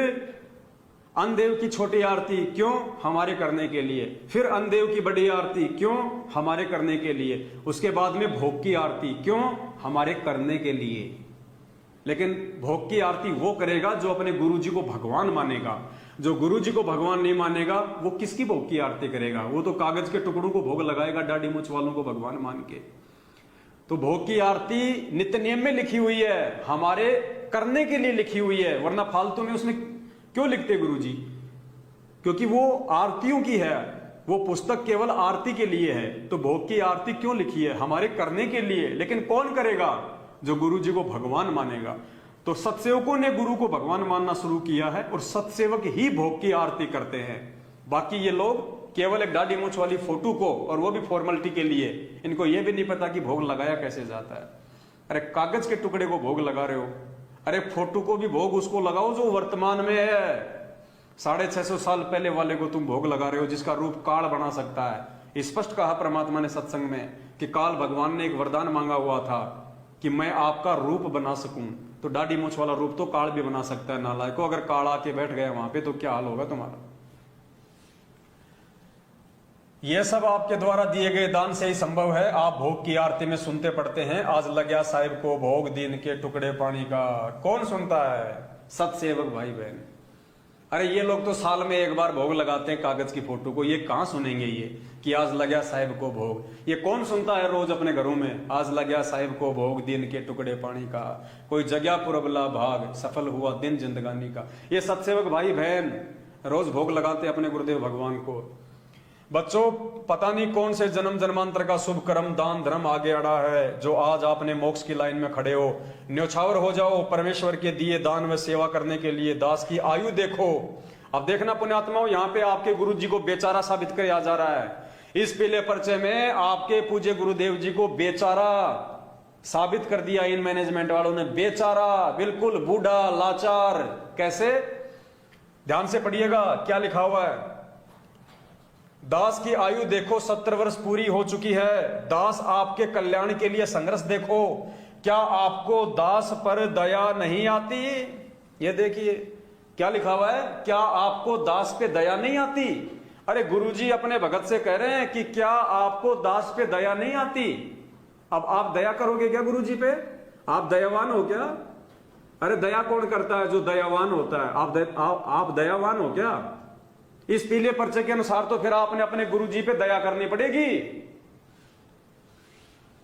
अनदेव की छोटी आरती क्यों? हमारे करने के लिए। फिर अनदेव की बड़ी आरती क्यों? हमारे करने के लिए। उसके बाद में भोग की आरती क्यों? हमारे करने के लिए। लेकिन भोग की आरती वो करेगा जो अपने गुरु जी को भगवान मानेगा। जो गुरु जी को भगवान नहीं मानेगा वो किसकी भोग की आरती करेगा? वो तो कागज के टुकड़ों को भोग लगाएगा, दाढ़ी मूंछ वालों को भगवान मान के। तो भोग की आरती नित्य नियम में लिखी हुई है, हमारे करने के लिए लिखी हुई है, वरना फालतू में उसमें क्यों लिखते गुरुजी? क्योंकि वो आरतियों की है, वो पुस्तक केवल आरती के लिए है। तो भोग की आरती क्यों लिखी है? हमारे करने के लिए। लेकिन कौन करेगा? जो गुरु जी को भगवान मानेगा। तो सत्सेवकों ने गुरु को भगवान मानना शुरू किया है और सत्सेवक ही भोग की आरती करते हैं। बाकी ये लोग केवल एक दाढ़ी मूंछ वाली फोटो को, और वो भी फॉर्मेलिटी के लिए, इनको ये भी नहीं पता कि भोग लगाया कैसे जाता है। अरे कागज के टुकड़े को भोग लगा रहे हो, अरे फोटो को भी भोग उसको लगाओ जो वर्तमान में है। 650 साल पहले वाले को तुम भोग लगा रहे हो जिसका रूप काल बना सकता है। स्पष्ट कहा परमात्मा ने सत्संग में कि काल भगवान ने एक वरदान मांगा हुआ था कि मैं आपका रूप बना सकूं, तो दाढ़ी मूछ वाला रूप तो काल भी बना सकता है। नालायको, अगर काल आके बैठ गया वहां पे तो क्या हाल होगा तुम्हारा। यह सब आपके द्वारा दिए गए दान से ही संभव है। आप भोग की आरती में सुनते पढ़ते हैं, आज लग्या साहिब को भोग दीन के टुकड़े पानी का। कौन सुनता है? सत्सेवक भाई बहन। अरे ये लोग तो साल में एक बार भोग लगाते हैं कागज की फोटो को, ये कहां सुनेंगे ये कि आज लग्या साहिब को भोग। ये कौन सुनता है रोज अपने घरों में, आज लग्या साहिब को भोग दीन के टुकड़े पानी का, कोई जगह पुरबला भाग, सफल हुआ दिन जिंदगानी का। ये सत्सेवक भाई बहन रोज भोग लगाते अपने गुरुदेव भगवान को। बच्चों, पता नहीं कौन से जन्म जन्मांतर का शुभ कर्म दान धर्म आगे अड़ा है जो आज आपने मोक्ष की लाइन में खड़े हो। न्योछावर हो जाओ परमेश्वर के दिए दान व सेवा करने के लिए। दास की आयु देखो। अब देखना पुण्यात्माओं, यहाँ पे आपके गुरु जी को बेचारा साबित किया जा रहा है। इस पीले पर्चे में आपके पूज्य गुरुदेव जी को बेचारा साबित कर दिया इन मैनेजमेंट वालों ने। बेचारा, बिल्कुल बूढ़ा लाचार। कैसे? ध्यान से पढ़िएगा क्या लिखा हुआ है। दास की आयु देखो 70 वर्ष पूरी हो चुकी है। दास आपके कल्याण के लिए संघर्ष देखो। क्या आपको दास पर दया नहीं आती? ये देखिए क्या लिखा हुआ है, क्या आपको दास पे दया नहीं आती? अरे गुरुजी अपने भगत से कह रहे हैं कि क्या आपको दास पे दया नहीं आती? अब आप दया करोगे क्या गुरुजी पे? आप दयावान हो क्या? अरे दया कौन करता है? जो दयावान होता है। आप दयावान हो क्या? इस पीले पर्चे के अनुसार तो फिर आपने अपने गुरुजी पे दया करनी पड़ेगी।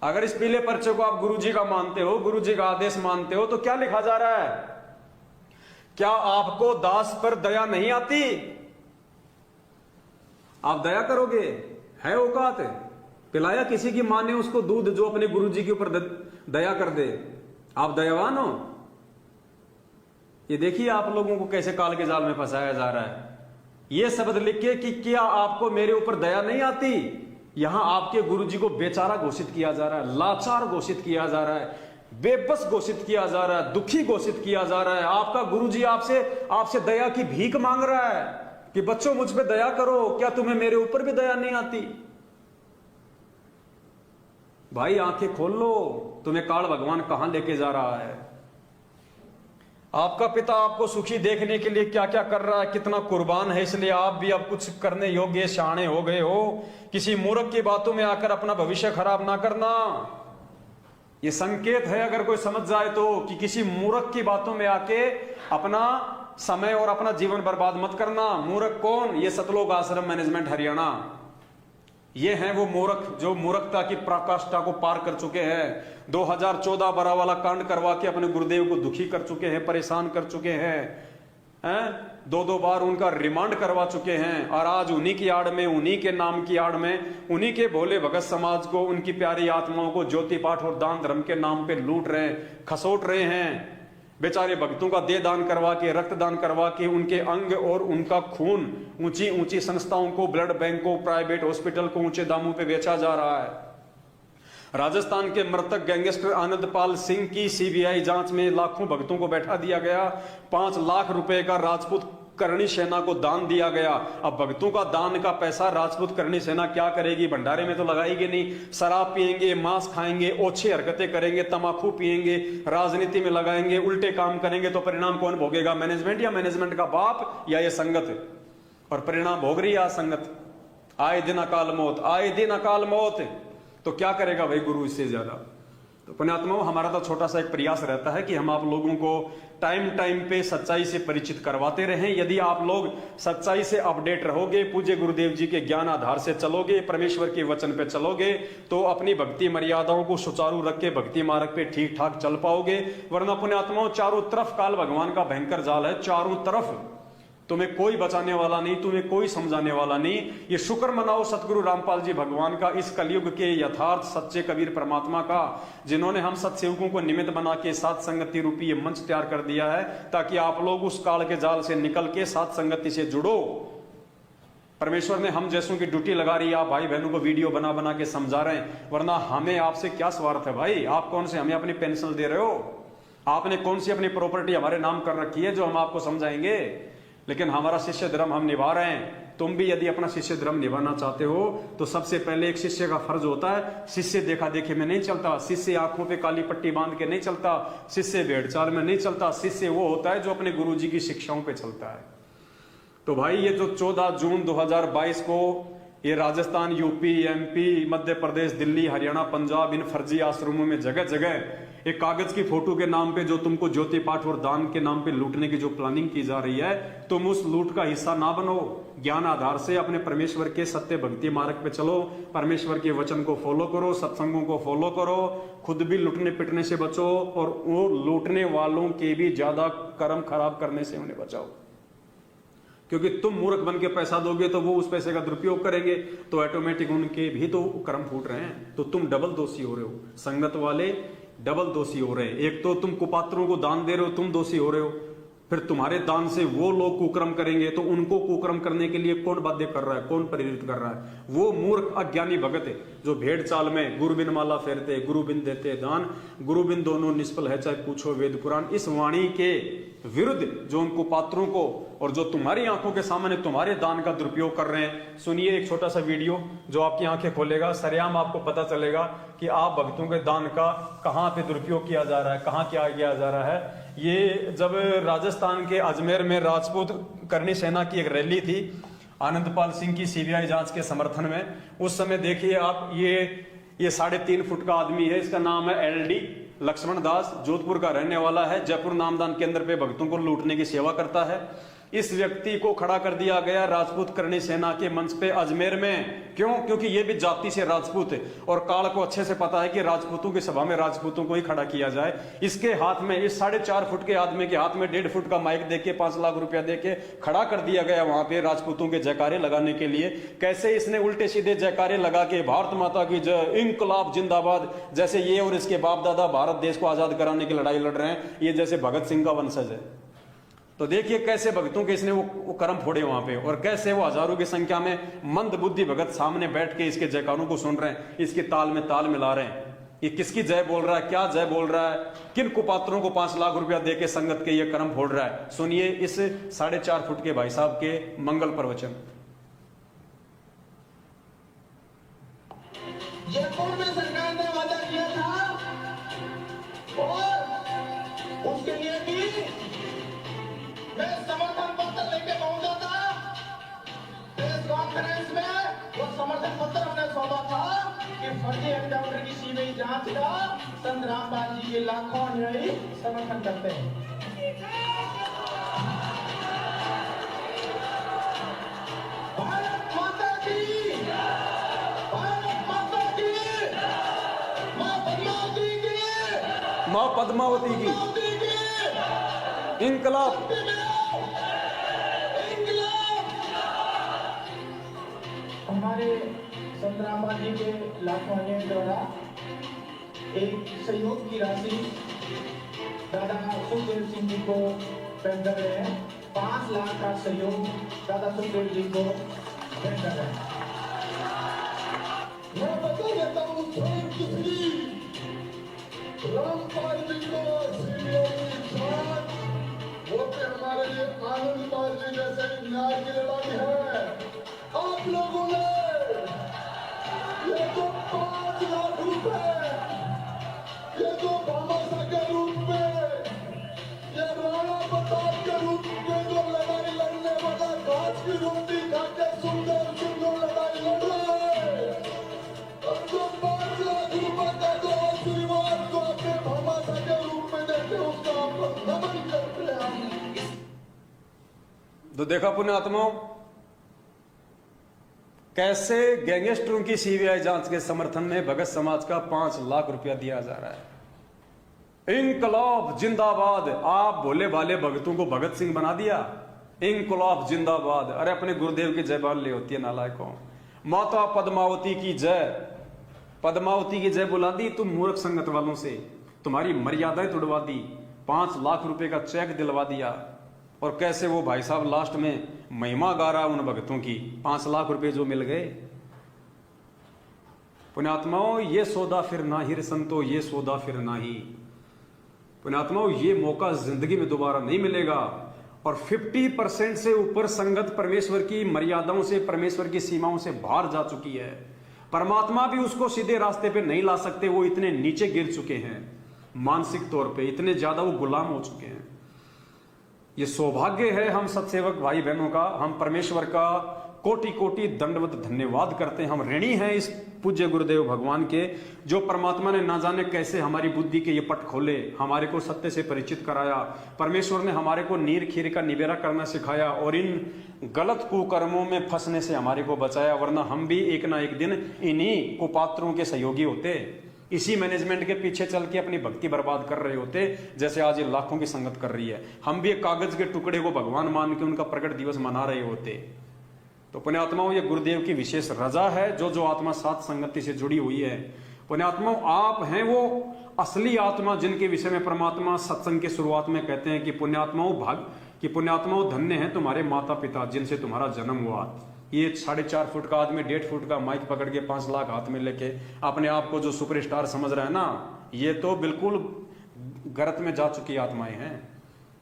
अगर इस पीले पर्चे को आप गुरुजी का मानते हो, गुरुजी का आदेश मानते हो, तो क्या लिखा जा रहा है? क्या आपको दास पर दया नहीं आती? आप दया करोगे? है औकात? पिलाया किसी की मां ने उसको दूध जो अपने गुरुजी के ऊपर दया कर दे। आप दयावान हो? ये देखिए आप लोगों को कैसे काल के जाल में फंसाया जा रहा है। ये शब्द लिख के कि क्या आपको मेरे ऊपर दया नहीं आती, यहां आपके गुरुजी को बेचारा घोषित किया जा रहा है, लाचार घोषित किया जा रहा है, बेबस घोषित किया जा रहा है, दुखी घोषित किया जा रहा है। आपका गुरुजी आपसे दया की भीख मांग रहा है कि बच्चों मुझ पे दया करो। क्या तुम्हें मेरे ऊपर भी दया नहीं आती? भाई आंखें खोल लो, तुम्हें काल भगवान कहां लेके जा रहा है। आपका पिता आपको सुखी देखने के लिए क्या क्या कर रहा है, कितना कुर्बान है, इसलिए आप भी अब कुछ करने योग्य शाणे हो गए हो। किसी मूर्ख की बातों में आकर अपना भविष्य खराब ना करना। ये संकेत है अगर कोई समझ जाए तो, कि किसी मूर्ख की बातों में आके अपना समय और अपना जीवन बर्बाद मत करना। मूर्ख कौन? ये सतलोक आश्रम मैनेजमेंट हरियाणा। ये हैं वो मूर्ख जो मूर्खता की पराकाष्ठा को पार कर चुके हैं। 2014 बड़ा वाला कांड करवा के अपने गुरुदेव को दुखी कर चुके हैं, परेशान कर चुके हैं। 2-2 बार उनका रिमांड करवा चुके हैं और आज उन्हीं की आड़ में, उन्हीं के नाम की आड़ में, उन्हीं के भोले भगत समाज को, उनकी प्यारी आत्माओं को ज्योति पाठ और दान धर्म के नाम पे लूट रहे, खसोट रहे हैं। बेचारे भक्तों का देह दान करवा के, रक्तदान करवा के, उनके अंग और उनका खून ऊंची ऊंची संस्थाओं को, ब्लड बैंक को, प्राइवेट हॉस्पिटल को ऊंचे दामों पे बेचा जा रहा है। राजस्थान के मृतक गैंगस्टर आनंदपाल सिंह की सीबीआई जांच में लाखों भक्तों को बैठा दिया गया। 5 लाख रुपए का राजपूत करणी सेना को दान दिया गया। अब भक्तों का दान का पैसा राजपूत करणी सेना क्या करेगी? भंडारे में तो लगाएगी नहीं। शराब पिएंगे, मांस खाएंगे, ओछी हरकतें करेंगे, तमाकू पिएंगे, राजनीति में लगाएंगे, उल्टे काम करेंगे, तो परिणाम कौन भोगेगा? मैनेजमेंट या मैनेजमेंट का बाप या ये संगत? और परिणाम भोग रही है संगत। आए दिन अकाल मौत, आए दिन अकाल मौत। तो क्या करेगा भाई गुरु इससे ज्यादा? तो पुण्यात्माओं, हमारा तो छोटा सा एक प्रयास रहता है कि हम आप लोगों को टाइम टाइम पे सच्चाई से परिचित करवाते रहें। यदि आप लोग सच्चाई से अपडेट रहोगे, पूज्य गुरुदेव जी के ज्ञान आधार से चलोगे, परमेश्वर के वचन पे चलोगे, तो अपनी भक्ति मर्यादाओं को सुचारू रख के भक्ति मार्ग पे ठीक ठाक चल पाओगे। वरना पुण्यात्माओं, चारों तरफ काल भगवान का भयंकर जाल है। चारों तरफ तुम्हें कोई बचाने वाला नहीं, तुम्हें कोई समझाने वाला नहीं। ये शुक्र मनाओ सतगुरु रामपाल जी भगवान का, इस कलयुग के यथार्थ सच्चे कबीर परमात्मा का, जिन्होंने हम सत्सेवकों को निमित्त बना के सात संगति रूपी ये मंच तैयार कर दिया है, ताकि आप लोग उस काल के जाल से निकल के सात संगति से जुड़ो। परमेश्वर ने हम जैसों की ड्यूटी लगा रही है, आप भाई बहनों को वीडियो बना बना के समझा रहे हैं, वरना हमें आपसे क्या स्वार्थ है भाई? आप कौन से हमें अपनी पेंशन दे रहे हो? आपने कौन सी अपनी प्रॉपर्टी हमारे नाम कर रखी है जो हम आपको समझाएंगे? लेकिन हमारा शिष्य धर्म हम निभा रहे हैं। तुम भी यदि अपना शिष्य धर्म निभाना चाहते हो तो सबसे पहले एक शिष्य का फर्ज होता है, शिष्य देखा देखे में नहीं चलता, शिष्य आंखों पे काली पट्टी बांध के नहीं चलता, शिष्य भेड़ चाल में नहीं चलता। शिष्य वो होता है जो अपने गुरु जी की शिक्षाओं पे चलता है। तो भाई ये जो 14 जून 2022 को ये राजस्थान, यूपी, एमपी, मध्य प्रदेश, दिल्ली, हरियाणा, पंजाब, इन फर्जी आश्रमों में जगह जगह एक कागज की फोटो के नाम पे जो तुमको ज्योति पाठ और दान के नाम पे लूटने की जो प्लानिंग की जा रही है, तुम उस लूट का हिस्सा ना बनो। ज्ञान आधार से अपने परमेश्वर के सत्य भक्ति मार्ग पे चलो, परमेश्वर के वचन को फॉलो करो, सत्संगों को फॉलो करो, खुद भी लुटने पिटने से बचो और वो लूटने वालों के भी ज्यादा कर्म खराब करने से उन्हें बचाओ। क्योंकि तुम मूर्ख बन के पैसा दोगे तो वो उस पैसे का दुरुपयोग करेंगे, तो ऑटोमेटिक उनके भी तो कर्म फूट रहे हैं। तो तुम डबल दोषी हो रहे हो, संगत वाले डबल दोषी हो रहे हैं। एक तो तुम कुपात्रों को दान दे रहे हो, तुम दोषी हो रहे हो, फिर तुम्हारे दान से वो लोग कुकर्म करेंगे, तो उनको कुकर्म करने के लिए कौन बाध्य कर रहा है, कौन प्रेरित कर रहा है? वो मूर्ख अज्ञानी भगत है जो भेड़ चाल में गुरु बिन माला फेरते, गुरु बिन देते दान, गुरु बिन दोनों निष्फल है चाहे पूछो वेद पुराण। इस वाणी के विरुद्ध जो उनको पात्रों को और जो तुम्हारी आंखों के सामने तुम्हारे दान का दुरुपयोग कर रहे हैं, सुनिए एक छोटा सा वीडियो जो आपकी आंखें खोलेगा। सरेआम आपको पता चलेगा कि आप भक्तों के दान का कहां पे दुरुपयोग किया जा रहा है, कहां क्या किया जा रहा है। ये जब राजस्थान के अजमेर में राजपूत करनी सेना की एक रैली थी आनंदपाल सिंह की सीबीआई जांच के समर्थन में, उस समय देखिए आप, ये 3.5 फुट का आदमी है, इसका नाम है LD लक्ष्मण दास, जोधपुर का रहने वाला है, जयपुर नामदान केंद्र पे भक्तों को लूटने की सेवा करता है। इस व्यक्ति को खड़ा कर दिया गया राजपूत करणी सेना के मंच पे अजमेर में। क्यों? क्योंकि ये भी जाति से राजपूत है और काल को अच्छे से पता है कि राजपूतों की सभा में राजपूतों को ही खड़ा किया जाए। इसके हाथ में, इस 4.5 फुट के आदमी के हाथ में 1.5 फुट का माइक देके 5 लाख रुपया देके खड़ा कर दिया गया वहां पे राजपूतों के जयकारे लगाने के लिए। कैसे इसने उल्टे सीधे जयकारे लगा के भारत माता की जय, इंकलाब जिंदाबाद, जैसे ये और इसके बाप दादा भारत देश को आजाद कराने की लड़ाई लड़ रहे हैं, ये जैसे भगत सिंह का वंशज है। तो देखिए कैसे भक्तों के इसने वो कर्म फोड़े वहां पे, और कैसे वो हजारों की संख्या में मंद बुद्धि भगत सामने बैठ के इसके जयकारों को सुन रहे हैं, इसके ताल में ताल मिला रहे हैं। ये किसकी जय बोल रहा है, क्या जय बोल रहा है, किन कुपात्रों को 5 लाख रुपया देके संगत के ये कर्म फोड़ रहा है? सुनिए इस 4.5 फुट के भाई साहब के मंगल प्रवचन। जयपुर में सरकार ने वादा किया था और उसके लिए भी मैं समर्थन पत्र लेके पहुंचा था प्रेस कॉन्फ्रेंस में। वो समर्थन पत्र हमने सौंपा था कि फर्जी एनकाउंटर की सीबीआई जांच का संत रामपाल जी के लाखों अनुयायी समर्थन करते हैं। भारत माता की, भारत माता की, मां पद्मावती की, मां पद्मावती की इंकलाब। हमारे संत रामपाल जी के लाखों अनुयायी द्वारा एक सहयोग की राशि दादा सुखदेव सिंह जी को भेंट कर रहे हैं। 5 लाख का सहयोग दादा सुखदेव जी को भेंट कर रहे हैं। मैं बता देता हूँ रामपाल जी को वो हमारे लिए आनंदपाल जी जैसे न्याय की लड़ाई है। आप लोगों ने ये जो 5 लाख रुपए, ये जो भामाशाह के रूप में, ये राणा प्रताप के रूप में जो लड़ाई लड़ने वाला घास की रोटी खा के सुंदर सुंदर लड़ाई लड़ रहा है, और जो 5 लाख रुपए का जो आशीर्वाद को अपने भामाशाह के रूप में देते उसका आप लोग नमन करते हैं। तो देखा पुण्यात्माओं कैसे गैंगस्टरों की सीबीआई जांच के समर्थन में भगत समाज का 5 लाख रुपया दिया जा रहा है। इंकलाब जिंदाबाद। आप भोले भाले भगतों को भगत सिंह बना दिया। इंकलाब जिंदाबाद। अरे अपने गुरुदेव की जयबान ले होती है नालायकों। माता पद्मावती की जय, पद्मावती की जय बुला दी तुम मूर्ख संगत वालों से, तुम्हारी मर्यादाएं तोड़वा दी, 5 लाख रुपए का चेक दिलवा दिया और कैसे वो भाई साहब लास्ट में महिमा गा रहा उन भक्तों की, 5 लाख रुपए जो मिल गए। पुण्यात्माओं, ये सौदा फिर ना ही रे संतो, ये सौदा फिर ना ही। पुण्यात्माओं, ये मौका जिंदगी में दोबारा नहीं मिलेगा। और 50% से ऊपर संगत परमेश्वर की मर्यादाओं से, परमेश्वर की सीमाओं से बाहर जा चुकी है। परमात्मा भी उसको सीधे रास्ते पे नहीं ला सकते, वो इतने नीचे गिर चुके हैं मानसिक तौर पे, इतने ज्यादा वो गुलाम हो चुके हैं। ये सौभाग्य है हम सत्सेवक भाई बहनों का, हम परमेश्वर का कोटि कोटि दंडवत धन्यवाद करते हैं। हम ऋणी हैं इस पूज्य गुरुदेव भगवान के, जो परमात्मा ने ना जाने कैसे हमारी बुद्धि के ये पट खोले, हमारे को सत्य से परिचित कराया। परमेश्वर ने हमारे को नीर खीर का निबेरा करना सिखाया और इन गलत कुकर्मों में फंसने से हमारे को बचाया, वरना हम भी एक ना एक दिन इन्हीं कुपात्रों के सहयोगी होते, इसी मैनेजमेंट के पीछे चल के अपनी भक्ति बर्बाद कर रहे होते, जैसे आज ये लाखों की संगत कर रही है। हम भी एक कागज के टुकड़े को भगवान मान के उनका प्रकट दिवस मना रहे होते। तो पुण्यात्माओं, ये गुरुदेव की विशेष रजा है, जो जो आत्मा सात संगति से जुड़ी हुई है। पुण्यात्माओं, आप हैं वो असली आत्मा जिनके विषय में परमात्मा सत्संग के शुरुआत में कहते हैं कि पुण्यात्माओं धन्य है तुम्हारे माता पिता जिनसे तुम्हारा जन्म हुआ। ये 4.5 फुट का आदमी 1.5 फुट का माइक पकड़ के 5 लाख हाथ में लेके अपने आप को जो सुपरस्टार समझ रहा है ना, ये तो बिल्कुल गलत में जा चुकी आत्माएं हैं।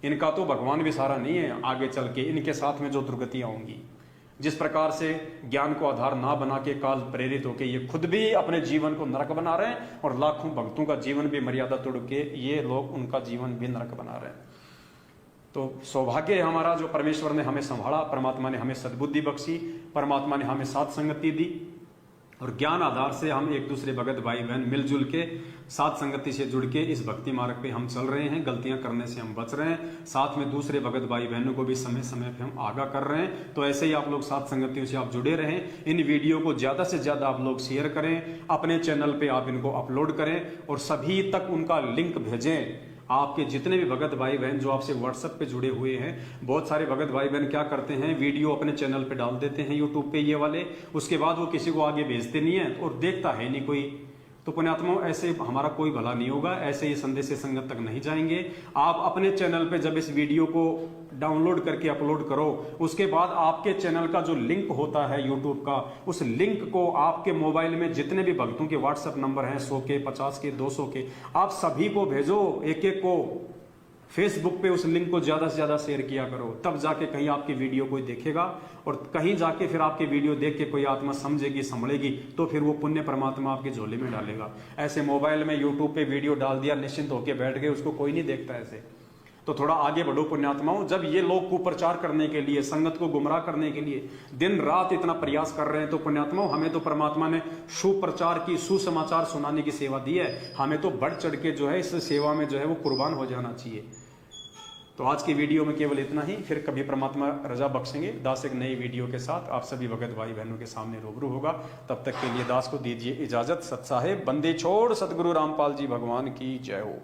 इनका तो भगवान भी सारा नहीं है आगे चल के, इनके साथ में जो दुर्गतियां होंगी। जिस प्रकार से ज्ञान को आधार ना बना के काल प्रेरित होके ये खुद भी अपने जीवन को नरक बना रहे हैं और लाखों भक्तों का जीवन भी मर्यादा तोड़ के ये लोग उनका जीवन भी नरक बना रहे हैं। तो सौभाग्य है हमारा जो परमेश्वर ने हमें संभाला, परमात्मा ने हमें सद्बुद्धि बख्शी, परमात्मा ने हमें साथ संगति दी और ज्ञान आधार से हम एक दूसरे भगत भाई बहन मिलजुल के साथ संगति से जुड़ के इस भक्ति मार्ग पे हम चल रहे हैं। गलतियां करने से हम बच रहे हैं, साथ में दूसरे भगत भाई बहनों को भी समय समय पे हम आगाह कर रहे हैं। तो ऐसे ही आप लोग साथ संगतियों से आप जुड़े रहें। इन वीडियो को ज्यादा से ज्यादा आप लोग शेयर करें, अपने चैनल पे आप इनको अपलोड करें और सभी तक उनका लिंक भेजें। आपके जितने भी भगत भाई बहन जो आपसे व्हाट्सएप पे जुड़े हुए हैं, बहुत सारे भगत भाई बहन क्या करते हैं, वीडियो अपने चैनल पे डाल देते हैं यूट्यूब पे ये वाले, उसके बाद वो किसी को आगे भेजते नहीं है और देखता है नहीं कोई। तो पुण्यात्माओं, ऐसे हमारा कोई भला नहीं होगा, ऐसे ये संदेश से संगत तक नहीं जाएंगे। आप अपने चैनल पे जब इस वीडियो को डाउनलोड करके अपलोड करो, उसके बाद आपके चैनल का जो लिंक होता है यूट्यूब का, उस लिंक को आपके मोबाइल में जितने भी भक्तों के व्हाट्सएप नंबर हैं, 100 के, 50 के, 200 के, आप सभी को भेजो, एक एक को। फेसबुक पे उस लिंक को ज्यादा से ज्यादा शेयर किया करो, तब जाके कहीं आपकी वीडियो कोई देखेगा और कहीं जाके फिर आपकी वीडियो देख के कोई आत्मा समझेगी, संभलेगी, तो फिर वो पुण्य परमात्मा आपके झोले में डालेगा। ऐसे मोबाइल में यूट्यूब पे वीडियो डाल दिया, निश्चिंत होके बैठ गए, उसको कोई नहीं देखता ऐसे। तो थोड़ा आगे बढ़ो पुण्यात्माओं। जब ये लोग कुप्रचार करने के लिए, संगत को गुमराह करने के लिए दिन रात इतना प्रयास कर रहे हैं, तो पुण्यात्माओं हमें तो परमात्मा ने सुप्रचार की, सुसमाचार सुनाने की सेवा दी है। हमें तो बढ़ चढ़ के जो है इस सेवा में जो है वो कुर्बान हो जाना चाहिए। तो आज की वीडियो में केवल इतना ही, फिर कभी परमात्मा रजा बख्शेंगे, दास एक नई वीडियो के साथ आप सभी भगत भाई बहनों के सामने रूबरू होगा। तब तक के लिए दास को दीजिए इजाजत। सत साहेब बंदी छोड़ सतगुरु रामपाल जी भगवान की जय हो।